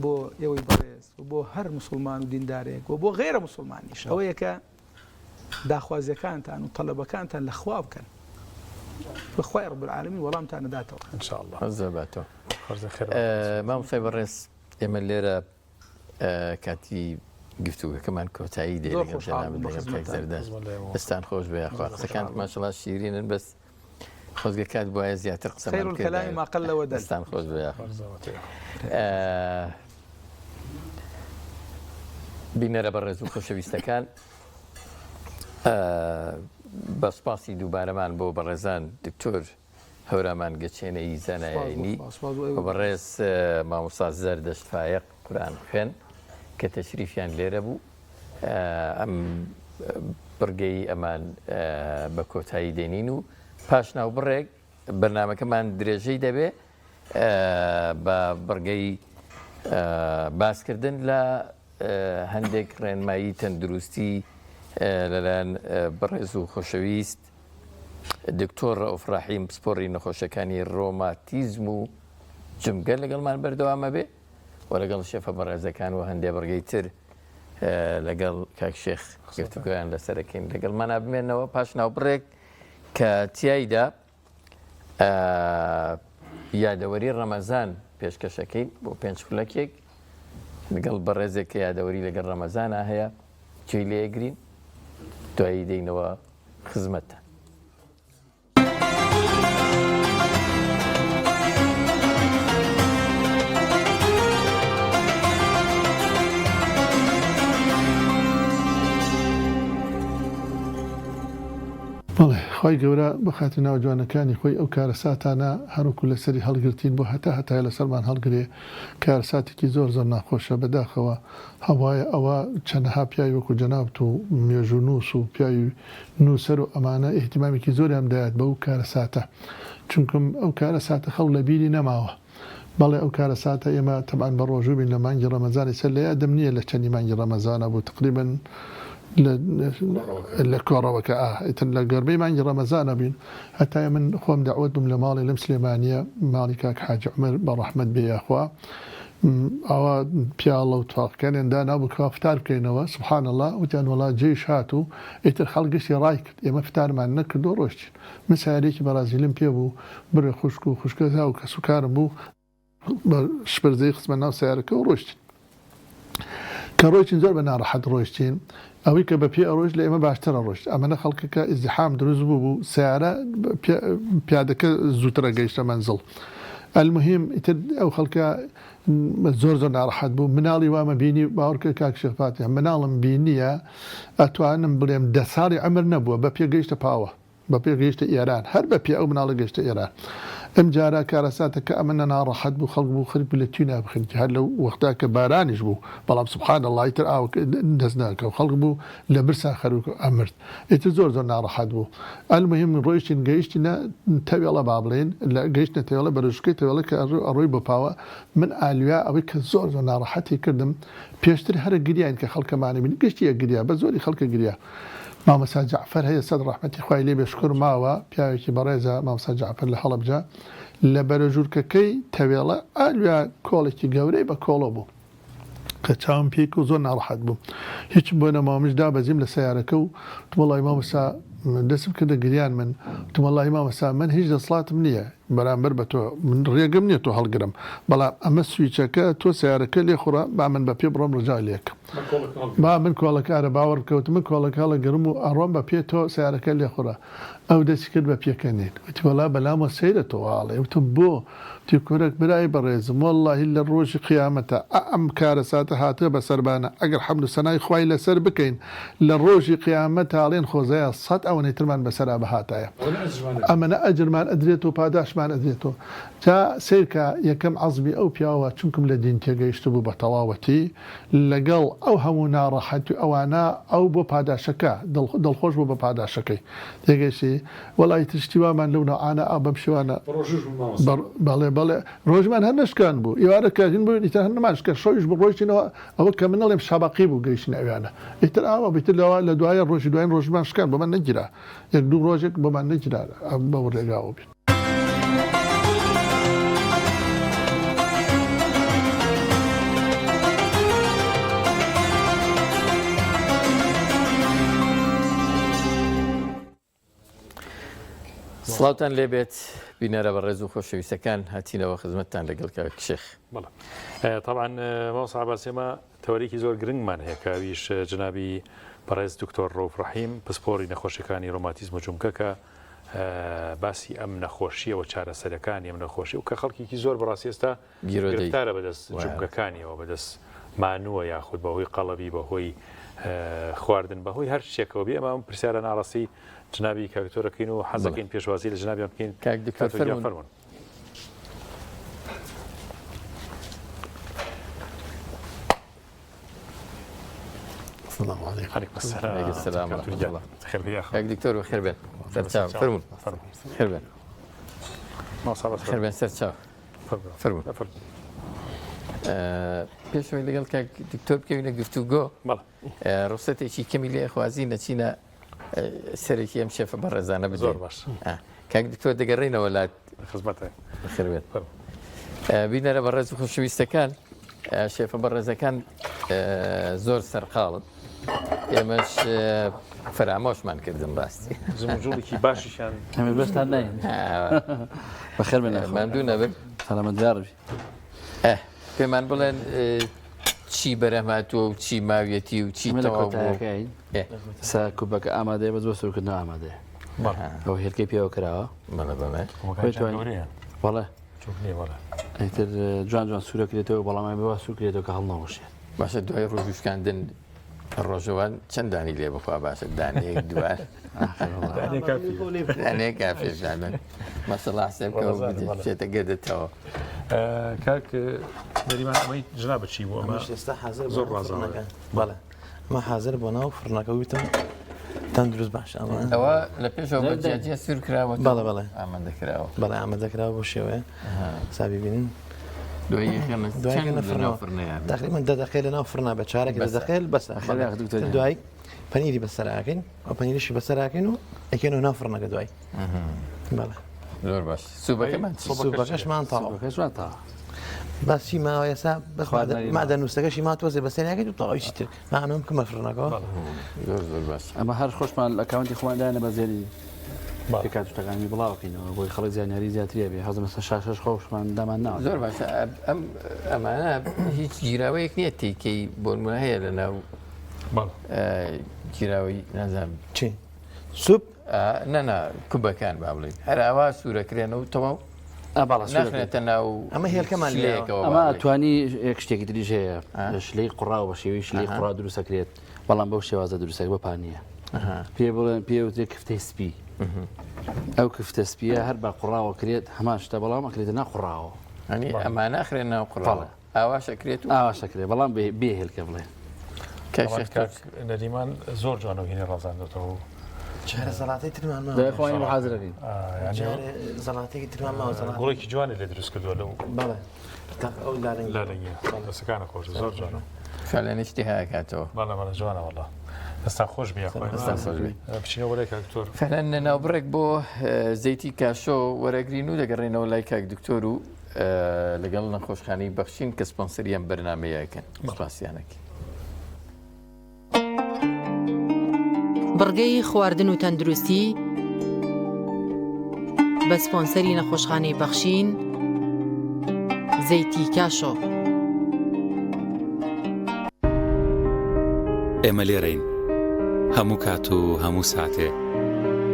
بۆ ئێوەی بەڕێز و بۆ هەر موسڵمان و دیندارێک و بۆ غێرە موسڵمانیش ئەوەیە کە داخوازیەکانتان و تەڵەبەکانتان لە خوا بکەن بەخوای رب العالمین وەڵامتان نەداتەوە ان شاء الله زەباتەوە مامۆستای بەڕێز ئێمە لێرە کاتی گفتوگەکەمان کۆتایی دێ ئستان خۆش بێ خوا قسەکانت ماشەڵڵا شیرینن بەس خۆزگەکات بۆیە زیاتر قسەمان کەلامی ماقەلەوە دەستان خۆش بێ بینەرە بەڕێز و خۆشەویستەکان بە سپاسی دووبارەمان بۆ بەڕێزان دکتۆر هەورامان گەچێنەی زانایانی بەڕێز مامۆستا زەردەشت فایق قورئان خوێن کە تەشریفیان لێرە بوو ئەم بڕگەی ئەمان بە کۆتایی دێنین و پاش ناوبڕێک بەرنامەکەمان درێژەی دەبێ بە بڕگەی باسکردن لە هەندێک ڕێنمایی تەندروستی لەلایەن بەڕێز و خۆشەویست دکتۆر ڕەوف ڕاحیم پسپۆڕی نەخۆشەکانی ڕۆماتیزم و جمگە لەگەڵمان بەردەوامە بێ و لەگەڵ شێفە بەڕێزەکان و هەندێک بەڕگەی تر لەگەڵ کاک شێخ گفتوگویان لەسەرەکەین لەگەڵمانە بمێنەوە پاش ناوبڕێک کە تیایدا یادەوەری ڕەمەزان پێشکەشەکەی بۆ 5 خولەکێک لەگەڵ بەڕێزێک کە یادەوەری لەگەڵ ڕەمەزانە هەیە کوێی لێگرین دوایی دەینەوە خزمەتە. بەڵێ خی گەورە بەخاتە ناوجوانەکانی خۆی ئەو کارەساتانە هەروکو لەسەری هەڵگرتین بۆ هەتای لەسەرمان هەڵگرێ کارساتێکی زۆر زۆر ناخۆشە بەداخەوە هەوایە ئەوە چەندەها پیاوی وەکو جەنابەت و مێژوو نووس و پیاوی نووسەر و ئەمانە احتیمامێکی زۆریان دایات بە ئەو کارەساتە چونکم ئەو کارەساتە خەڵ لە بیری نەماوە. بەڵێ ئەو کارەساتە ئێمە تەبعاً بە ڕۆژوو بین لە مانگی ڕەمەزانی سەر لە یادەم نییە لە چەندی مانگی ڕەمەزانە بوو تقریباً لە کۆڕەوەکە ئیتر لە گەربەی مانگی ڕەمەزانە بین هەتای من خۆم داوت بووم لە ماڵی لەم سلێمانیە ماڵی کاک حاجی عومەر بە ڕەحمەت بێ یاخوا ئەوە پیاڵە و تاقەکانیان دانابوو کە فتار بکەینەوە سبحان الله وتیان وڵا جێیش هات و ئیتر خەڵگشتی ڕای کرد ئێمە فتارمان نەکردو ڕۆشتین من سیارێکی بەرازیلم پێ بوو بڕێ خوشک و خوشکە و کە سوکارم بوو بە شپرزەی خزمە ناو سیارەکە و ڕۆشتین کە ڕۆیشتین زۆر بە ناڕەحەت ڕۆیشتین ئەوەی کە بە پێ ئەڕۆژ لە ئێمە باشترە ڕۆشت ئەمەە خەڵکەکە ئیزدحام دروست بوو سیارە پیادەکە زووترە گەیشتە مەنزڵ المهم ئیتر ئەو خەڵکە زۆر زۆر ناڕەحەت بوو مناڵی وامە بینی باوەڕکە کاک شێخپاتیان مناڵم بینیە ئەتوانم بڵێم 10 ساڵی عەمر نەبووە بە پێ گەیشتە پاوە بە پێ گەیشتە ئێران هەر بە پێ ئەو مناڵە گەیشتە ئێران ئەم جارە کارەساتەکە ئەمەە ناڕەحەت بوو خەڵک بوو خەریک لە توی نابخنی هەر لەو وەختا کە بارانیش بوو بەڵام سبحان الله ئیتر ئاو دەست ناکە و خەڵک بوو لە برسا خەروک ئەمرد ئیتر زۆر زۆر ناڕەحەت بوو المهم ڕۆیشتین گەیشتینە تەوێڵە با بڵێن لە گەیشتە تەوێڵە بەرژکەی تەوێڵە کە ئەڕۆی بۆ پاوە من ئالویا ئەوەی کە زۆر زۆر ناڕەحەتی کردم پێشتر هەرە گریان کە خەڵکەمانە بین گشتیە گریا بە زۆری خەڵکە گریا مامەسا جعفەر هەیە سەد ڕەحمەتی خوای لێ بێشکر ماوە پیاوێکی بەڕێزە مامەسا جعفەر لە هەڵەبجە لە بەرەژوورکەکەی تەوێڵە ئالویا کۆڵێکی گەورەی بە کۆڵە بوو کە چاوم پێک و زۆر ناڕەحەت بوو هیچ بۆ نەمامشدا بەزیم لە سیارەکە و وەڵی مامەسا دەستم کردە گریان من وەڵی مامەسا من هیچ دەسڵاتم نییە بەرامبەر بە تۆ من ڕێگەم نییە تۆ هەڵگرم بەڵام ئەمە سویچەکە تۆ سیارەکە لێ خوڕە با من بە پێ بڕۆم ڕجا لێک با من کۆڵەکارە باوەڕ بکەوت من کۆڵەکە لە گرم و ئەڕۆم بە پێ تۆ سیارەکە لێ خوڕە ئەو دەستی کرد بە پێکەنین وتی وەڵا بەلامە سەیرە تۆواڵێ وتم بۆ تی کورێک برای بەڕێزم وەڵڵاهی لە ڕۆژی قیامەتە ئەم کارەساتە هاتە بە سەربانە ئەگەر حەمد و سەنای خوای لەسەر بکەین لە ڕۆژی قیامەت هاڵێن خۆزایە 100 ئەوەی ترمان بەسەرا بەهاتایە ئەمەە ئەجرمان ئەدرێت و پاداشمان ئەدرێتەوە جا سیرکە یەکەم عەزمی ئەو پیاوە چونکم لە دین تێگەیشت بوو بە تەواوەتی لەگەڵ ئەو هەموو ناڕەحەتی ئەوانە ئەو بۆ پاداشەکە دڵخۆش بوو بە پاداشەکەی تێگەیشتی وەڵی تشتی وامان لەو نەعانە ئا بەم شێوانە بەڵێ ڕۆژمان هەر نشکان بوو ئێوارە کارین بوو ئیتر هەر نەماشکە شەویش بڕۆیشتینەوە ئەوە کە من نەڵێم شابەقی بوو گەیشتن ئەویانە ئیتر ئاوە بیتر لەوە لە دوایە ڕۆژی دوایین ڕۆژمان شکان بۆمان نەگیرا یەک دوو ڕۆژێک بۆمان نەگیرا بەو ڕێگاوە بین سڵاوتان لێبێت بینەرە بە ڕێز و خۆشەویستەکان هاتینەوە خزمەتتان لەگەڵ کاک شێخ طبعا ماوەسا عەباسێمە تەوەریکی زۆر گرنگمان هەیە کاویش جنابی بەڕێز دکتۆر ڕەوف ڕەحیم پسپۆڕی نەخۆشیەکانی ڕۆماتیزم و جومکەکە باسی ئەم نەخۆشیەوە چارەسەرەکانی ئەم نەخۆشی و کە خەڵکێکی زۆر بەڕاستی ئێستا گرفتارە بەدەست جومکەکانیەوە بەدەست مانووە یاخود بەهۆی قەڵەبی بەهۆی خواردن بەهۆی هەر شتێکەوە بێ ئەمە پرسیارە ناڕاستی جنابی کاکتۆرەکەین و حەزەکەین پێشوازی لە جنابیان بکەین کاک دکتۆر فەرموون. السلام عليكم. عليكم السلام ورحمة الله. خير بيا كاك دكتور وخير بين سرتشاو فرمون خير بين ما صار خير بين سرتشاو فرمون پێشەوەی لەگەڵ کاک دکتۆر بکەوینە گفتوگۆ ڕوسەتێکی کەمی لێ خوازی نەچینە سەرێکی ئەم شێفە بەڕێزانە بزۆر باش کاک دکتۆر دەگەڕێنەوە لات خزمەتە بخێربێت بینەرە بەڕێز و خۆشەویستەکان شێفە بەڕێزەکان زۆر سەرقاڵن ئێمەش فرامۆشمان کردم ڕاستی زمجوڵێکی باشیشان ئەمە بەستان ناین بەخێر بێنە ماندوو نەبن سەلامەتجاربی پێمان بڵێن چی بەرەماتوە و چی ماویەتی و چی تەواوەکەین سا کوبەکە ئامادەیە بە زۆر سوورکردن ئامادەیە ئەو هێلکەی پێوە کراوە بەڵێ ئەیتر جوان جوان سوورەکرێتەوە بەڵامی بەوە سوورکرێتەوە کە هەڵنەوەشێت باشە دوای ڕۆژوشکاندن ڕۆژەوان چەندانی لێ بخوا باشە دانەیەک دوان دانەیە کافێژانن مەسەڵا حسێب بچێتە گەدەتەوە کاک دەریمان ئەمەی جنا بچی بوو ئەمە ئێستا حەزر زۆر ڕازانەکە بەڵێ ئەمە حەزر بۆ ناو فڕنەکە ویتم تەندروست باش ئەوە لە پێشەوە بەجیاتیە سوور کراوە بەڵێ بەڵێ ئامادەکراوە بەڵێ ئامادەکراوە بۆ شێوەیە سابی بینین تقریبا 10 دقیقە لەناو فرنا بە چارێک 10 دقیقە بەس دوای پەنیری بەسەراکەین ئەو پەنیریشی بەسەراکەین و ئەکەینەوە ناو فرنەکە دوای بەڵێ زۆر باش سوبەکەشمان تاوەکەشمان تا باسی ماوە ئێستا مادەنووسەکەشی ما تۆزێ بەسەریاکەیت و تاوایشی تر مانۆم کەمە فرنەکەەوە زۆر باش ئەمە هەر خۆشمان لە ئەکاونتی خۆماندایانە بە زێری کاتشتەکانی بڵاوکەینەوە بۆی خەڵک زیانیاری زیاتریە بێ حەزم شاشش خۆشمان دامان ناوە زۆر باشە ئەمانە هیچ گیراوەیەک نییە تێکەی بۆنمونە هەیە لە ناو گیراوەی نازانم چی سوپ نەنا کوبەکان با بڵین هەر ئاوا سوورەکرێنەوە تەواو ناخرێتە ناو ئەمە هێلکەمان لێکەوە ئەمە توانی یەک شتێکی تریش هەیە شلەی قوڕاو بە شێوەی شلەی قوڕا دروستەکرێت بەڵام بەو شێوازە دروستەکە بەپانیە پێ بڵێن پێوترێت کفتەی سپی ئەو کفتە سپیە هەر بە قوڕاوە کرێت هەمان شتە بەڵام ئەکرێتە ناقوڕاوە ئەمان ناخرێن ناو قوڕاوە ئاواشەکرێت و ئاواشەکرێت بەڵام بێ هێلکە بڵێ نەریمان زۆر جوانەوە هینی ڕازاندێتەوە چارە زەڵاتەی ترمان خۆی حاضرەکەین زەڵاتێکی ترمان گوڵێکی جوانی لێ دروست کردووە لەو بەڵێ ئەو لارەنگی دەسەکانە خۆش زۆر جوانە فعلێنشتی هەیە کاتەوە بەڵێ جوانە وەڵا ئێستا خۆش بچینەوە وەرەی کاک دکتۆر فعلەن ناوبڕێک بۆ زەیتی کاشۆ وەرەگرین و دەگەڕێنەوە لای کاک دکتۆر و لەگەڵ نەخۆشخانەی بەخشین کە سپۆنسەریان بەرنامەیەکەن سپاسیانەکەی بڕگەی خواردن و تەندروستی بە سپۆنسەری نەخۆشخانەی بەخشین زەیتی کاشۆ ئێمە لێرەین هەموو کات و هەموو ساتێ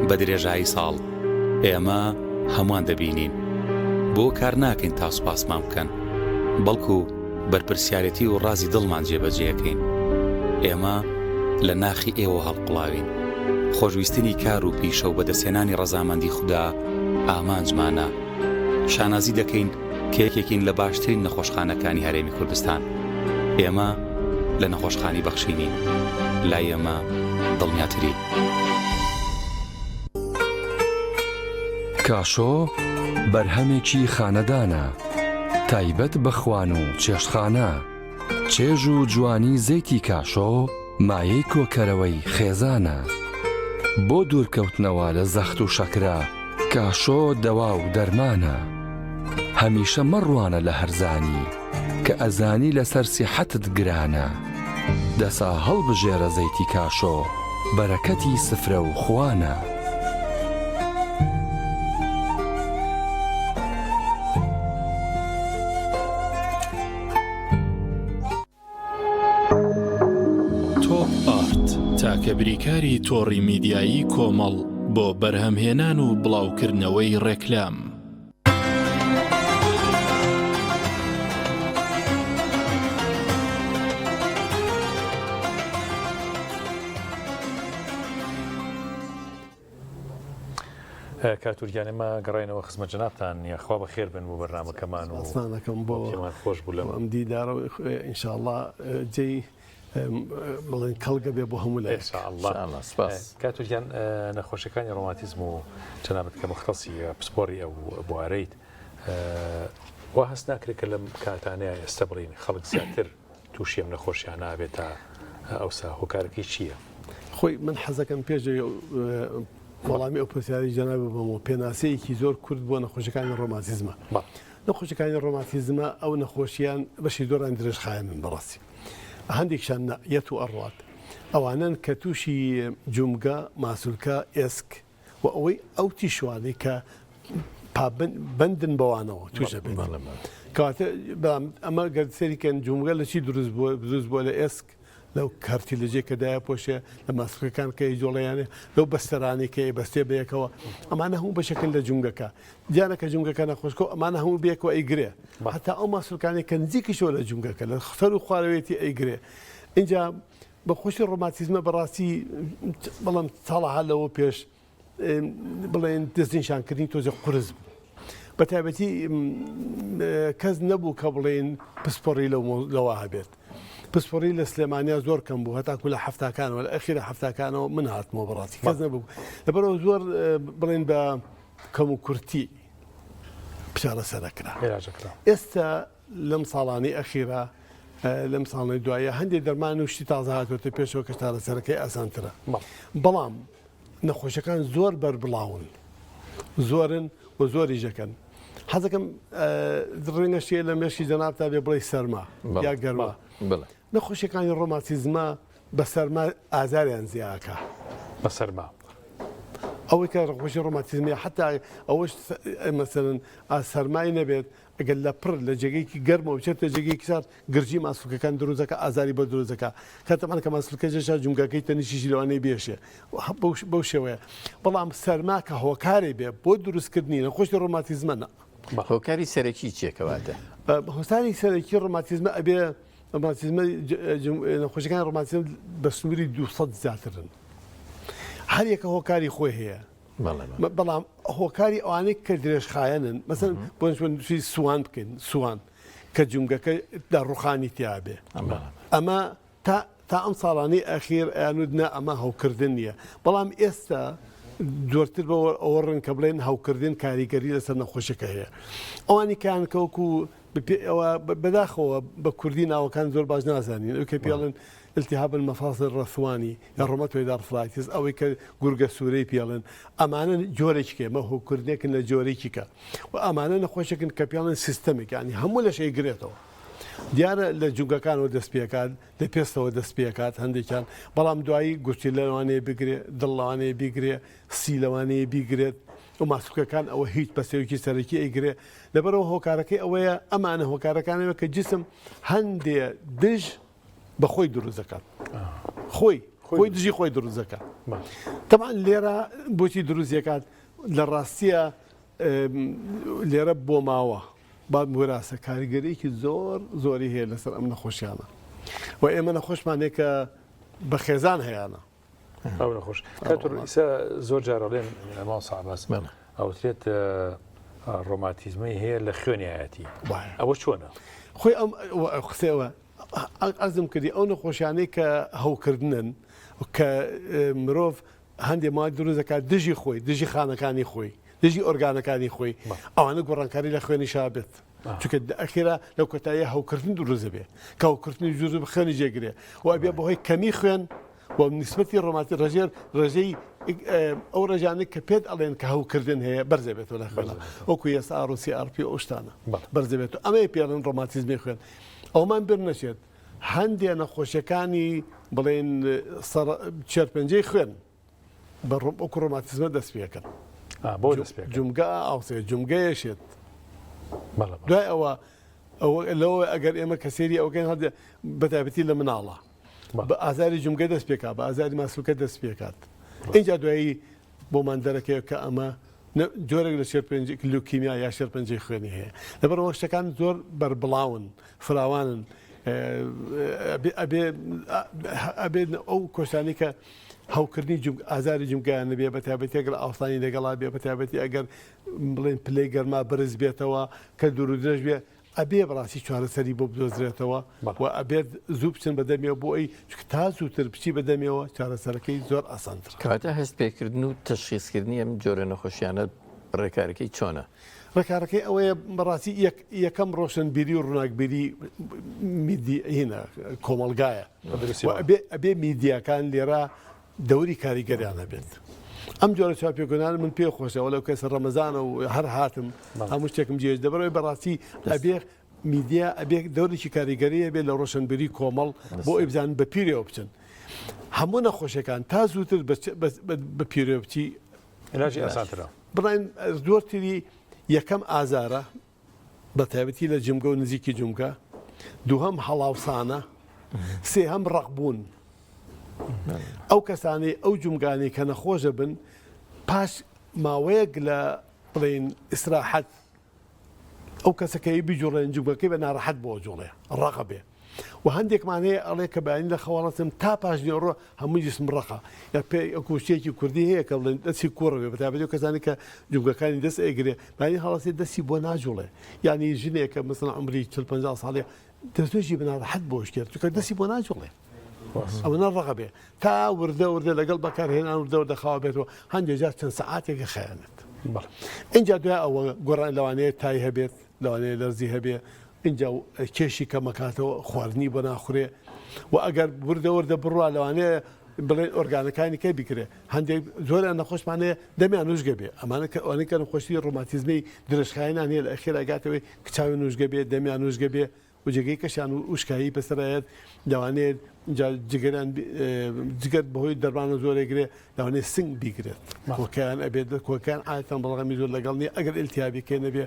بە درێژایی ساڵ ئێمە هەمووان دەبینین بۆ کار ناکەین تا سوپاسمان بکەن بەڵکو بەرپرسیارەتی و ڕازی دڵمان جێبەجێەکەین ئێمە لە ناخی ئێوە هەڵقڵاوین خۆشویستنی کار و پیشە و بەدەستێنانی ڕەزامەندی خوددا ئامانجمانە شانازی دەکەین کە یەکێکین لە باشترین نەخۆشخانەکانی هەرێمی کوردستان ئێمە لە نەخۆشخانی بەخشینین لای ئێمە دڵنیاتری کاشۆ بەرهەمێکی خانەدانە تایبەت بەخوان و چێشتخانە چێژ و جوانی زەیتی کاشۆ مایەی کۆکەرەوەی خێزانە بۆ دوورکەوتنەوە لە زەخت و شەکرا کاشۆ دەوا و دەرمانە هەمیشە مەڕوانە لە هەرزانی کە ئەزانی لەسەر سیحەتت گرانە دەسا هەڵبژێرە زەیتی کاشۆ بەرەکەتی سفرە و خوانە تاکە بریکاری تۆڕی میدیایی کۆمەڵ بۆ بەرهەمهێنان و بڵاوکردنەوەی ڕێکلام کاتوریانێمە گەڕێنەوە خزمەت جەنابتان یاخوا بە خێر بن بۆ بەرنامەکەمان و ئەسمانەکەم بۆ خۆش بوو لەمە ئەم دیدارەوە ئینشاءڵڵا جێی بڵێن کەڵگە بێ بۆ هەموو لای کاتوریان نەخۆشیەکانی ڕۆماتیزم و جەنابەت کە مختصی پسپۆری ئەو بوارەیت وا هەست ناکرێت کە لەم کاتانەیە ئێستا بڵین خەڵک زیاتر تووشی ئەم نەخۆشیان نابێت تا ئەوسا هۆکارەکەی چییە؟ خۆی من حەزەکەم پێش وەڵامی ئەو پرسیاری جەنابی بۆمەوە پێناسەیەکی زۆر کورد بۆ نەخۆشیەکانی ڕۆماتیزمە. نەخۆشیەکانی ڕۆماتیزمە ئەو نەخۆشییان بەشی زۆران درێژخایەنن بەڕاستی. هەندێکشان یەت و ئەڕوات ئەوانن کە تووشی جومگە ماسوولکە ئێسک و ئەوەی ئەو تیشوانەی کە بندن بەوانەوە توشە بێت کاتە ئەمە گەردسەریکەن جومگە لە چی دروست بووە لە ئێسک لەو کارتی لەجێ کەدایە پۆشە لە ماسوولەکان کە جۆڵیانێ لەو بەستەرانی کە بەستێ بەیەکەوە ئەمانە هەموو بەشەکەن لە جومگەکە دیانەکە جومگەکە نەخۆشکۆ ئەمانە هەموو بێکەوە ئەیگرێ هەتا ئەو ماسوولەکانی کە نزیکیشەوە لە جومگەکە لە خەر و خوارەوێتی ئەیگرێ اینجا بەخۆشی ڕۆماتیزمە بەڕاستی بەڵام ساڵەها لەوە پێش بڵێن دەستنیشانکردنی تۆزە قورس بوو بە تایبەتی کەس نەبوو کە بڵێن پسپۆڕی لەوە هەبێت پسپۆڕی لە سلێمانیا زۆر کەم بوو هەتاکو لە هەفتاکانەوە لە ئەخیرە هەفتاکانەوە من هاتمەوە بەڕاستی کەس نەبوو لەبەرەوە زۆر بڵێن بە کەم و کورتی پشارە سەرەکرا ئێستا لەم ساڵانی ئەخیرە لەم ساڵی دوایە هەندێک دەرمان و شتی تازە هاتوۆتە پێشەوە کە شارە سەرەکەی ئاسانترە بەڵام نەخۆشەکان زۆر بەربڵاون زۆرن و زۆری ژەکەن حەزەکەم ڕێنگە شێ لە مێشی جەناب تا بێ بڵێ سەرما یا گەرما نەخۆشیەکانی ڕۆماتیزمە بە سەرما ئازاریان زیاکە بە سەرما ئەوەی کە ڕخۆشی ڕۆماتیزمی حتا ئەوەش مەسەرن سەرمای نەبێت ئەگەر لە پڕ لە جێگەیەکی گەرمەوە بچێتە جێگەیەکی سارد گرژی ماسوولکەکان دروستەکە ئازاری بە دروستەکە کاتەمان کە ماسوولکە جێشا جومگەکەی تەنیشی لەوانەی بێشێ بەو شێوەیە بەڵام سەرما کە هۆکارێ بێ بۆ دروستکردنی نەخۆشی ڕۆماتیزمە هۆکاری سەرەکی چیەکەواتە هۆساری سەرەکی ڕۆماتیزمە ئەبێ ڕۆماتیزمە نەخۆشیەکانی ڕۆماتیزم بە سنووری 200 زیاترن هەر یەکە هۆکاری خۆی هەیە بەڵام هۆکاری ئەوانەی کە درێژخایەنن مەسەن بۆ نووسی سووان بکەین سووان کە جومگەکە ڕوخانی تیابێ ئەمە تا ئەم ساڵانی ئەخیر ئەیانودنا ئەمە هەوکردن نییە بەڵام ئێستا زۆرتر بەوە ئەوە ڕن کە بڵێن هەوکردن کاریگەری لەسەر نەخۆشەکە هەیە ئەوانی کیان کەوەکو بەداخەوە بە کوردی ناوەکان زۆر باش نازانین ئەو کە پێڵن التهاب المفاصل الرثواني یا ڕۆماتۆید ئارثرایتس ئەوەی کە گورگە سوورەی پێڵن ئەمانە جۆرێکێ مە هۆکردنێکن لە جۆرێکیکە و ئەمانە نەخۆشێکن کە پێڵن سیستەمێک ینی هەموو لە شەی گرێتەوە دیارە لە جوگەکانەوە دەست پێکات لە پێستەوە دەست پێکات هەندێکیان بەڵام دوایی گوشتی لەوانەیە بگرێ دڵەوانەیە بیگرێ سی لەوانەیە بیگرێت و ماسوولکەکان ئەوە هیچ بەسێوکی سەرەکی ئەیگرێ لەبەرەوە هۆکارەکەی ئەوەیە ئەمانە هۆکارەکانەوە کە جسم هەندێ دژ بەخۆی دروست دەکات خۆی دژی خۆی دروست دەکات تەمان لێرە بۆچی دروست دەکات لە ڕاستیە لێرە بۆ ماوە با وراستە کاریگەریەکی زۆری هەیە لەسەر ئەم نەخۆشیانە و ئێمە نەخۆشمانێک کە بە خێزان هەیەە ئەو نەخۆش ئیسا زۆر جارەڵێن ئەما ساباس ئەوترێت ڕۆماتیزمی هەیە لە خوێنیایەتی ئەوە چۆنە خۆی ئەم قسەوە ئەزم کردی ئەو نەخۆشیانەی کە هەوکردنن کە مرۆڤ هەندێک مای دروست دەکات دژی خۆی دژی خانەکانی خۆی دژی ئۆرگانەکانی خۆی ئەوانە گۆڕانکاری لە خوێنی شابێت چونکە ئەخیرا لەو کۆتاییە هەوکردن دروست بێ کە هەوکردنی جوز بخێنی جێگرێ و ئەبێ بەهۆی کەمی خوێن و نسبەتی ڕۆماتی ڕژێر ڕێژەی ئەو ڕێژانێک کە پێت ئەڵێن کە هەوکردن هەیە بەرزە بێتەوە لە خوێنە وەکو ئێستا ئاڕوسی ئارپی ئەوشتانە بەرزە بێت و ئەمەیە پێڵن ڕۆماتیزمی خوێن ئەومان بر نەچێت هەندێک نەخۆشیەکانی بڵێن چێرپەنجەی خوێن بە وەکو ڕۆماتیزمە دەست پێکەن جومگە ئاوسێ جومگەیەشێت دوای ئەوە لەوە ئەگەر ئێمە کەسێری ئەوگەن هەندێ بەتابەتی لە مناڵە بە ئازاری جومگە دەست پێکات بە ئازاری ماسوولکە دەست پێکات اینجا دوایی بۆمان دەرەکەی کە ئەمە جۆرێک لە شێرپەنجی لوکیمیا یا شێرپەنجەی خوێنی هەیە لەبەرەوە شتەکان زۆر بەربڵاون فراوانن ئەبێ ئەو کۆشتانی کە هەوکردنی ئازاری جومگایان نەبێ بەتابەتی ئەگەر ئاوستانی لەگەڵا بێ بەتابەتی ئەگەر بڵێن پلەی گەرما بەرز بێتەوە کە دوور درێژ بێ ئەبێ بەڕاستی چارەسەری بۆ بدۆزرێتەوە و ئەبێت زوو بچن بەدەمیەوە بۆ ئەی تا زووتر بچی بەدەمیەوە چارەسەرەکەی زۆر ئاسانتر کاتە هەست پێکردن و تەشخیصکردنی ئەم جۆرە نەخۆشیانە ڕێکارەکەی چۆنە ڕێکارەکەی ئەوەیە بەڕاستی یەکەم ڕۆشنبیری و ڕووناکبیری هینە کۆمەلگایە ئەبێ میدیاکان لێرە دەوری کاریگەریان هەبێت. ئەم جۆرە چاپێکۆنان من پێ خۆشەوە لەو کەسە ڕەمەزانە و هەر هاتم هەموو شتێکم جێژ دەبەرەوەی بەڕاستی ئەبێ میدیا ئەبێ دەورێکی کاریگەریە بێت لە ڕۆشنبیری کۆمەڵ بۆ ئەیبزان بە پیرەوە بچن. هەموو نەخۆشیەکان تا زووتر بە پیرۆ بچی علاجی ئاسانترە. بڕین زۆرتری یەکەم ئازارە بە تایبەتی لە جمگە و نزیکی جمگە، دووهەم هەڵاوسانە، سێهەم ڕەقبوون. ئەو کەسانی ئەو جمگانی کە نەخۆشە بن پاش ماوەیەک لە بڵین ئیسراحەت ئەو کەسەکەی بیجوڵێن جمگەکەی بە ناڕەحەت بۆ جوڵێ ڕەقە بێ. و هەندێکمانەیە ئەڵێ کە بەیانی لە خەواڵەتم تا پاش نیۆڕۆ هەمووی جسم ڕەقە یا پێ کوشتێکی کوردی هەیە کە بڵێن دەستی کوڕەوێ بەتابەتی کەسانی کە جمگەکانی دەست ئەگرێ بەینی هەڵاسی دەستی بۆ ناجوڵێ، یعنی ژنێکە مثلا عمری 40-50 ساڵێ دەستێکی بەناڕەحەت بۆش کرد چونکە دەستی بۆ ناجوڵێ. ئەو نەڕەقە بێ تا وردە لەگەڵ بەکارهێنان وردە خاوە بێتەوە هەندێک جار چەند سەعاتێکی خەیانێت. اینجا دوای ئەوە گۆڕان لەوانەیە تای هەبێت، لەوانەیە لەرزی هەبێ، اینجا کێشی کە مەکاتەوە خواردنی بۆ ناخورێ و ئەگەر وردە بڕوا لەوانەیە بڵێن ئۆرگانەکانی کەی بیکرێ. هەندێک زۆریان نەخۆشمانەیە دەمیان نوژگە بێ، ئەمانە کە نەخۆشی ڕۆماتیزمی درێژخایەنان هەیە لە ئەخێر ئەگاتەوەی کچاوی نوژگە بێ، دەمیان نوژگە بێ و جێگەی کەشیان و وشکایی بەسەرایەت لەوانەیە جگەران جگەر بەهۆی دەربانە زۆرێگرێ لەوانەیە سنگ بیگرێت کۆکیان ئەبێت کۆکیان ئاەتان بەڵغەمی زۆر لەگەڵ نیە ئەگەر ئیلتیابی نەبێ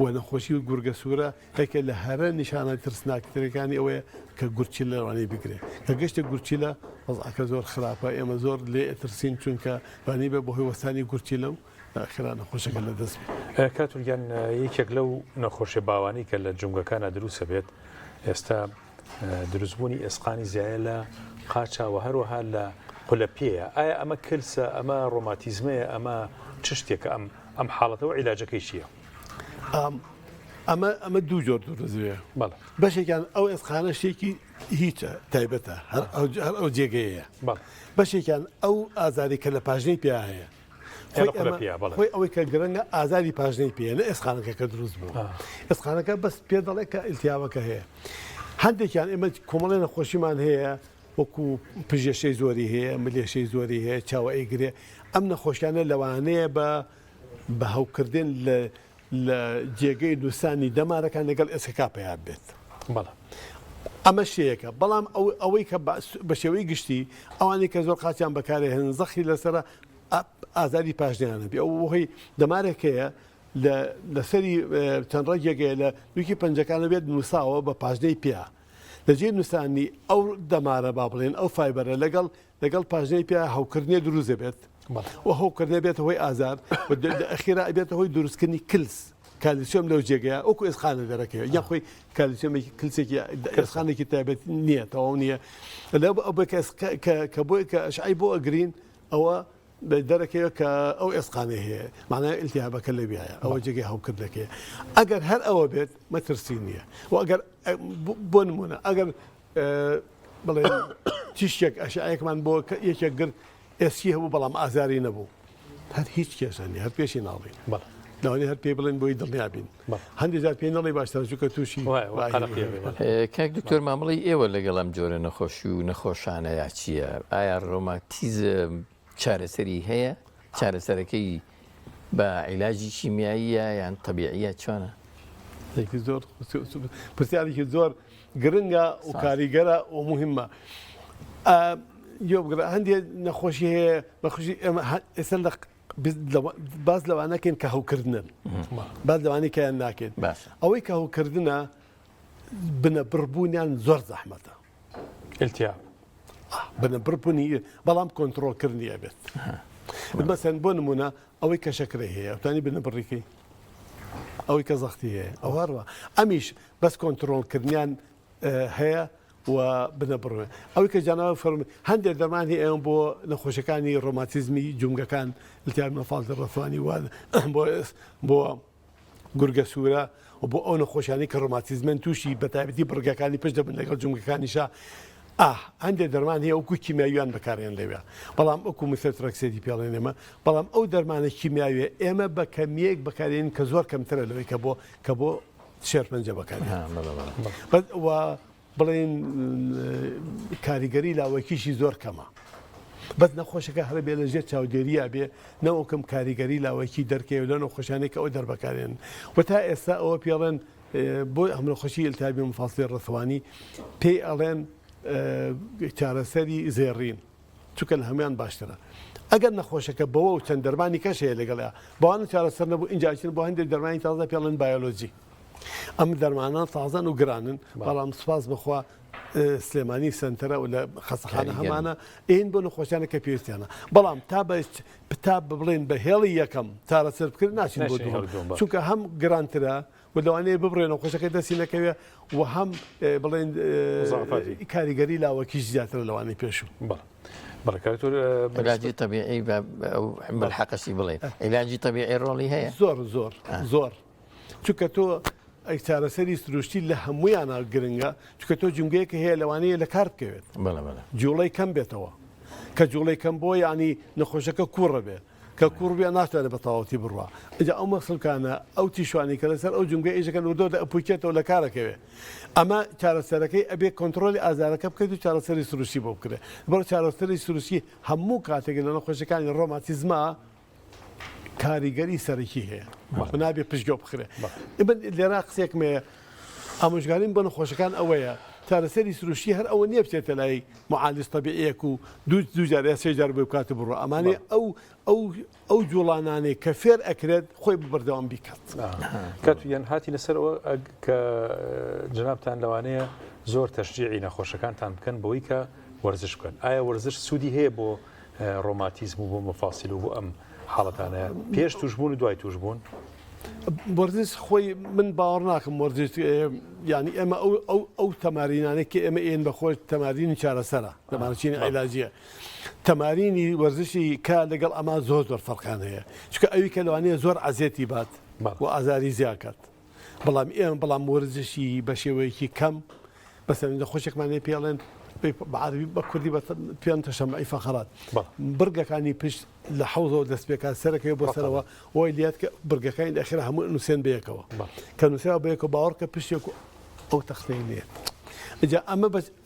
و نەخۆشی و گورگە سوورە هەیکە لە هەرە نیشانە ترسناکترەکانی ئەوەیە کە گورچی لە ڕوانەی بگرێ کە گەشتە گورچی لە وەزعەکە زۆر خراپە ئێمە زۆر لێ ئەترسین چونکە بانی بێ بەهۆی وەستانی گورچی لەو خرا نەخۆشەکە لە دەست کاتوریان یەکێک لەو نەخۆشی باوانی کە لە جمگەکانە دروستە بێت ئێستا دروستبوونی ئێسقانی زیایە لە قاچاوە هەروەها لە قولەپێیە. ئایا ئەمە کلسە، ئەمە ڕۆماتیزمەیە، ئەمە چ شتێکە ئەم حاڵەتەوە عیلاجەکەی چییە؟ ئەمە دوو جۆر دروزوێ بەشێکیان ئەو ئێسقانە شتێکی هیچە تایبەتە هەر ئەو جێگەیە، بەشێکیان ئەو ئازاری کە لە پاژنەی پیا هەیە خۆی ئەوەی کە گرنگە ئازاری پاژنەی پێ لە ئێسقانەکە کە دروست بوو. ئێسقانەکە بەس پێ دەڵێ کە ئیلتیابەکە هەیە. هەندێکیان ئێمە کۆمەڵی نەخۆشیمان هەیە وەکو پژێشەی زۆری هەیە، ملێشەی زۆری هەیە، چاوە ئەیگرێ. ئەم نەخۆشیانە لەوانەیە بە هەوکردن لە جێگەی نووسانی دەمارەکان لەگەڵ ئێسکا پێیان بێت. ئەمە شەیەکە، بەڵام ئەوەی کە بە شێوەی گشتی ئەوانی کە زۆر قاچیان بەکارێ هێن زەخی لەسرە ئازاری پاژنیانە بێ. ئەو وهی دەمارێکەیە لەسەری چەند ڕێگێگەیە لە دووکی پەنجەکانە بێت نووساوە بە پاژنەی پیا لەجێ نووسانی ئەو دەمارە با بڵێن ئەو فایبەرە لەگەڵ پاژنەی پیا هەوکردنی دروزە بێت و هەوکردنێ بێتە هۆی ئازار ئەخیرا بێتە هۆی دروستکردنی کلس کالیسیۆم لەو جێگەیە ئەوکو ئێسخانە دەرەکەوە یا خۆی کالیسیۆمێکی کلسێکی ئێسخانێکی تایبەت نییە تەواو نییە لەو کە بۆی کە ئەشعی بۆ ئەگرین ئەوە دەرەکەوە کە ئەو ئێسقانە هەیە معنای ئیلتیابەکە لەویایە ئەوە جێگەی هەوکردەکەی ئەگەر هەر ئەوە بێت مەترسی نییە و ئەگەر بۆ نمونە ئەگەر بڵێ تیشتێک ئەشعەیەکمان بۆ یەکێک گرت ئێسی هەبوو بەڵام ئازاری نەبوو هەر هیچ کێشانی هەر پێشی ناڵین لەوانەیە هەر پێ بڵێن بۆی دڵنیابین هەندێک جار پێی نەڵی باشتر چونکە تووشی کاک دکتۆر مامەڵی ئێوە لەگەڵ ئەم جۆرە نەخۆشی و نەخۆشانەیە چییە؟ ئایا ڕۆماتیزم چارەسەری هەیە؟ چارەسەرەکەی بە عیلاجی کیمیاییە یان تەبیعیە چۆنە؟ زۆر پرسیارێکی زۆر گرنگە و کاریگەرە و مهمە. هەندێک نەخۆشی هەیە بەخۆشی ئێستا باز لەوانەکەن کە هەوکردنن باز لەوانەی کەیان ناکەن ئەوەی کە هەوکردنە بنە بڕبوونیان زۆر زەحمەتە ئیلتیاب بنە بڕبوونی بەڵام کۆنتڕۆلکردنیە بێت مەسەن بۆ نمونە ئەوەی کە شەکرە هەیە ئەوتانی بنە بڕیکەی ئەوەی کە زەختی هەیە ئەو هەروە ئەمیش بەس کۆنتڕۆلکردنیان هەیە و بنە بڕێ ئەوەی کە جاناوە فەرمی هەندێک دەرمانی ئێوە بۆ نەخۆشەکانی ڕۆماتیزمی جومگەکان التیاب نەفاڵدە ڕەفوانی وان بۆ گورگە سوورە و بۆ ئەو نەخۆشیانی کە ڕۆماتیزمن تووشی بەتایبەتی بڕگەکانی پشت دەبن لەگەڵ جومگەکانیشا هەندێک دەرمان هەیە وەکو کیمیاویان بەکارێن لەوێ بەڵام وەکو مترەکسێتی پێڵێن ئێمە بەڵام ئەو دەرمانە کیمیاویە ئێمە بە کەمیەک بەکارێن کە زۆر کەمترە لەوەی کە بۆ شێرپەنجە بەکارێن بڵێن کاریگەری لاوەکیشی زۆر کەمە بەس نەخۆشەکە هەرە بێ لە ژێر چاودێریە بێ نەوەکەم کاریگەری لاوەکی دەرکەوێت لە نەخۆشانێک ئەو دەربەکارێن و تا ئێستا ئەوە پێڵێن بۆ هەمنەخۆشی ئیلتیابی مفاصلی ڕەسوانی پێی ئەڵێن چارەسەری زێڕین چونکە لە هەمویان باشترە ئەگەر نەخۆشەکە بەوە و چەند دەرمانی کەشەیە لەگەڵە بەوانە چارەسەر نەبوو ئینجاچین بۆ هەندێک دەرمانی تازە پێڵێن بایۆلۆجی ئەم دەرمانان تازەن و گرانن بەڵام سوپاس بخوا سلێمانی سنتەرە و لە خەسەخانە هەمانە ئین بۆ نەخۆشیانە کە پێویستیانە بەڵام تا بڵێن بە هێڵی یەکەم چارەسەر بکرد ناچین بۆ دووەم چونکە هەم گرانترە و لەوانەیە ببڕێنەوە خۆشەکەی دەستی نەکەوێ و هەم بڵێن کاریگەری لاوەکیش زیاتر لەوانەی پێشوو علاجی طبیعی بالحقشی بڵێ علاجی طبیعی ڕۆڵی هەیە زۆر چونکە تۆ ئەی چارەسەری سروشتی لە هەمویانە گرنگە چونکە تۆ جونگەیەکە هەیە لەوانەیە لە کار بکەوێت جوڵەی کەم بێتەوە کە جوڵەی کەم بۆ ینی نەخۆشەکە کوڕە بێ کە کوڕ بێ ناتوانێت بە تەواوەتی بڕوە ئەجا ئەو مەسڵکانە ئەو تیشوانی کە لەسەر ئەو جونگە ئیژەکە نودۆ ئەپوکێتەوە لە کارەکەوێ ئەمە چارەسەرەکەی ئەبێ کۆنتترۆلی ئازارەکە بکەیت و چارەسەری سروشتی بۆ بکرێت بەڵام چارەسەری سروشتی هەموو کاتێک لە نەخۆشەکانی ڕۆماتیزما کاریگەری سەرەکی هەیە نابێ پشتگۆ بخرێ لێرا قسێکمێ ئامۆژگارین بۆ نەخۆشەکان ئەوەیە چارەسەری سروشتی هەر ئەوە نییە بچێتە لای معالیز طبیعیەک و دوو جار یا سێ جار بۆ بکاتە بڕۆ ئەمانێ ئەو جوڵانانێ کە فێر ئەکرێت خۆی ببەردەوام بیکات کاتویان هاتی لەسەرەوە کە جنابتان لەوانەیە زۆر تەشجیعی نەخۆشەکانتان بکەن بەوەی کە وەرزش بکەن ئایا وەرزش سوودی هەیە بۆ ڕۆماتیزم و بۆ مفاسیل و بۆ ئەم حاڵەتانەیە پێش توشبوون و دوای توشبوون وەرزش خۆی من باوەڕ ناکەم وەرزش ینی ئێمە ئەو تەمارینانێک کە ئێمە ئێن بەخۆی تەمارینی چارەسەرە تەمارچینی عیلاجیە تەمارینی وەرزشی کا لەگەڵ ئەما زۆر فەرقان هەیە چونکە ئەوی کە لەوانەیە زۆر عەزێتی بات و ئازاری زیاکات بەڵام وەرزشی بە شێوەیەکی کەم بەسەر خۆشێکمانێ پێڵێن بعربی بە کوردی پێیان تەشەمعی فەخەرات برگەکانی پشت لە حەوزەوە دەست پێکات سەرەکەی بۆ سەرەوە وای لات کە برگەکانی داخرە هەموو نووسێن بەیەکەوە کە نووسیا بەیەکە باوەڕکە پشتێک ئەو تەختەی لێت ئەجا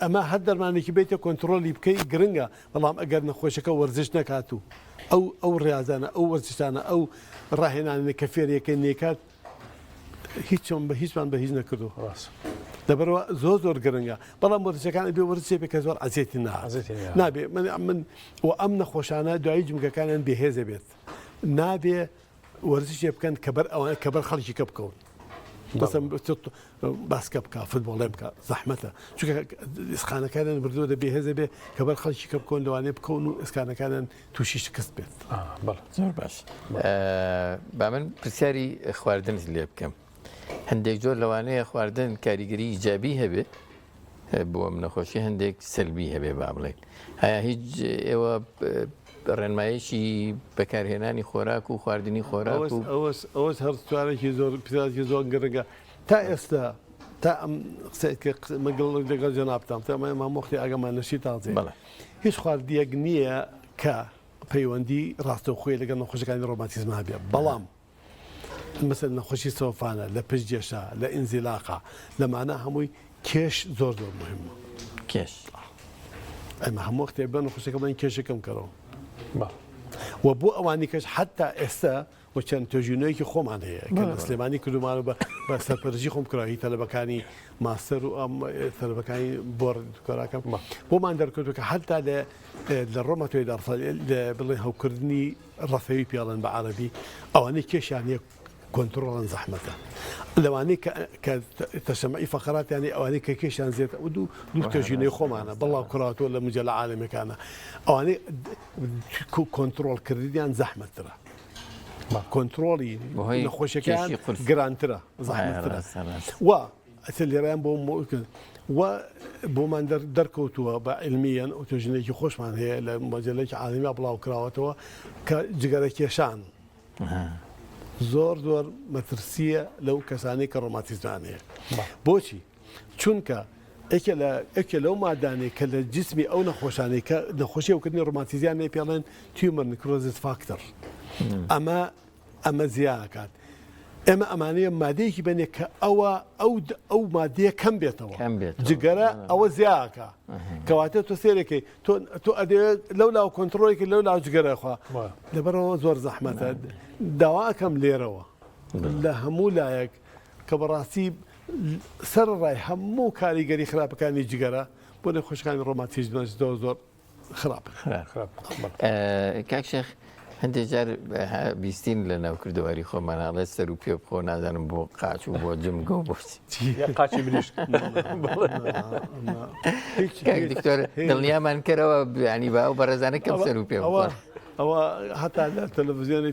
ئەمە هەر دەرمانێکی بێتە کۆنتترۆلی بکەی گرنگە بەڵام ئەگەر نەخۆشەکە وەرزش نەکات و ئەو ڕاضانە ئەو وەرزشتانە ئەو ڕاهێنانە کە فێریەکەی نێکات هیچم بە هیچمان بە هیچ نەکردو دەبەرەوە زۆر گرنگە بەڵام وەرزشەکان بێ وەرزێ بێ کە زۆر عەزێتی نابێ من و ئەم نەخۆشانە دوایی جمگەکانیان بێهێزە بێت نابێ وەرزشێ بکەن کە بەر خەڵکی کە بکەون باسکە بکە فوتبۆڵێ بکە زەحمەتە چونکە ئسخانەکانیان بردووە دە بێهێزە بێ کە بەر خەڵکی کە بکەون لەوانێ بکەون و ئسکانەکانیان تووشی شکست بێت زۆر باش با من پرسیاری خواردن لێ بکەم هەندێک جۆر لەوانەیە خواردن کاریگەری ئیجابی هەبێ بۆ ئەم نەخۆشی هەندێک سلبی هەبێ با بڵێن هەیە هیچ ئێوە ڕێنمایشی بەکارهێنانی خۆراک و خواردنی خۆراک و ئەوەش هەر سوارێکی زۆر پیاکی زۆر گرنگە تا ئێستا تا ئەم مەگەڵ لەگەڵ جەنابتان تەمە مامۆختی ئاگەمان نەشی تازێ هیچ خواردیەک نییە کە پەیوەندی ڕاستەوخۆی لەگەڵ نەخۆشەکانی ڕۆماتیزما هەبێ بەڵام مثل نەخۆشی سۆفانە لە پشت جێشە لە ئینزیلاقا لەمانە هەمووی کێش زۆر مهمە کێش ئەمە هەموو وەختێ بە نەخۆشەکە بڵێن کێشەکەم کەرەوە و بۆ ئەوانی کەش حتا ئێستا و چەند تۆژینەیەکی خۆمان هەیە کە لە سلێمانی کردومانە بە سەرپەرژی خۆم کراوی تەلەبەکانی ماستەر و ئەم تەلەبەکانی بۆڕکۆراکەم بۆمان دەرکردو کە حتا لە ڕۆمەتۆی بڵێن هەوکردنی ڕەفەوی پێڵەن بە عەرەبی ئەوانەی کێشیانە کۆنتترۆڵەن زەحمەتە لەوانەیە کە تەشەمعی فەقەراتیانی ئەوانەی کە کێشیان زیێتە و دوو تۆژینەی خۆمانە بەڵاو کڕاتۆ لە مجلە عالەمەکانە ئەوانەی کۆنتترۆڵکردیان زەحمەتترە کۆنتترۆلی نەخۆشیەکان گرانترە زەحمەتترە و ئەسە لێرەیان بۆ بۆمان دەرکەوتووە بە علمیان و تۆژینێکی خۆشمان هەیە لە مەجلەیەکی عالەمی بڵاو کراوەتەوە کە جگەرە کێشان زۆر مەترسیە لەو کەسانی کە ڕۆماتیزمان هەیە بۆچی چونکە ئەکە لەو مادانێک کە لە جسمی ئەو نەخۆشانەی کە نەخۆشی وکردنی ڕۆماتیزیان پێڵێن تیومەر نکرۆزس فاکتەر ئەمە زیاکات ئێمە ئەمانەیە مادەیەکی بنێ کە ئەو مادەیە کەم بێتەوە جگەرە ئەوە زیاکە کەواتە تۆ سێرەکەی تۆ ئەدەوێت لەو لاو کۆنتترۆلێکی لەو لاو جگەرەخوا لەبەرەوە زۆر زەحمەتە داواکەم لێرەوە لە هەموو لایەک کە بەڕاستی سەر ڕای هەموو کاریگەری خراپەکانی جگەرە بۆ لە خۆشەکانی ڕۆماتیزم زۆر خراپ کاک شێخ هەندێک جار بیستین لە ناو کردوواری خۆماناڵێت سەر و پێ بخۆ نازانم بۆ قاچ و بۆ جمگە و بۆچی قاچی بریش دکتۆر دڵنیامان کەرەوە ینی با و بەڕێزانە کەم سەر و پێ ئەوە هەتا لە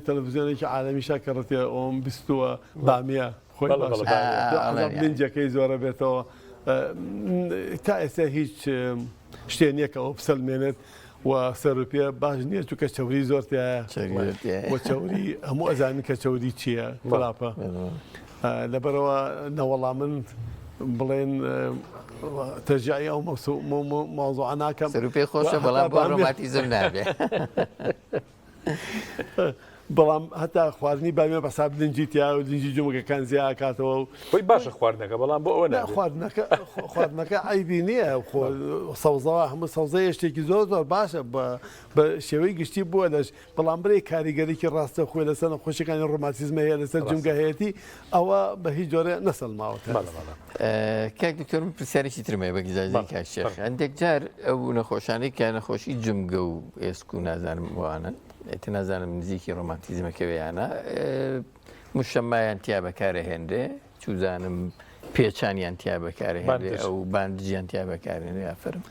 تەلەڤیزیۆنێکی عالەمی شاکەڕەتێ ئەوم بیستووە بامیە خۆی لنجەکەی زۆرە بێتەوە تا ئێستا هیچ شتێ نییە کە ئەو بسەلمێنێت و سەرپێ باش نییە چووکە چەوری زۆر بۆ چەوری هەموو ئەزانین کە چەوری چییە بڵاپە لەبەرەوە نەوەڵام من بڵێن تەرجیعی ئەو ماوزوع ناکەم سەرپێ خۆشە بەڵام بۆ ڕۆماتیزم نابێ بەڵام هەتا خواردنی باوێ بەسا لنجی تیا و لنجی جومەکەکان زیاد کاتەوە و خۆی باشە خواردنەکە بەڵام بۆ ئەوە خواردنەکە ئایبی نییە سەوزەوە هەموو سەوزەیە شتێکی زۆر باشە بە شێوەی گشتی بووە لەش بەڵام برێ کاریگەریکی ڕاستە خۆی لەسەر نەخۆشیەکانی ڕۆماتیزمە هەیە لەسەر جمگەهەیەتی ئەوە بە هیچ جۆرە نەسەلماوەتە کاک دکتۆر من پرسیارێکی ترمای بەگیزازی کاک شێخ هەندێک جار ئەو نەخۆشانەی کە نەخۆشی جمگە و ئێسک و نازانم وانە ئێتە نازانم نزیکی ڕۆماتیزمەکەوەیانە موشەمایان تیا بەکارەهێنرێ چوزانم پێچانیان تیا بەکارهێنرێ ئەو باندجیان تیا بەکارهێنرێ ئافرم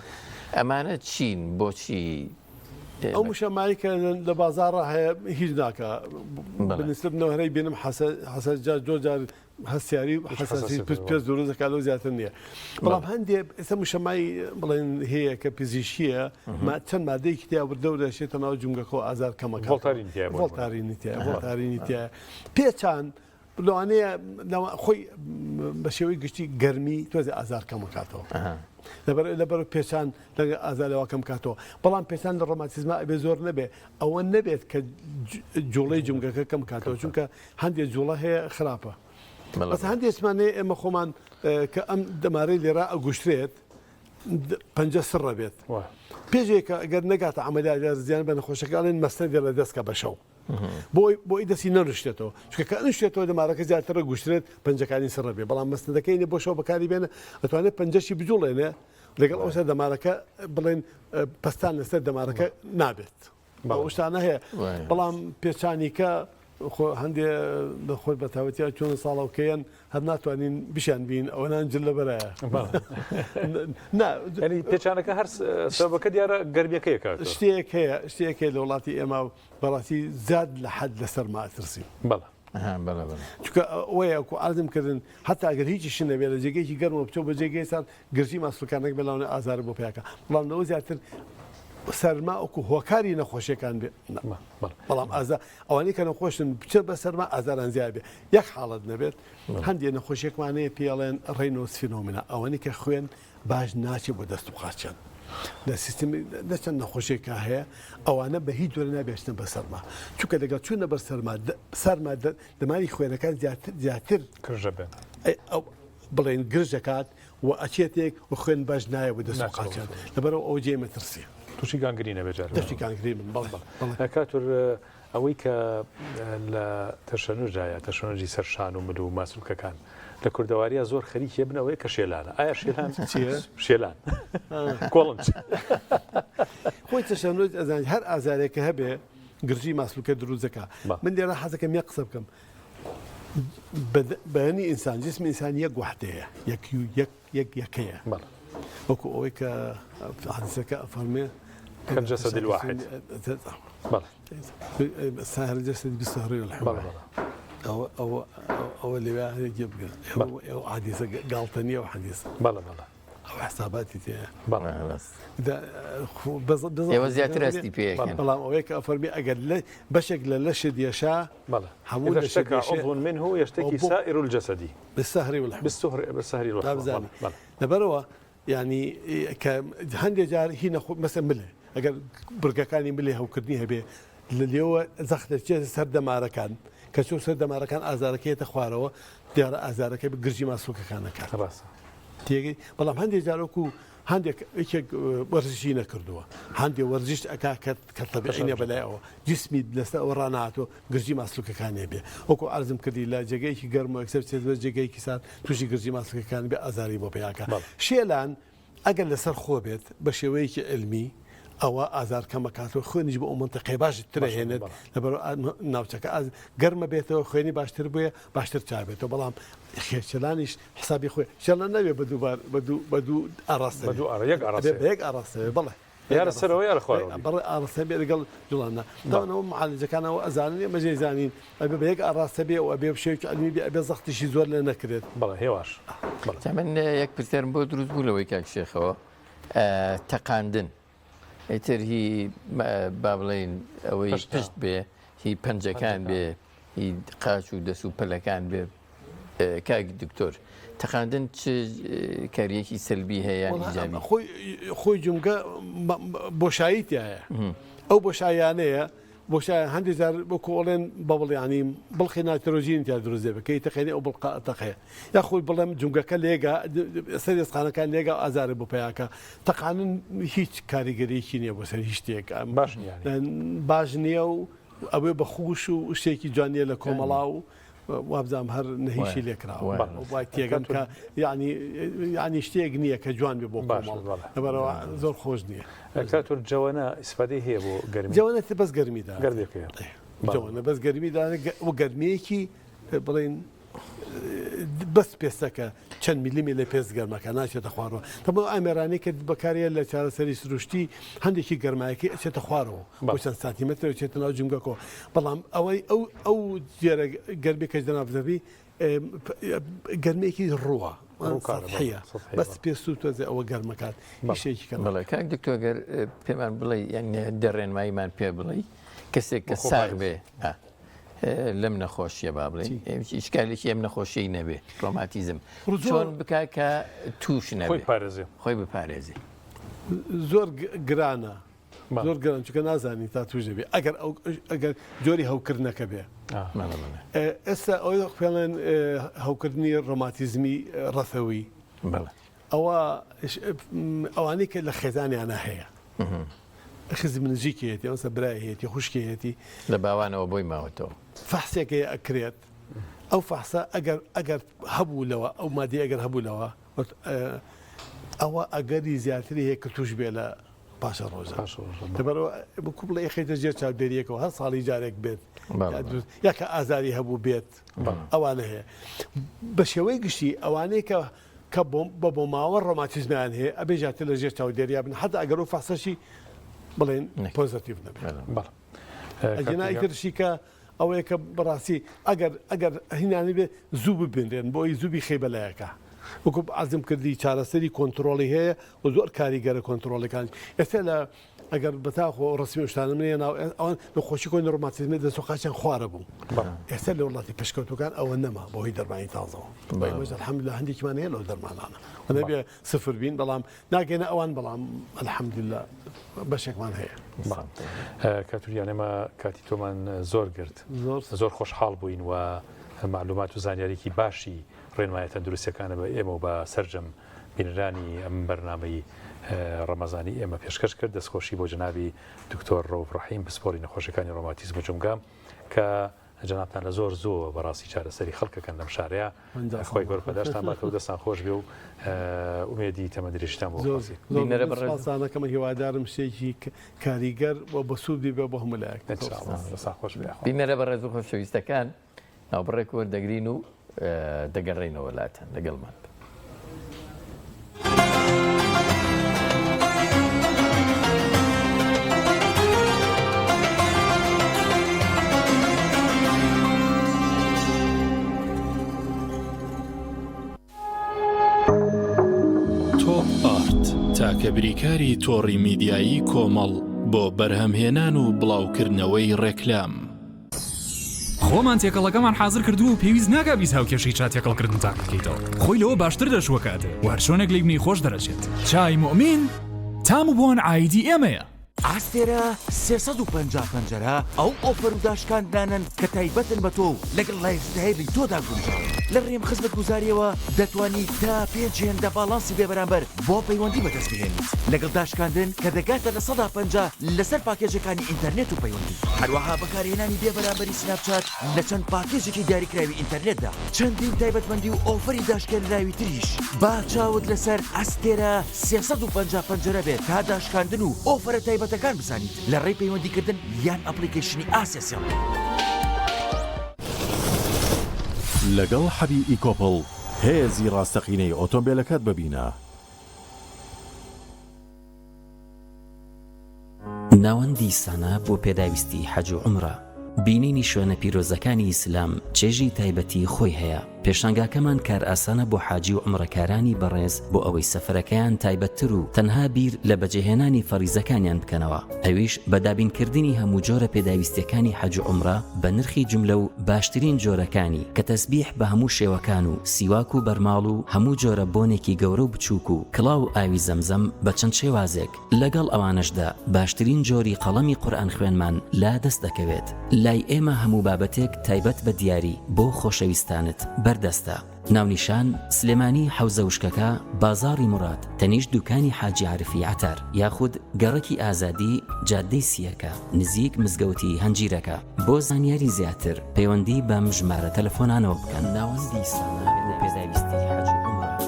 ئەمانە چین بۆچی ئەو موشەمایی کە لە بازاڕە هەیە هیچ ناکە بنسبت نەوەرەی بینم حەسەجار جۆجار هەستیاری حساسی پێست دروستەکە لەو زیاتر نییە بەڵام هەندێک ئێستا موشەمای بڵێن هەیە کە پزیشکیە چەند مادەیەکی تیا وردەورە شێتە ناو جومگەکە و ئازار کەمەکە ڤۆڵتارینی تایە پێچان لەوانەیە خۆی بە شێوەی گشتی گەرمی تۆزی ئازار کەمەکاتەوە لەبەر پێچان لەگە ئازارەوە کەم کاتەوە بەڵام پێچان لە ڕۆماتیزما ئەبێ زۆر نەبێ ئەوە نەبێت کە جوڵەی جومگەکە کەم کاتەوە چونکە هەندێک جوڵە هەیە خراپە بەس هەندێکمانەیە ئێمە خۆمان کە ئەم دەمارەی لێرا ئەگوشترێت 50 سڕە بێت پێشێکە ئەگەر نەگاتە عملیات زیان بە نەخۆشەکانێن مەستەدێ لە دەستکە بەشەو بۆی دەستی نەڕشتێتەوە چکە نشتێتەوە دەمارەکە زیاترە گوشترێت پنجەکانی سڕە بێ بەڵام مەستەدەکەی بۆ شەو بەکاری بێنە ئەتوانێت پنجەشی بجوڵێنێ لەگەڵ ئەوسە دەمارەکە بڵێن پستان لەسەر دەمارەکە نابێت بە شتانە هەیە بەڵام پێچانیکە هەندێ لە خۆی بەتاوەتیا چۆن ساڵەوکەیان هەر ناتوانین بیشان بین ئەوەنان جل لە بەرایە ینی پێچانەکە هەر سەبەکە دیارە گەرمیەکەیەکە شتێک هەیە شتێک لە وڵاتی ئێمە بەڕاستی زیاد لە حەد لەسەر ماترسیم چکە ئەوەیەکو ئازم کردن هەتا ئەگەر هیچی شن نەبێت لە جێگەیەکی گەرمەوە بچۆ بە جێگەی سان گرژی ماسوولکانێک بەلاونە ئازار بۆ پیاکە بەڵام لەوە زیاتر سەرما ئەوکو هۆکاری نەخۆشیەکان بێ بەڵام ئەوانەی کە نەخۆشن بچە بە سەرما ئازاران زیاد بێ یەک حاڵت نەبێت هەندێک نەخۆشیێکمانەیە پێڵێن ڕێنۆس فینۆمنا ئەوەنی کە خوێن باش ناچێت بۆ دەست و قاچیان لە سیستمی دەچەند نەخۆشیێکە هەیە ئەوانە بە هیچ جۆرە نابێشتن بە سەرما چونکە دەگەڵ چوونە بەر سەرما دەماری خوێنەکان زیاتر کرژە بێ بڵێن گرژەکات و ئەچێتێک و خوێن باش نایە بۆ دەست و قاچیان لەبەرەوە ئەو جێ مەترسیە تووشی گانگرینە بێجار دەشتی گانگرین کاتور ئەوەی کە لە تەشەنوژایە تەشەنۆژی سەرشان و مل و ماسوولکەکان لە کوردەواریە زۆر خەریکیە بنەوەی کە شێلانە ئایا شێلان چیە شێلان کۆڵنج خۆی تەشەنۆژ ئەزانانی هەر ئازارێکە هەبێ گرژی ماسوولکە دروستەکە من لێرە حەزەکەم یەک قسە بکەم بەیانی ئینسان جسمی ئینسان یەک وحدەیە یەکەیە وەکو ئەوەی کە حەدیسەکە ئەفەرمێ كالجسد الواحد ساهر الجسد بالسهر والحمى أو اللي واحد يبقى أو حديثة قالتني أو حديثة بلا أو حساباتي تيا بلا بس وزيات رأسي بيه بلا أويك أفرمي أقل بشكل لشد يشاء بلا إذا اشتكى عضو منه يشتكي سائر الجسد بالسهر والحمى بالسهر والحمى نبروا ینی کە هەندێک جار هی مەسە ملێ ئەگەر برگەکانی ملێ هەوکردنی هەبێ لە لێوە زەختەچێت سەر دەمارەکان کە چۆ سەر دەمارەکان ئازارەکەیتە خوارەوە دیارە ئازارەکەی گرژی ماسوولکەکانەکە تێگەی بەڵام هەندێک جارۆکو هەندێک وەرزشی نەکردووە هەندێک وەرزش ئەکا کە تەبیعینە بەلایەوە جسمی لەسەر ئەوە ڕاناتۆ گرژی ماسوولکەکانی بێ وەکو ئارزم کردی لە جێگەیەکی گەرمە ئەکسەر چێت بە جێگەیەکی سات تووشی گرژی ماسوولکەکان بێ ئازاری بۆ پێیاکە شێلان ئەگەر لەسەر خۆ بێت بە شێوەیەکی علمی ئەوە ئازار کەمەکاتەوە خوێنیش بۆ ئەو منتەقەی باشت ترەهێنێت لەبەر ناوچەکە گەرمە بێتەوە خوێنی باشتر بووە باشتر چابێتەوە بەڵام خێرچلانیش حسابی خۆی چێڵە نەوێ بە دوو ئاراستە یەک ئاراستەوێ بڵێ یارە سەرەوە یارە خوارەوە بەڵێ ئاراستە بێ لەگەڵ جوڵانە داونەوە معالجەکانەوە ئەزانێ مەجێ زانین ئەبێ بە یەک ئاراستە بێ و ئەبێ شێوکی ئەلمی بێ ئەبێ زەختیشی زۆر لێ نەکرێت بەڵێ هێواش من یەک پرسیارم بۆ دروست بوو لەوەی کاک شێخەوە تەقاندن ئیتر هی با بڵێن ئەوەی پشت بێ هی پەنجەکان بێ هی قاچ و دەست و پەلەکان بێ کاکی دکتۆر تەقاندن چ کاریەکی سلبی هەیە ئیجابی خۆی جونگە بۆشاییتیایە ئەو بۆشایانەیە بۆشای هەندێک جار بۆ کۆڵێن بە بڵیانی بڵخی ناترۆژین تا دروزێ بکەی تەقێنی ئەو بڵقاتەقەیە یا خۆی بڵێم جونگەکە لێگە سەر ئێسخانەکان لێگە ئازارە بۆ پیاکە تەقانن هیچ کاریگەریەکی نییە بۆ سەر هیچ شتێک باش نییە و ئەوێ بە خوش و شتێکی جوانیە لە کۆمەڵا و وابزانام هەر نەهیشی لێکراوە وای تێگەم کە ینی شتێک نییە کە جوان بێ بۆ لەبەرەوە زۆر خۆش نییە ئەکتاتۆر جوانە ئیسفادەی هەیە بۆ گەرمی جوانەتی بەس گەرمیدا جوانە بەس گەرمیدا و گەرمەیەکی بڵێن بەس پێستەکە چەند میلیمی لە پێست گەرمەکە ناچێتە خوارەوە تەمە ئامێرانی کرد بەکارە لە چارەسەری سروشتی هەندێکی گەرمایەکی ئەچێتە خوارەوە بۆ چەند سانتیمەتر چێتە ناو جونگەکۆ بەڵام ئەوەی ئەو جێرە گەرمی کەش دەنابزەبی گەرمێکی ڕووە هەیە بەس پێست و تۆزێ ئەوە گەرمەکات شێکی کە بڵێ کاک دکتۆر پێمان بڵێ یعنی دەڕێنماییمان پێ بڵێ کەسێک کە ساغ بێ لەم نەخۆشیە با بڵێ ئیشکالێکی ئەم نەخۆشیی نەبێ ڕۆماتیزم چۆن بکا کە توش نەبێ خۆی بپارێزی زۆر گرانە زۆر گران چکە نازانی تا توژە بێ ئەگەر جۆری هەوکردنەکە بێ ئێستا ئەوەی پێڵێن هەوکردنی ڕۆماتیزمی ڕەثەوی ئەوە ئەوانەی کە لە خێزانیانە هەیە خزم نزیکێتی ئەوسە برایەتی خوشکێتی لە باوانەوە بۆی ماوەتەوە فەحسێکی ئەکرێت ئەو فەحسە ئەگەر هەبوو لەوە ئەو مادی ئەگەر هەبوو لەوە ئەوە ئەگەری زیاتری هەیە کە توش بێ لە پاشە ڕۆژە دەبەرەوە بکو بڵێ خەیتە ژێر چاودێریەکەەوە هەر ساڵی جارێک بێت یاکە ئازاری هەبوو بێت ئەوانە هەیە بە شێوەی گشتی ئەوانەیە کە بە بۆ ماوە ڕۆماتیزمیان هەیە ئەبێ ژاتر لە ژێر چاودێریا بن حتا ئەگەر و فەحسەشی بڵێن پۆزتیڤ نەبێت ئەجنایترشی کە ئەوەیە کە بەڕاستی ئەگەر هینانی بێ زوو ببێنرێن بۆی زووبی خەی بەلایەکە وەکو عزم کردی چارەسەری کۆنتترۆلی هەیە و زۆر کاریگەرە کۆنتترۆلەکان ئێستا لە ئەگەر بەتاخۆ ڕسمی شتانم نیە ناو ئەوان لە خۆشی کۆی نۆرماتیزمی دەسۆقاچیان خوارە بوو ئێستا لە وڵاتی پشکەوتەکان ئەوە نەما بۆی دەرمانی تازەوە الحەمد لە هەندێکمان هەیە لەو دەرمانانە نەبێ سفر بین بەڵام ناگەێنە ئەوان بەڵام الحەمدلله بەشێکمان هەیە کاتوریان ئێمە کاتی تۆمان زۆر گرت زۆر خۆشحاڵ بووین و معلومات و زانیاریکی باشی ڕێنمایەتە دروستەکانە بە ئێمە و بە سەررجەم بینرانی ئەم بەرنامەی ڕەمەزانی ئێمە پێشکەش کرد دەستخۆشی بۆ جنابی دکتۆر ڕەوف ڕەحیم پسپۆری نەخۆشەکانی ڕۆماتیزم و جونگام کە جنابتان لە زۆر بەڕاستی چارەسەری خەڵکەکەن لەم شارەیە خۆی گۆرپەداشتان باتەوە دەستان خۆش بێ و ئومێدی تەمەدرێژتان بۆ بەڕێزانەکەمە هیوادارم شتێکی کاریگەر و بەسوودی بێ بۆ هەمولایەک خۆش بێ بینەرە بەڕێز و خۆشەویستەکان ناوبڕێک وەردەگرین و دەگەڕێنەوە وڵاتان لەگەڵمان تۆپ ئارت تاکە بریکاری تۆڕی میدیایی کۆمەڵ بۆ بەرهەمهێنان و بڵاوکردنەوەی ڕێکلام خۆمان تێکەڵەکەمان حاضر کردو و پێویست ناکا بیست هاوکێشی چاتێکەڵکردن تاک بکەیتەوە خۆی لەوە باشتر دەشوە کاتێ وەرشۆنێک لیبنی خۆش دەرەچێت چای مؤمین تام و بۆن ئایدی ئێمەیە ئاستێرە 350 پەنجەرە ئەو ئۆفەر و داشکاندانن کە تایبەتن بە تۆ لەگەڵ لایفستایلی تۆدا گونجاو لە ڕێم خزمەت گوزاریەوە دەتوانیت تا 5 هێندە باڵانسی بێبەرامبەر بۆ پەیوەندی بەدەست بهێنیت لەگەڵ داشکاندن کە دەگاتە لە 150 لەسەر پاکێجەکانی ئینتەرنێت و پەیوەندی هەروەها بەکارهێنانی بێبەرامبەری سناپچات لە چەند پاکێجێکی دیاریکراوی ئینتەرنێتدا چەندین تایبەتمەندی و ئۆفەری داشکێنراوی تریش با چاوت لەسەر ئاستێرە 350 پەنجەرە بێت تا داشکاندن و ئۆفەرە تایبەتەکان بزانیت لە ڕێی پەیوەندیکردن یان ئەپلیکیشنی ئاسێسیڵ لەگەڵ حەبی ئیکۆپڵ هێزی ڕاستەقینەی ئۆتۆمبیلەکەت ببینە. ناوەندی سانە بۆ پێداویستی حەج و عومرە بینینی شوێنە پیرۆزەکانی ئیسلام چێژی تایبەتی خۆی هەیە پێشانگاکەمان کار ئاسانە بۆ حاجی و عومرەکارانی بەڕێز بۆ ئەوەی سەفەرەکەیان تایبەتتر و تەنها بیر لە بەجێهێنانی فەریزەکانیان بکەنەوە ئەویش بە دابینکردنی هەموو جۆرە پێداویستیەکانی حەج و عومرە بە نرخی جملە و باشترین جۆرەکانی کە تەسبیح بە هەموو شێوەکان و سیواک و بەرماڵ و هەموو جۆرە بۆنێکی گەورە و بچووک و کڵاو و ئاوی زەمزەم بە چەند شێوازێک لەگەڵ ئەوانەشدا باشترین جۆری قەڵەمی قورئان خوێنمان لا دەست دەکەوێت لای ئێمە هەموو بابەتێک تایبەت بە دیاری بۆ خۆشەویستانت بەردەستە ناونیشان سلێمانی حەوزە وشکەکە بازاڕی مراد تەنیشت دوکانی حاجی عارفی عەتەر یاخود گەڕەکی ئازادی جادەی سیەکە نزیک مزگەوتی هەنجیرەکە بۆ زانیاری زیاتر پەیوەندی بەم ژمارە تەلەفۆنانەوە بکەن ناوەندی سانە لە پێداویستی حەج و عومرە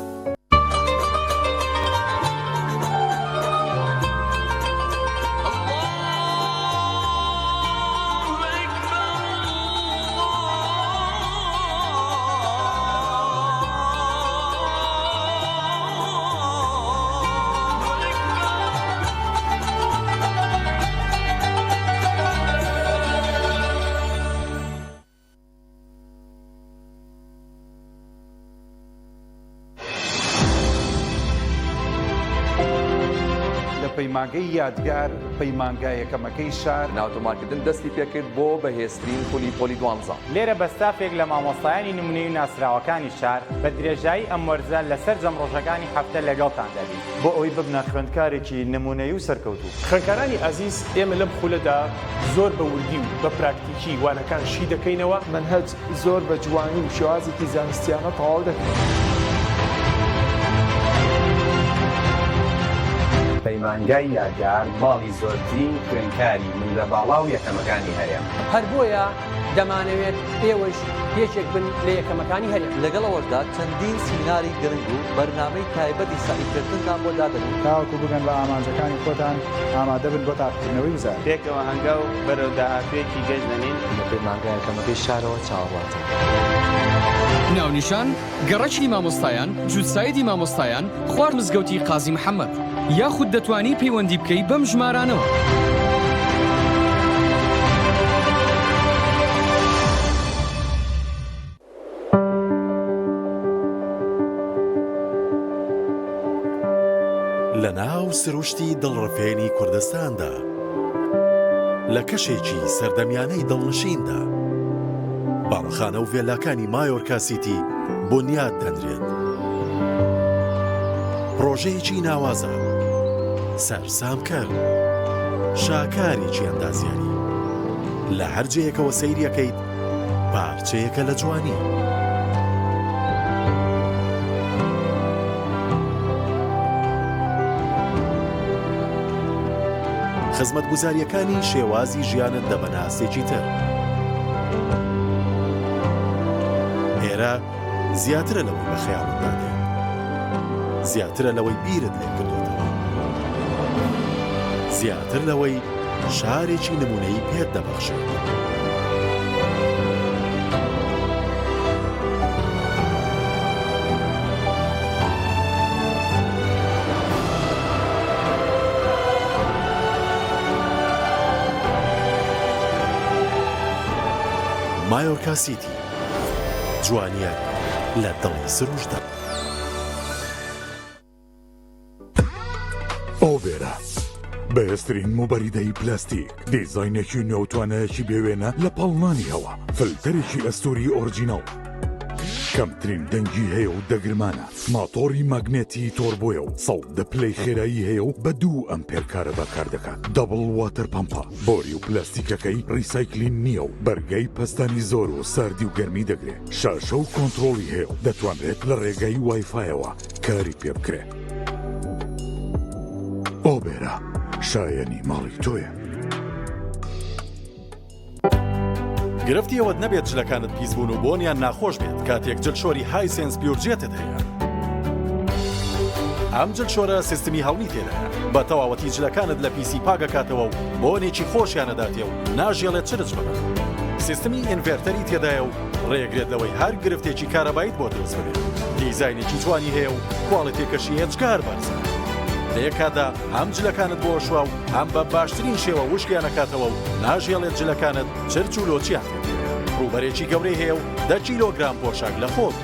پەیمانگەی یادگار پەیمانگای یەکەمەکەی شار ناوتۆمارکردن دەستی پێکرد بۆ بەهێزترین پۆلی پۆلی 12 لێرە بەستافێک لە مامۆستایانی نمونەی و ناسراوەکانی شار بە درێژایی ئەم وەرزە لەسەر جەمڕۆژەکانی هەفتە لەگەڵتان دەبین بۆ ئەوەی ببنە خوێندکارێکی نمونەی و سەرکەوتوو خوێندکارانی ئازیز ئێمە لەم خولەدا زۆر بە وردی و بە پراکتیکی وانەکان شی دەکەینەوە منهەج زۆر بە جوانی و شێوازێکی زانستیانە تەواو دەکەین پەیمانگای یادگار باڵی زۆرترین خوێندکاری من لە باڵا و یەکەمەکانی هەیە هەر بۆیە دەمانەوێت ئێوەش یەکێک بن لە یەکەمەکانی هەیە لەگەڵەوەشدا چەندین سیمیناری گرنگ و بەرنامەی تایبەتی سەعیدکردنتان بۆ دادەن تاوەکو بگەن بە ئامانجەکانی خۆتان ئامادە بن بۆ تاقیکردنەوەی وزار پێکەوە هەنگاو بەرەو داهاتوێکی گەشت دەنین لە پەیمانگای یەکەمەکەی شارەوە چاوەڕاتن ناونیشان گەڕەکی مامۆستایان جوتسایدی مامۆستایان خوار مزگەوتی قازی محەممەد یاخود دەتوانی پەیوەندی بکەی بەم ژمارانەوە لە ناو سروشتی دڵڕفێنی کوردستاندا لە کەشێکی سەردەمیانەی دڵنشیندا باڵەخانە و ڤێلاکانی مایۆرکا سیتی بنیاد دەنرێت پرۆژەیەکی ناوازە سەرسامکەر شاکارێکی ئەندازیاری لە هەر جەیەکەوە سەیریەکەیت پارچەیەکە لە جوانی خزمەتگوزاریەکانی شێوازی ژیانت دەبەناسێکی تر ئێرە زیاترە لەوەی بە خەیاڵت دادێت زیاترە لەوەی بیرت لێ کردوتەوە زیاتر لەوەی شارێکی نمونەی پێت دەبەخشێت مایۆرکا سیتی جوانیان لە دڵی سروشدا ئۆڤێرە بەهێزترین موبەریدەی پلاستیک دیزاینێکی نێوتوانەیەکی بێوێنە لە پاڵنانی هەوا فلتەرێکی ئەستۆری ئۆرجینەڵ کەمترین دەنگی هەیە و دەگرمانە ماتۆری ماگنێتی تۆربۆیە و 100 پلەی خێرایی هەیە و بە 2 ئەمپێر کارەبا کار دەکات دەبڵ واتەر پەمپە بۆری و پلاستیکەکەی ڕیسایکلین نییە و بەرگەی پەستانی زۆر و ساردی و گەرمی دەگرێت شاشە و کۆنتڕۆڵی هەیە و دەتوانرێت لە ڕێگەی وایفایەوە کاری پێ بکرێت ئۆبێرا شایەنی ماڵی تۆیە گرفتی ئەوەت نەبێت جلەکانت پیس بوون و بۆنیان ناخۆش بێت کاتێک جلشۆری هایسنس بیورجێتت هەیە ئەم جلشۆرە سیستمی هەڵمی تێدایە بە تەواوەتی جلەکانت لە پیسی پاگەکاتەوە و بۆنێکی خۆشیانەداتێ و ناژێڵێت چرج ببن سیستمی ئینڤێرتەری تێدایە و ڕێگرێت لەوەی هەر گرفتێکی کارەبایت بۆ دروست ببێت دیزاینێکی جوانی هەیە و کوواڵیتێکەشی هێچکار بەرزە لە یەکادا هەم جلەکانت بۆ شووە و هەم بە باشترین شێوە وشکیانەکاتەوە و ناژێڵێت جلەکانت چرچ و لۆچیان ڕوبەرێکی گەورەی هەیە و 10 کیلۆگرام پۆشاک لە خۆت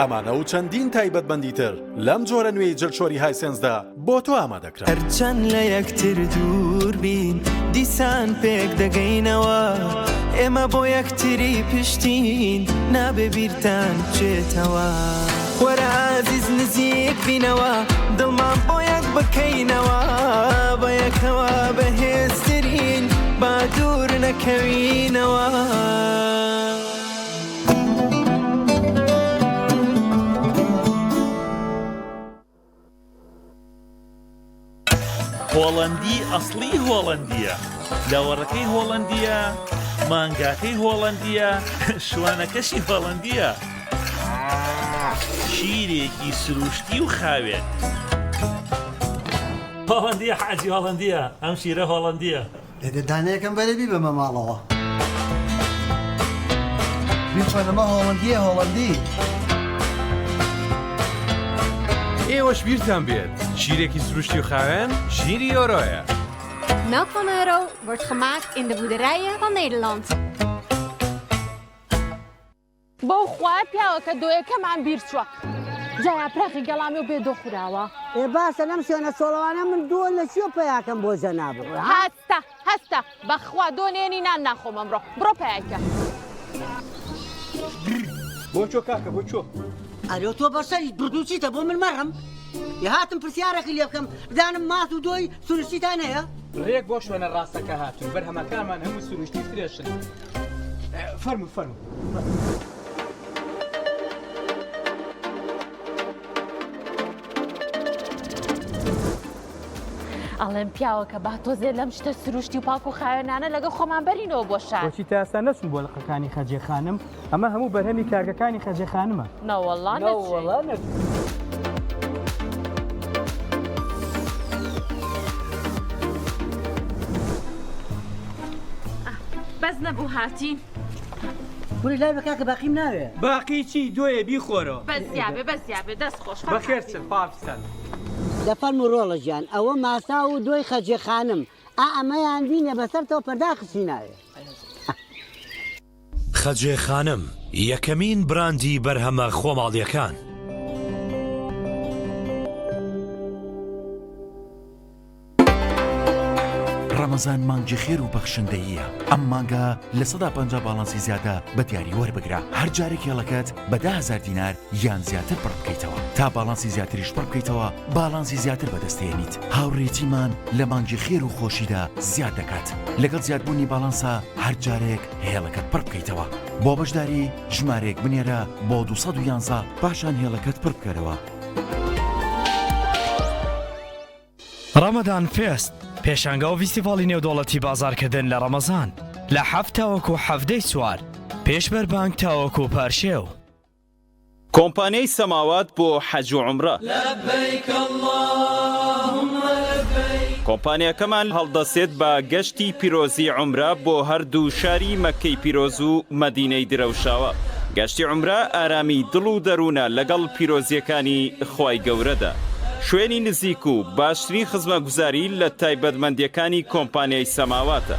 ئەمانە و چەندین تایبەتمەندی تر لەم جۆرە نوێی جلشۆری هایسنسدا بۆ تۆ ئامادەکرا هەرچەند لە یەکتر دوور بین دیسان پێک دەگەینەوە ئێمە بۆ یەکتری پشتین نابێ بیرتان بچێتەوە وەرە عازیز نزیک بینەوە دڵمان بۆ یەک بکەینەوە بە یەکەوە بەهێزترین با دوور نەکەوینەوە هۆڵەندی ئەسڵی هۆڵەندیە لاوەڕەکەی هۆڵەندیە مانگاکەی هۆڵەندیە شوانەکەشی هۆڵەندیە شیرێکی سروشتی و خاوێن هۆڵەندیە حاجی هۆڵەندیە ئەم شیرە هۆڵەندیە دانەیەکەم بەرەبی بەمە ماڵەوە بیخۆنەمە هۆڵەندیە هۆڵەندی ئێوەش بیرتان بێت شیرێکی سروشتی و خاوێن شیری یۆرۆیە Melk van Euro wordt gemaakt in de boerderijen van Nederland. بۆ خوای پیاوەکە دۆیەکەمان بیر چووە جا پراخی گەڵامی و بێ دۆخراوە ئێ باسە لەم شوێنە سۆڵەوانە من دووە لە چیۆ پێیاکەم بۆ جەنابڕ هەستە بەخوا دۆنێنی نان ناخۆم ئەمڕۆ بڕۆ پێیاکە بۆ چۆ کاکە بۆ چۆ ئەرێ تۆ بەسەری بردوچیتە بۆ من مەڕم یا هاتم پرسیارێکی لێ بکەم بدانم ماس و دۆی سروشتیتان هەیە ڕێک بۆ شوێنە ڕاستەکە هاتون بەرهەمەکانمان هەموو سروشتی فرێشن فەرمو ئەڵێم پیاوەکە با تۆزێ لەم شتە سروشتی و پاک و خاوێنانە لەگە خۆمان بەرینەوە بۆ شار بۆچی تا ئێستا نەچون بۆ لقەکانی خەجێخانم ئەمە هەموو بەرهەمی کارگەکانی خەجێخانمە نەوەڵڵا بەس نەبوو هاتین وری لای بە کاکە باقیم ناوێ باقی چی دۆیە بیخۆرەوە بەزیابێ دەست خۆش بەخێرچن پاپستان دەفەرم و ڕۆڵە گیان ئەوە ماسا و دۆی خەجێخانم ئەمەیان بینە بەسەرتەوە پەرداخستی ناوێ خەجێخانم یەکەمین براندی بەرهەمە خۆماڵیەکان ڕەمەزان مانگی خێر و بەخشندەییە ئەم مانگە لە 150 باڵانسی زیادە بە دیاری وەربگرە هەر جارێک هێڵەکەت بە 10,000 دینار یان زیاتر پڕ بکەیتەوە تا باڵانسی زیاتریش پڕ بکەیتەوە باڵانسی زیاتر بەدەستێنیت هاوڕێتیمان لە مانگی خێر و خۆشیدا زیاد دەکات لەگەڵ زیادبوونی باڵانسا هەر جارێک هێڵەکەت پڕ بکەیتەوە بۆ بەشداری ژمارێک بنێرە بۆ 211 پاشان هێڵەکەت پڕ بکەرەوە ڕەمەدان فێست پێشانگە و فیستیڤاڵی نێودوڵەتی بازارکردن لە ڕەمەزان لە 7 تاوەکو 7 سوار پێش بەربانگ تاوەکو پارشێو کۆمپانیای سەماوات بۆ حەج و عومرە کۆمپانیەکەمان هەڵدەسێت بە گەشتی پیرۆزی عومرە بۆ هەردوو شاری مەککەی پیرۆز و مەدینەی درەوشاوە گەشتی عومرە ئارامی دڵ و دەروونە لەگەڵ پیرۆزیەکانی خوای گەورەدا شوێنی نزیک و باشترین خزمەتگوزاری لە تایبەتمەندیەکانی کۆمپانیای سەماواتە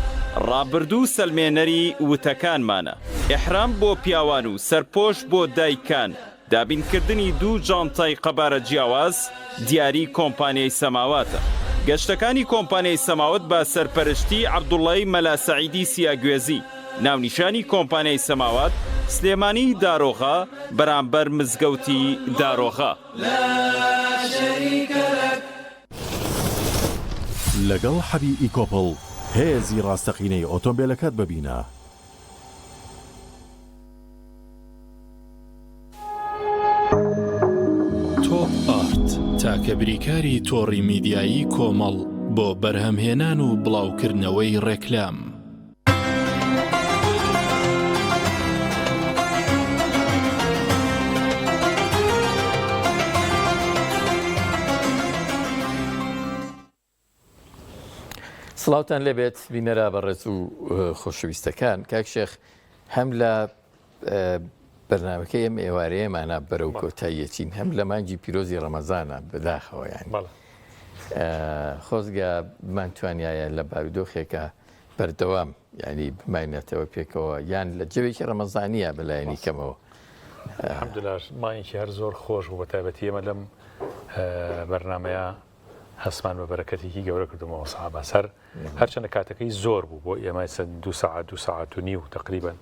ڕابردوو سەلمێنەری وتەکانمانە ئیحرام بۆ پیاوان و سەرپۆش بۆ دایکان دابینکردنی 2 جانتای قەبارە جیاواز دیاری کۆمپانیای سەماواتە گەشتەکانی کۆمپانیای سەماوت بە سەرپەرشتی عەبدوڵڵای مەلا سەعیدی سیاگوێزی ناونیشانی کۆمپانیای سەماوات سلێمانی دارۆغا بەرامبەر مزگەوتی دارۆغا لەگەڵ حەبی ئیکۆپڵ هێزی ڕاستەقینەی ئۆتۆمبیلەکەت ببینە. تۆپ ئارت تاکە بریکاری تۆڕی میدیایی کۆمەڵ بۆ بەرهەمهێنان و بڵاوکردنەوەی ڕێکلام. سڵاوتان لێبێت بینەرا بەڕێز و خۆشەویستەکان کاک شێخ هەم لە بەرنامەکەی ئەم ئێوارەیەمانە بەرەو کۆتاییەچین هەم لە مانگی پیرۆزی ڕەمەزانە بەداخەوەیان خۆزگە بمانتوانایە لە بارودۆخێکە بەردەوام ینی بماینێتەوە پێکەوە یان لە جەوێکی ڕەمەزانیە بەلایەنی کەمەوە حەمدولار مانگی هەر زۆر خۆش و بە تایبەتی ئێمە لەم بەرنامەیە هەسمان بە بەرەکەتێکی گەورە کردمەوە سەحابە سەر هەرچەندە کاتەکەی زۆر بوو بۆ ئێمە چەند 2 ساعت و نیو تقریبا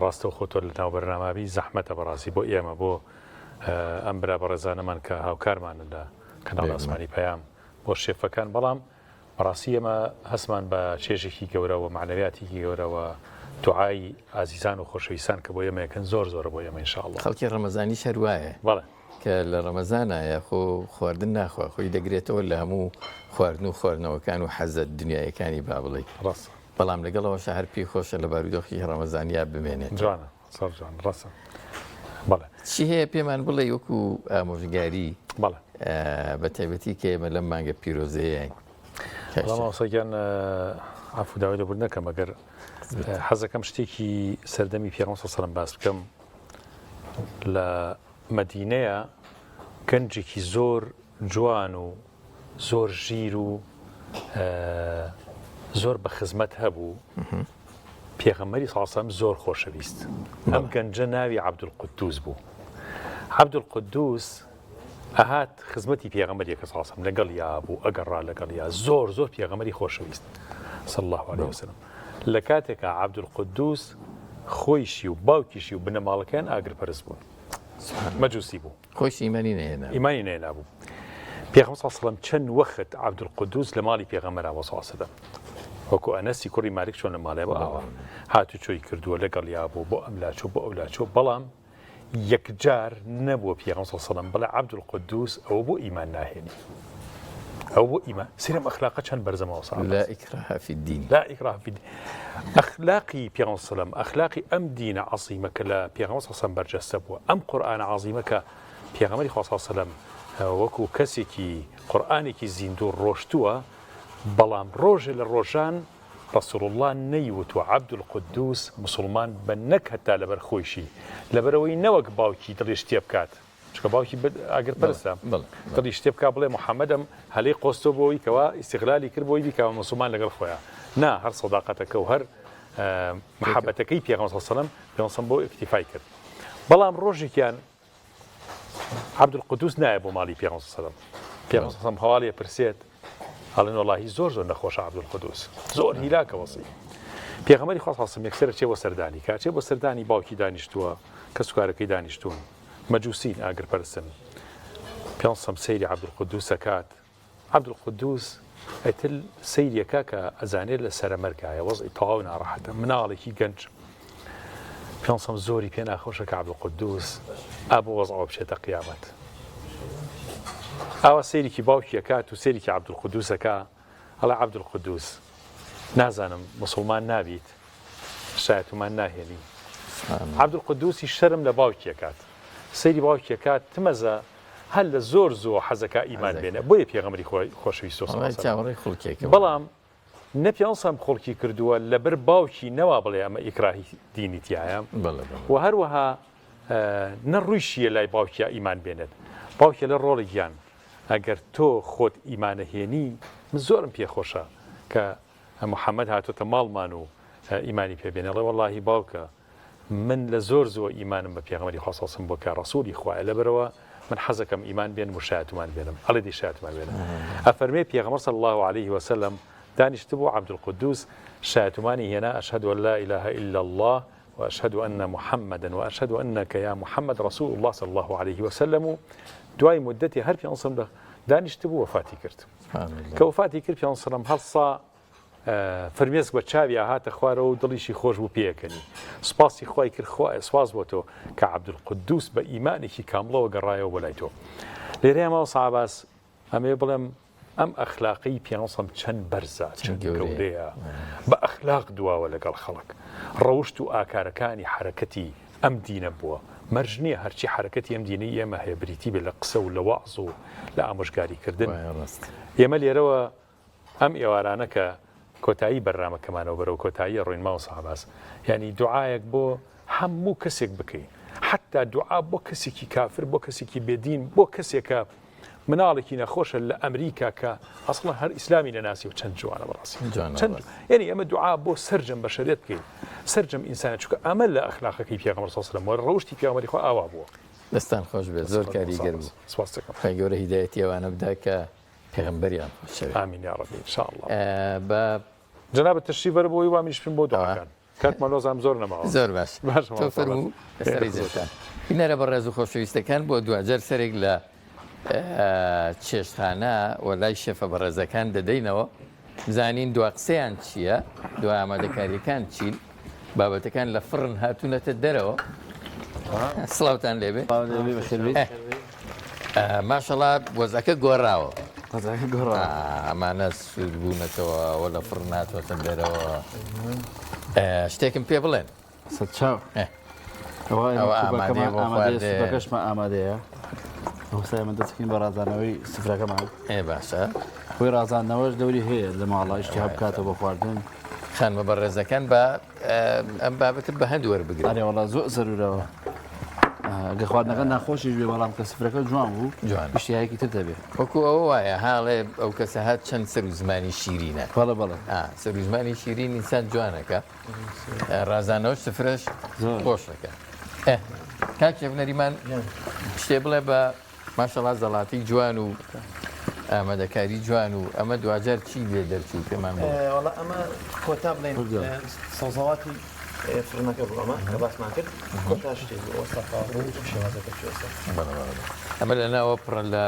ڕاستە خۆتۆ لە ناو بەرنامابی زەحمەتە بەڕاستی بۆ ئێمە بۆ ئەم برا بەڕێزانەمان کە هاوکارمانە لە کەناڵ ئاسمانی پەیام بۆ شێفەکان بەڵام بەڕاستی ئێمە هەسمان بە چێژێکی گەورەوە معنەویاتێکی گەورەوە دوعای ئازیزان و خۆشەویستان کە بۆ ئێمە یەکەن زۆر زۆرە بۆ ئێمە ئینشاءالله خەڵکی ڕەمەزانی شەروایە کە لە ڕەمەزانایە خۆ خواردن ناخوا خۆی دەگرێتەوە لە هەموو خواردن و خواردنەوەکان و حەزت دنیایەکانی با بڵێ بەڵام لەگەڵەوەش هەر پێی خۆشە لە بارودۆخی ڕەمەزانیا بمێنێت جوانە سەرجان ڕاستە بەڵێ چی هەیە پێمان بڵێ وەکو ئامۆژگاری بە تایبەتی کە ئێمە لەم مانگە پیرۆزەیە سەگیان ئافوداوای لەبوور نەکەم ئەگەر حەزەکەم شتێکی سەردەمی پێغەمبەر صلی الله علیه و سلم باس بکەم لە مەدینەیە گەنجێکی زۆر جوان و زۆر ژیر و زۆر بە خزمەت هەبوو پێغەمبەری صلی الله علیه و سلم زۆر خۆشەویست ئەم گەنجە ناوی عەبدولقودوس بوو عەبدولقودوس ئەهات خزمەتی پێغەمبەریەکە صلی الله علیه و سلم لەگەڵ یا بوو ئەگەڕا لەگەڵ یا زۆر پێغەمبەری خۆشەویست صلی الله علیه و سلم لە کاتێکە عەبدولقودوس خۆیشی و باوکیشی و بنەماڵەکان ئاگرپەرست بوون مەجوسی بوو خۆشی ئیمانی نێنابوو پێغەمبەر صلی الله علیه و سلم چەند وەخت عەبدولقودوس لە ماڵی پێغەمبەرەوە صلی الله علیه و سلم وەکو ئەنەسی کوڕی مالک چۆن لە ماڵێ بۆ ئاوا هاتو چۆی کردووە لەگەڵ یا بوو بۆ ئەملاچۆ بۆ ئەولاچۆ بەڵام یەکجار نەبووە پێغەمبەر صلی الله علیه و سلم بڵێ عەبدولقودوس ئەوە بۆ ئیمان ناهێنی ئەو بۆ ئیمان سێرەم ئەخلاقە چەند بەرزەمەوە لا ئیکراها فی الدین ئەخلاقی پێغەمبەر صلی الله علیه و سلم ئەخلاقی ئەم دینە عەظیمە کە لە پێغەمبەر صلی الله علیه و سلم بەرجەستە بووە ئەم قورئانە عەظیمە کە پێغەمبەری خوا صلی الله علیه و سلم وەکو کەسێکی قورئانێکی زیندوو ڕۆشتووە بەڵام ڕۆژێ لە ڕۆژان رسول الله نەیوتوە عەبدولقودوس مسلمان بە نەک هەتا لەبەر خۆیشی لەبەرەوەی نەوەک باوکی دڵی شتێ بکات چکە باوکی ئاگرپەرستە دڵی شتێ بکات بڵێ محەممەدم هەلەی قۆستۆ بۆی کەوا ئیستیغلالی کرد بۆی بیکەوە مسلمان لەگەڵ خۆیان نا هەر سەداقەتەکە و هەر محەبەتەکەی پێغەمبەر صلی الله علیه و سلم پێغەمبەر بۆ ئیکتیفای کرد بەڵام ڕۆژێکیان عەبدولقودوس نایە بۆ ماڵی پێغەمبەر صلی الله علیه و سلم پێغەمبەر صلی الله علیه و سلم هەواڵێ پرسێت هەڵێن وەڵاهی زۆر نەخۆشە عەبدولقودوس زۆر هیلاکە وەسی پێغەمبەری خوا صلی الله علیه و سلم یەکسەرە چێ بۆ سەردانی کات چێ بۆ سەردانی باوکی دانیشتووە کە سوکارەکەی دانیشتوون مەجوسین ئاگرپەرستن پێغەمبەر صلی الله علیه و سلم سەیری عەبدولقودوس دەکات عەبدولقودوس ئەتل سەیریەکە کە ئەزانێت لە سەرەمەرگایە وەزعی تەواو ناڕەحەتە مناڵێکی گەنج پێغەمبەر صلی الله علیه و سلم زۆری پێ ناخۆشە کە عەبدولقودوس ئابە وەزعەوە بچێتە قیامەت ئاوا سەیرێکی باوکی ئەکات و سەیرێکی عەبدولقودوس ئەکا هەڵێ عەبدولقودوس نازانم مسلمان نابیت شایەتمان ناهێنی عەبدولقودوسی شەرم لە باوکی ئەکات سەیری باوکی ئەکات تمەزە هەر لە زۆر حەزەکە ئیمان بێنە بۆیە پێغەمبەری خۆشەویست بەڵام نە پێغەمبەر سەم خۆڵکی کردووە لەبەر باوکی نەوا بڵێ ئەمە ئیکراهی دینی تایە و هەروەها نەڕوویشیە لای باوکی ئیمان بێنێت باوکە لە ڕۆڵی گیان ئەگەر تۆ خۆت ئیمانەهێنی من زۆرم پێخۆشە کە محەممەد هاتوۆتە ماڵمان و ئیمانی پێبێنێڵێ وەڵاهی باوکە من لە زۆر ئیمانم بە پێغەمبەری خوا صلی الله علیه و سلم بۆ کە ڕەسوولی خوایە لەبەرەوە من حەزەکەم ئیمان بێن و شایەتمان بێنم ئەڵێ دی شایەتمان بێنم ئەفەرمێ پێغەمبەر صلی الله عليه وسلم دانیشتبوو عەبدولقودوس شایەتمانی هێنا ئەشهد أن لا إله إلا الله وأشهد أن محمدا وأشهد أنك يا محمد رسول الله صلى الله عليه وسلم دوای مدتی هەر پێ سەلەم دانیشتبوو وفاتی کرد کە وفاتی کرد پێ سەلەم هەڵسا فرمێسک بە چاوی هاتە خوارەوە و دڵیشی خۆش بوو پێەکەنی سپاسی خوای کرد خوا سواز بۆ تۆ کە عەبدولقودوس بە ئیمانێکی کامڵەوە گەڕایەوە بۆ لای تۆ لێرەیە ماوە سەحابەس ئەمێ بڵێم ئەم ئەخلاقی پێنووسم چەند بەرزە چەند گەورەیە بە ئەخلاق دواوە لەگەڵ خەڵک ڕەوشت و ئاکارەکانی حرەکەتی ئەم دینە بووە مەرج نییە هەرچی حرەکەتی ئەم دینەی ئێمە هەیە بریتی بێ لە قسە و لە وەعز و لە ئامۆژگاریکردن ئێمە لێرەوە ئەم ئێوارانە کە کۆتایی بەرنامەکەمانەوە بەرەو کۆتایی ڕۆین ماوە سەحابەس یعنی دوعایەک بۆ هەموو کەسێک بکەین حتا دوعا بۆ کەسێکی کافر بۆ کەسێکی بێدین بۆ کەسێکە مناڵێکی نەخۆشە لە ئەمریکا کە ئەسڵا هەر ئیسلامی نەناسی و چەند جوانە بەڕاستی یعنی ئەمە دوعا بۆ سەرجەم بەشەریەت بکەین سەرجەم ئینسانە چونکە ئەمە لە ئەخلاقەکەی پێغەمبەر صلی الله علیه و سلم ڕەوشتی پێغەمبەری خوا ئاوا بووە دەستان خۆش بێت زۆر کاریگەر بوو سپاس دەکەم خی گەورە هیدایەتی ئەوانە بدا کە پێغەمبەریان ئامین یا ڕەبی ئینشاءالله بە جەناب تشریف بەرە بۆی وامیش بن بۆ دوعاکان کاتمان لۆزام زۆر نەماوە زۆر باش تۆ فەرموو لەسەری زێتان بینەرە بە ڕێز و خۆشەویستەکان بۆ دوجار سەرێک لە چێشتخانە و لای شێفە بەڕێزەکان دەدەینەوە بزانین دوا قسەیان چییە دو ئامادەکاریەکان چین بابەتەکان لە فڕن هاتوونەتە دەرەوە سڵاوتان لێبێ ماشەڵا وەزەکە گۆڕاوە ئەمانە سوود بوونەتەوە ئەوە لە فڕن هاتووەتە دەرەوە شتێکم پێ بڵێن چاو ئامادەکەشمە ئامادەیە هەسای من دەچین بە ڕازانەوەی سفرەکەمان باشە خۆی ڕازاندنەوەش دەوری هەیە لە ماڵایشتی هەبکاتەوە بە خواردن خانمە بە ڕێزەکان بە ئەم بابەتت بە هەند وەربگرێت وڵا زۆر زەرورەوە گە خواردنەکە ناخۆشی بێ بەڵام کە سفرەکە جوان بوو جوان شتیایەکی تر دەبێت وەکو ئەوە وایە حاڵێ ئەو کەسە هات چەند سەر و زمانی شیرینە بەڵێ بەڵێ سەر و زمانی شیرین ئینسان جوانەکە ڕازانەوەش سفرەش خۆشەکە کاکێف نەریمان شتێ بڵێ بە ماشەڵا زەڵاتی جوان و ئامادەکاری جوان و ئەمە دوجار چی بێ دەرچوو پێمان وڵا ئەمە کۆتا بڵێن سەوزەواتی فرنەکە بوو ئەمە کە باسمان کرد کۆتا شتێک شێوازەکە ئەمە لە ناوە پڕە لە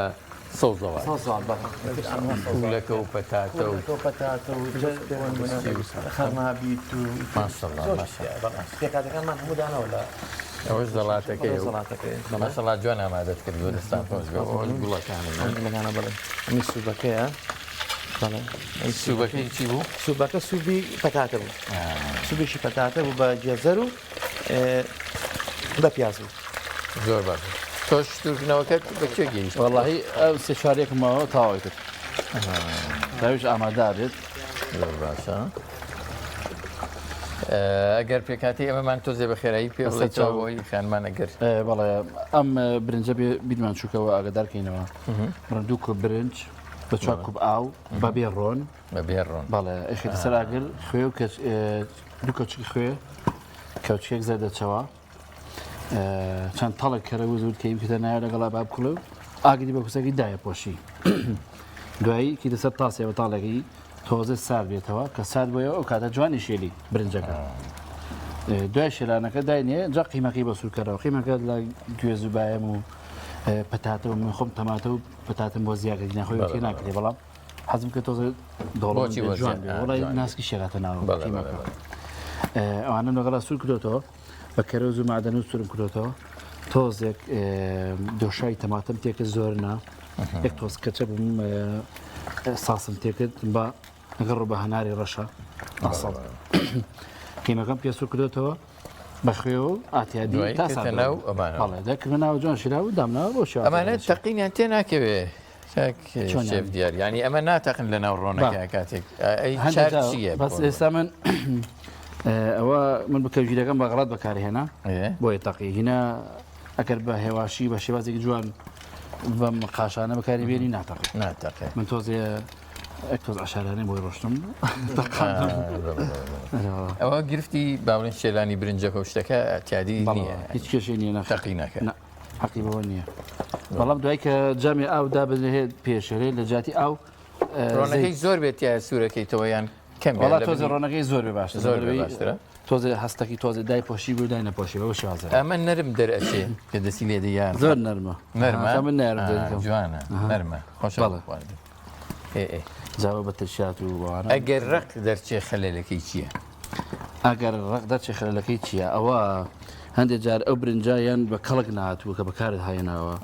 سەوزەوات پولەکە و پەتاتە و خەرمابیت و پێکاتەکانمان هەموودانەوە لە ئەوەش دەڵاتەکەی ماشەڵا جوان ئامادەت کرد بۆ دەستان خۆش گوڵەکانەکانە بڵێ ئەمی سوبەکەیە سوبەکەی چی بوو؟ سوبەکە سوبی پەتاتە بوو سوبیشی پەتاتە بوو بە جێزەر و بە پیاز بوو زۆر باش تۆش توژنەوەکەت بەکوێ گەیشت؟ وەڵاهی ئەو سێ چوارێکمەوە تاوای کرد داویش ئامادە بێت زۆر باشە ئەگەر پێکاتی ئەمەمان تۆزێ بە خێرایی پێ بڵێ چاوەوەی خانمان ئەگەر بەڵێ ئەم برنجە بیدمان چووکەوە ئاگدارکەینەوە ڕندوو کوب برنج بە چوار کوب ئاو بە بێ ڕۆن بەڵێ ئەخێتی سەر ئاگر خوێ و دوو کەچکی خوێ کەوچکێک زەردەچەوە چەند تەڵێک کەرە و زود کەی بکەتە نایە لەگەڵا با بکڵە و ئاگری بە کوسەکی دایە پۆشی دوایی کی دەسەر تاسیەوە تاڵێکی تۆزە سار بێتەوە کە سارد بۆیەوە ئەو کاتە جوانی شێلی برنجەکە دوای شێلانەکە داینێ جا قیمەکەی بە سوورکەرەوە قیمەکە لە گوێز و باەم و پەتاتە و من خۆم تەماتە و پەتاتم بۆ زیاکەی ناخۆی تێ ناکرێ بەڵام حەزم کە تۆزە دۆڵی جوان وڵی ناسکی شێراتە ناوە قیمەکە ئەوانە لەگەڵا سوور کردوتەوە بە کەرەوز و معدەن و سوورم کردوتەوە تۆزێک دۆشای تەماتەم تێکرد زۆر نا یەک تۆز کەچە بووم ساسم تێکرد بە ئەگەڕ ڕوو بە هەناری ڕەشە ئاسڵ قیمەکەم پێ سوور کردوتەوە بەخوێ و ئاتیادی دەکردمە ناوە جوان شیرا و دامناوە بۆ ئەمانە تەقینیان تێ ناکەوێ شێف دیار ینی ئەمە ناتەقن لە ناو ڕۆنەکە کاتێک چیە بەس ئێستا من ئەوە من بکەوژیرەکەم بە غڵات بەکارهێنا بۆیە تەقی هینە ئەگەر بە هێواشی بە شێوازێکی جوان بەم قاشانە بەکاری بێنی ناتەقێ من تۆزێ تۆز عشارانەی بۆی ڕۆشتم ئەوە گرفتی باڵێن شێلانی برنجەکە و شتەکە ئەتیادی نییە هیچ کێشەی نییە تەقی ناکە حەقی بەوە نییە بەڵام دوای کە جامی ئاو دابنێت پێشێ لە جاتی ئاو ڕۆنەکەی زۆر بێت یا سوورەکەیتەوە یان کەم تۆزە ڕۆنەکەی زۆر بێ باش زۆر باشترە تۆزە هەستەکی تۆزە دای پۆشی بوو دای نەپۆشیەوە شازە ئەمە نەرم دەرئەچێ کە دەستی لێ دەیان زۆر نەرمە نەرمە من نەرم جوانە نەرمە خۆشەڵە خواردن جاوە بە تشات و وانە ئەگەر ڕق دەرچێ خەلەلەکەی چییە؟ ئەگەر ڕق دەرچێ خەلەلەکەی چییە؟ ئەوە هەندێک جار ئەو برنجایان بە کەڵک نهاتووە کە بەکارت هاێناوە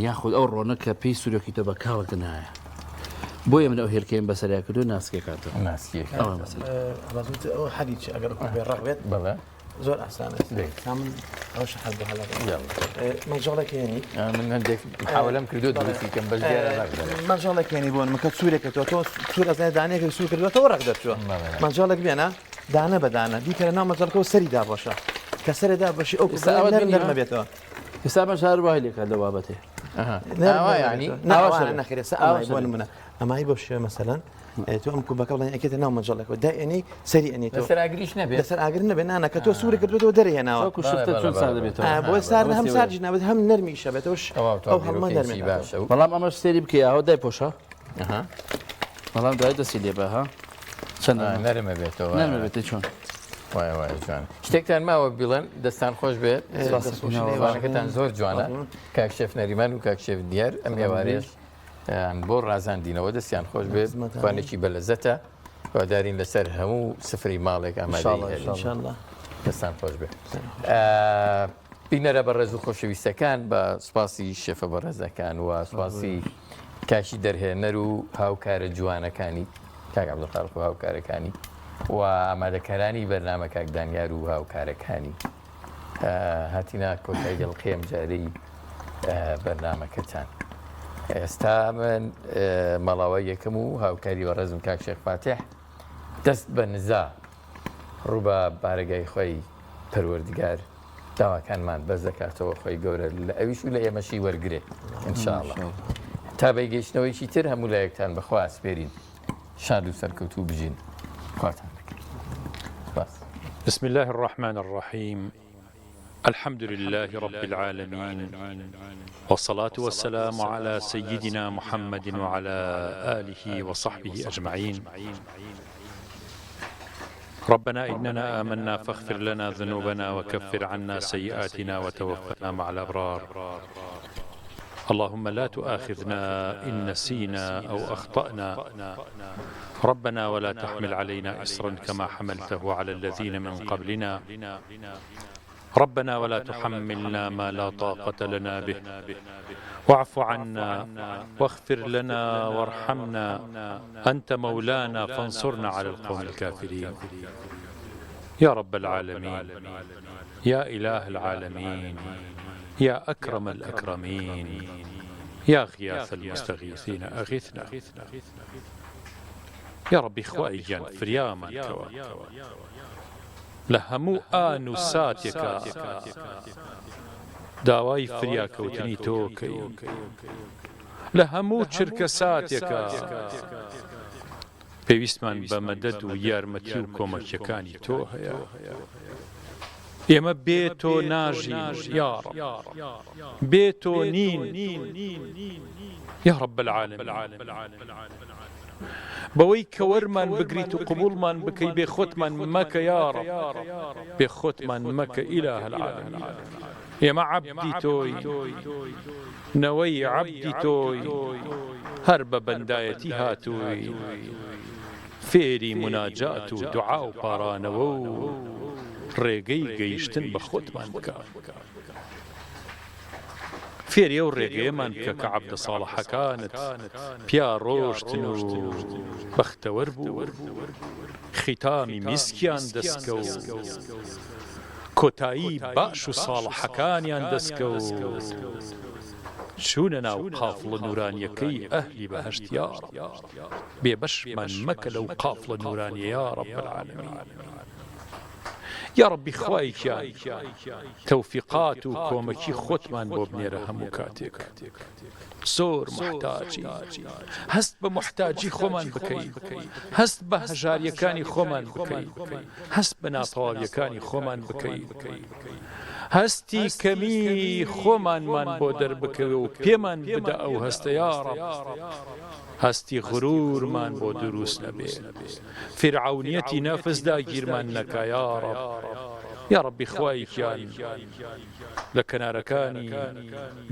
یاخود ئەو ڕۆنە کە پێی سوورەکەی تۆ بە کاڵک نایە بۆیە من ئەو هێلکەیم بەسەریا کردو ناسکێکاتەوە ناسکێک ئەو حەریچ ئەگەر ڕق بێت بەڵێ زۆر ئاسانە من ئەوش حەز بە هەڵە مەنجاڵێکێنی من هەندێک حاولم کردو دروستی کەم بەش مەنجاڵێکێنی بۆن مکە سوورێکەوە تۆ سوور ئەزای دانێک سوور کردوەوە ڕق دەرچووە مەنجاڵێک بێنە دانە بەدانە دیکەرە ناو مەجاڵەکەەوە سەری دابەشە کە سەرێدا بەشی ئەو نەرمە بێتەوە ئێستا بە شار وای لێکات لە بابەتێ نەخێرێ ئەمای بۆ منە ئەمای بۆ شوێ مەسەلەن تو ئەم کوبەکە بڵێن ئەکێتە ناو مەجاڵێکەوە دایێنی سەری ئەنێتەوە لەسەر ئاگریش نەبێت لەسەر ئاگر نەبێت نانە کە تۆ سوورە کردوەوە دەرێناوە بۆ سار هەم سارجی نابێت هەم نەرمی شەبێتەوەش ئەو هەڵمە نەرمی باشە بەڵام ئەمە سێری بکەی ئەوە دای پۆشە بەڵام دوای دەسی لێ بە ها چەند نەرمە بێتەوە نەرمە بێتە چۆن وای جوان شتێکتان ماوە بیڵێن دەستان خۆش بێت وانەکەتان زۆر جوانە کاکشێف نەریمان و کاکشێف دیار ئەم هێوارێش بۆ ڕازاندینەوە دەستیان خۆش بێت توانێکی بەلەزەتە وادارین لەسەر هەموو سفری ماڵێک ئامادەی دەستان خۆش بێت بینەرە بە ڕێز و خۆشەویستەکان بە سوپاسی شێفە بەڕێزەکان و سوپاسی کاشی دەرهێنەر و هاوکارە جوانەکانی کاک عەبدولخاڵق و هاوکارەکانی و ئامادەکارانی بەرنامە کاک دانیار و هاوکارەکانی هاتینا کۆتای دڵقێم جارەی بەرنامەکەتان ئێستا من مەڵاوای یەکەم و هاوکاری بە ڕێزم کاک شێخ فاتح دەست بە نزا ڕوو بە بارگای خۆی پەروەردگار داواکانمان بەز دەکاتەوە خۆی گەورە لە ئەویش و لە ئێمەشی وەرگێ ئینشاءڵڵا تا بەیگەیشتنەوەیکی تر هەموو لایەکتان بەخوا ئاسپێرین شاد و سەرکەوتوو بژین خواتان بسم الله الرحمن الرحيم الحمد لله رب العالمين والصلاة والسلام على سيدنا محمد وعلى آله وصحبه أجمعين ربنا إننا آمنا فاغفر لنا ذنوبنا وكفر عنا سيئاتنا وتوفنا مع الأبرار اللهم لا تؤاخذنا إن نسينا أو أخطأنا ربنا ولا تحمل علينا إصرا كما حملته على الذين من قبلنا ربنا ولا تحملنا ما لا طاقة لنا به واعف عنا واغفر لنا وارحمنا أنت مولانا فانصرنا على القوم الكافرين يا رب العالمين يا إله العالمين يا أكرم الأكرمين يا غياث المستغيثين أغثنا يا ربي خوائيان فرياما كوا لهمو آنوساتك داواي فريا كوتني توكي لهمو چركساتك پێویستمان بە مەدەد و یارمەتی و کۆمەکیەکانی تۆ هەیە ئێمە بێتۆ ناژین یا ڕەب بێتۆ نین یا ڕەب العالەمین بەوەی کە وەرمان بگریت و قبوڵمان بکەی بێ خۆتمان مەکە یا ڕەب بێ خۆتمان مەکە ئیلاه العالەمین ئێمە عەبدی تۆی نەوەی عەبدی تۆی هەر بە بەندایەتی هاتووی فێری مناجات و دوعا و پارانەوە و ڕێگەی گەیشتن بە خۆتمان بکە فێری ئەو ڕێگەیەمان بکە کە عەبدە ساڵحەکانت پیا ڕۆشتن و بەختەوەر بوو خیتامی میسکیان دەستکە و کۆتایی باش و ساڵحەکانیان دەستکە و چوونە ناو قافڵە نورانیەکەی ئەهلی بەهەشت یا ڕەب بێبەشمان مەکە لەو قافڵە نورانیە یا ڕەب العالەمین یا ڕەبی خوایکیان تەوفیقات و کۆمەکی خۆتمان بۆ بنێرە هەموو کاتێک زۆر محتاجی هەست بە محتاجی خۆمان بکەی هەست بە هەژاریەکانی خۆمان بکەی هەست بە ناتەواویەکانی خۆمان بکەی هەستی کەمی خۆمانمان بۆ دەربکەوێ و پێمان بدە ئەو هەستە یا ڕەب هەستی غرورمان بۆ دروست نەبێ فرعونیەتی نەفسدا گیرمان نەکا یا ڕەب یا ڕەبی خوایەکیان لە کەنارەکانی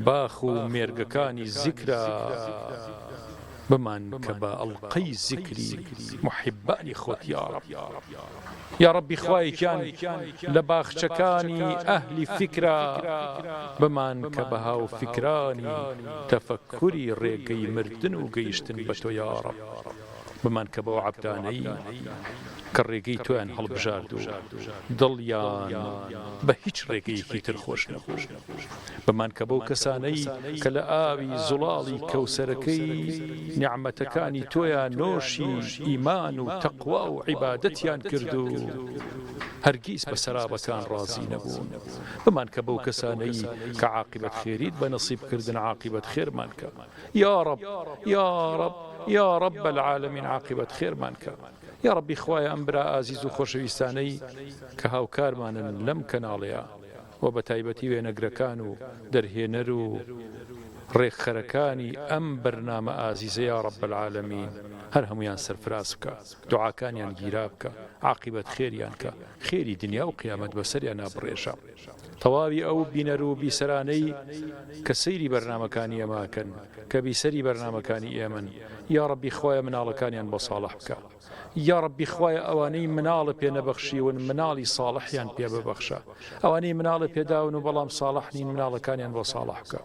باخ و مێرگەکانی زیکرا بمان کە بە ئەڵقەی زیکری محیبانی خۆت یا ڕەب یا ڕەبی خوایەکیان لە باخچەکانی ئەهلی فیکرا بمان کە بە هاو فیکرانی تەفەکوری ڕێگەی مردن و گەیشتن بە تۆ یا ڕەب بمان کە بەو عەبدانەی کە ڕێگەی تۆیان هەڵبژارد و دڵیان بە هیچ ڕێگەیەکی تر خۆش نەبوو بمان کە بەو کەسانەی کە لە ئاوی زوڵاڵی کەوسەرەکەی نیعمەتەکانی تۆیان نۆشی ئیمان و تەقوا و عیبادەتیان کرد و هەرگیز بە سەرابەکان ڕازی نەبوون بمان کە بەو کەسانەی کە عاقبەت خێریت بە نەسیبکردن عاقبەت خێرمان کە یا ڕەب یا ڕەب یا رب العالمین عاقبەت خێرمان کە یا ڕەبی خوایە ئەم برا ئازیز و خۆشەویستانەی کە هاوکارمانن لەم کەناڵەیە و بە تایبەتی وێنەگرەکان و دەرهێنەر و ڕێکخەرەکانی ئەم بەرنامە ئازیزە یا رب العالمین هەر هەمویان سەرفراز بکە دوعاکانیان گیرا بکە عاقبەت خێریان کە خێری دنیا و قیامەت بەسەریان نابڕێژە تەواوی ئەو بینەر و بیسەرانەی کە سەیری بەرنامەکانی ئێماکەن کە بیسەری بەرنامەکانی ئێمن یا ڕەبی خوایە مناڵەکانیان بۆ ساڵح بکە یا ڕەبی خوایە ئەوانەی مناڵە پێ نەبەخشیون مناڵی ساڵحیان پێ ببەخشە ئەوانەی مناڵە پێداون و بەڵام ساڵح نین مناڵەکانیان بۆ ساڵح بکە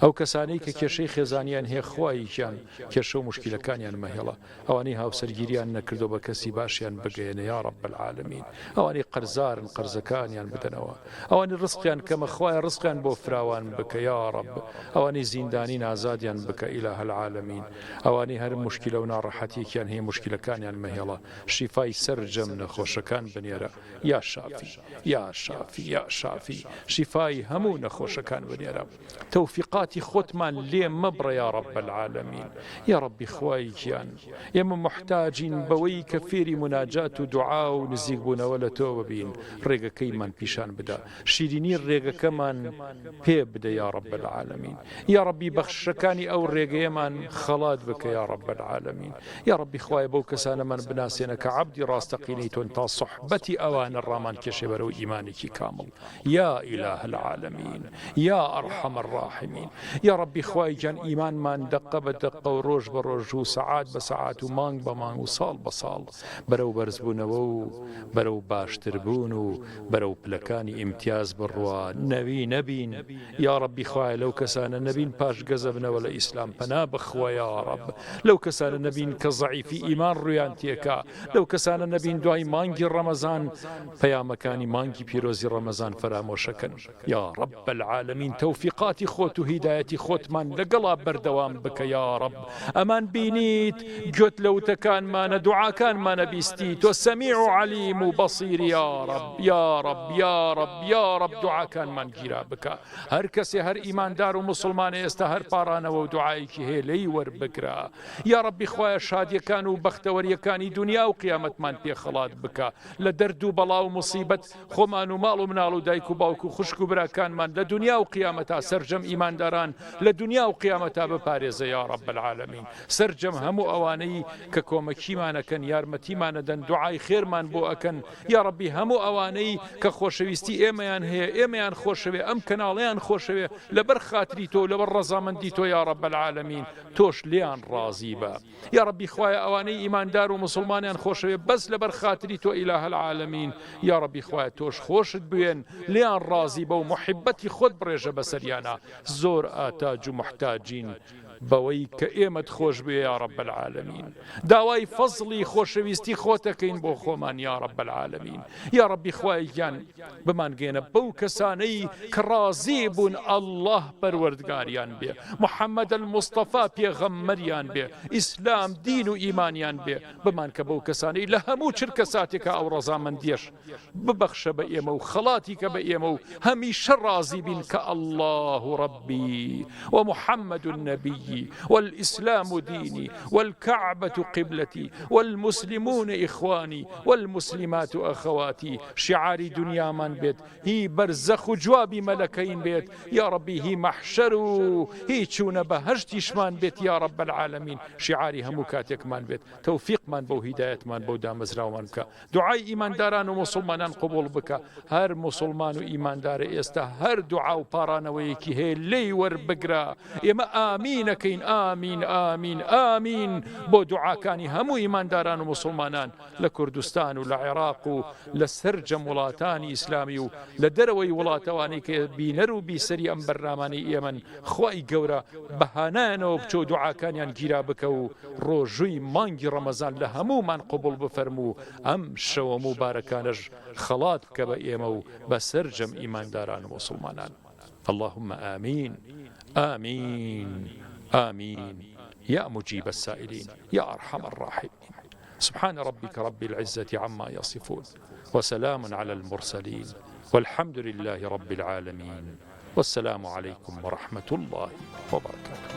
ئەو کەسانەی کە کێشەی خێزانیان هەیە خواییان کێشە و مشکلەکانیان مەهێڵە ئەوانەی هاوسەرگیریان نەکردو بە کەسی باشیان بگەێنە یا رب العالمین ئەوانەی قەرزارن قەرزەکانیان بدەنەوە ئەوانەی ڕزقیان کەمە خوایە ڕزقیان بۆ فراوان بکە یا رب ئەوانەی زیندانی ئازادیان بکە ئیلاه العالمین ئەوانەی هەر مشکلە و ناڕەحەتیەکیان هەیە مشکلەکانیان مەهێڵە شیفای سەرجەم نەخۆشەکان بنێرە یا شافی یا شافی یا شافی شیفای هەموو نەخۆشەکان بنێرە تەوفیقات خۆتمان لێ مەبڕە یا رب العالمین یا ربی خوایەکیان ئێمە محتاجین بەوەی کە فێری مناجات و دوعا و نزیک بوونەوە لە تۆ ببین ڕێگەکەیمان پیشان بدە شیرینی ڕێگەکەمان پێ بدە یا رب العالمین یا ربی بەخشەکانی ئەو ڕێگەیەمان خەڵات بکە یا رب العالمین یا ربی خوایە بەو کەسانەمان بناسێنە کە عەبدی ڕاستەقینەی تۆن تا صحبەتی ئەوانە ڕامان کێشێ بەرەو ئیمانێکی کامڵ یا ئیلاه العالمین یا ئەرحەم الراحمین یا ربی خوای جان ئیمانمان دقە بە دقە و ڕۆژ بە ڕۆژ و سەعات بە سەعات و مانگ بە مانگ و ساڵ بە ساڵ بەرەو بەرزبوونەوە و بەرەو باشتربوون و بەرەو پلەکانی ئیمتیاز بڕوا نەوی نەبین یا ربی خوای لەو کەسانە نەبین پاش گەزەبنەوە لە ئیسلام پەنا بخوا یا رب لەو کەسانە نەبین کە زەعیفی ئیمان ڕویان تێکا لەو کەسانە نەبین دوای مانگی ڕەمەزان پەیامەکانی مانگی پیرۆزی ڕەمەزان فرامۆشەکەن یا رب العالمین تەوفیقاتی خۆت و هیدایەتی خۆتمان لەگەڵا بەردەوام بکە یا رب ئەمان بینیت گوێت لەوتەکانمانە دوعاکانمانە بیستی تۆ سەمیع و عەلیم و بەصیر یا رب یا رب یا رب یا رب دوعاکانمان گیرا بکە هەر کەسێ هەر ئیماندار و مسلمانە ئێستا هەر پارانەوە و دوعایەکی هەیە لێی وەربگرە یا ربی خوایە شادیەکان و بەختەوەریەکانی دنیا و قیامەتمان پێ خەڵات بکە لە دەرد و بەڵا و موسیبەت خۆمان و ماڵ و مناڵ و دایک و باوک و خوشک و براکانمان لە دنیا و قیامەتا سەرجەم ئیمانداران لە دنیا و قیامەتا بپارێزە یا رب العالمین سەرجەم هەموو ئەوانەی کە کۆمەکیمانەکەن یارمەتیمانەدەن دوعای خێرمان بۆ ئەکەن یا ربی هەموو ئەوانەی کە خۆشەویستی ئێمەیان هەیە ئێمەیان خۆشەوێ ئەم کەناڵیان خۆشەوێ لەبەر خاتری تۆ لەبەر ڕەزامەندی تۆ یا رب العالمین تۆش لیان ڕازی بە یا ربی خوایە ئەوانەی ئیماندار و مسلمانیان خۆشەوێ بەس لەبەر خاتری تۆ ئیلاه العالمین یا ربی خوایە تۆش خۆشت بوێن لیان ڕازی بە و محبەتی خۆت بڕێژە بەسەریانە زۆر ئاتاج و محتاجین بەوەی کە ئێمەت خۆش بێ یا رب العالمین داوای فەزڵی خۆشەویستی خۆتەکەین بۆ خۆمان یا رب العالمین یا ربی خوای گیان بمانگێنە بەو کەسانەی کە ڕازی بوون ئەڵڵاه پەروەردگاریان بێ محەممەد المستەفا پێغەممەریان بێ ئیسلام دین و ئیمانیان بێ بمان کە بەو کەسانەی لە هەموو چرکە ساتێکە ئەو ڕەزامەندیەش ببەخشە بە ئێمە و خەڵاتی کە بە ئێمە و هەمیشە ڕازی بین کە ئەڵڵاه ڕەبی و محەممەد النەبی نبيي والإسلام ديني والكعبة قبلتي والمسلمون إخواني والمسلمات أخواتي شعار دنيا من بيت هي برزخ جواب ملكين بيت يا ربي هي محشر هي چون بهشتش من بيت يا رب العالمين شعاري همكاتك من بيت توفيق من بو هداية من بو دامزراو من بك دعاء إيمان داران ومسلمان قبول بك هر مسلمان وإيمان دار استا هر دعاء وبارانويكي هي لي وربقرا إما آمين كين آمين آمين آمين بو دعاء كاني همو إيمان داران ومسلمانان لكردستان ولعراق لسرجم ولاتاني إسلامي لدروي ولاتواني كبينرو بيسري أم برناماني إيمن خواهي قورا بهانانو بچو دعاء كانيان گيرا بكو روجوي مانگي رمضان لهمو من قبول بفرمو أم شو مباركانج خلاط كبا إيمو بسرجم إيمان داران ومسلمانان اللهم آمين آمين آمين يا مجيب السائلين يا أرحم الراحمين سبحان ربك رب العزة عما يصفون وسلام على المرسلين والحمد لله رب العالمين والسلام عليكم ورحمة الله وبركاته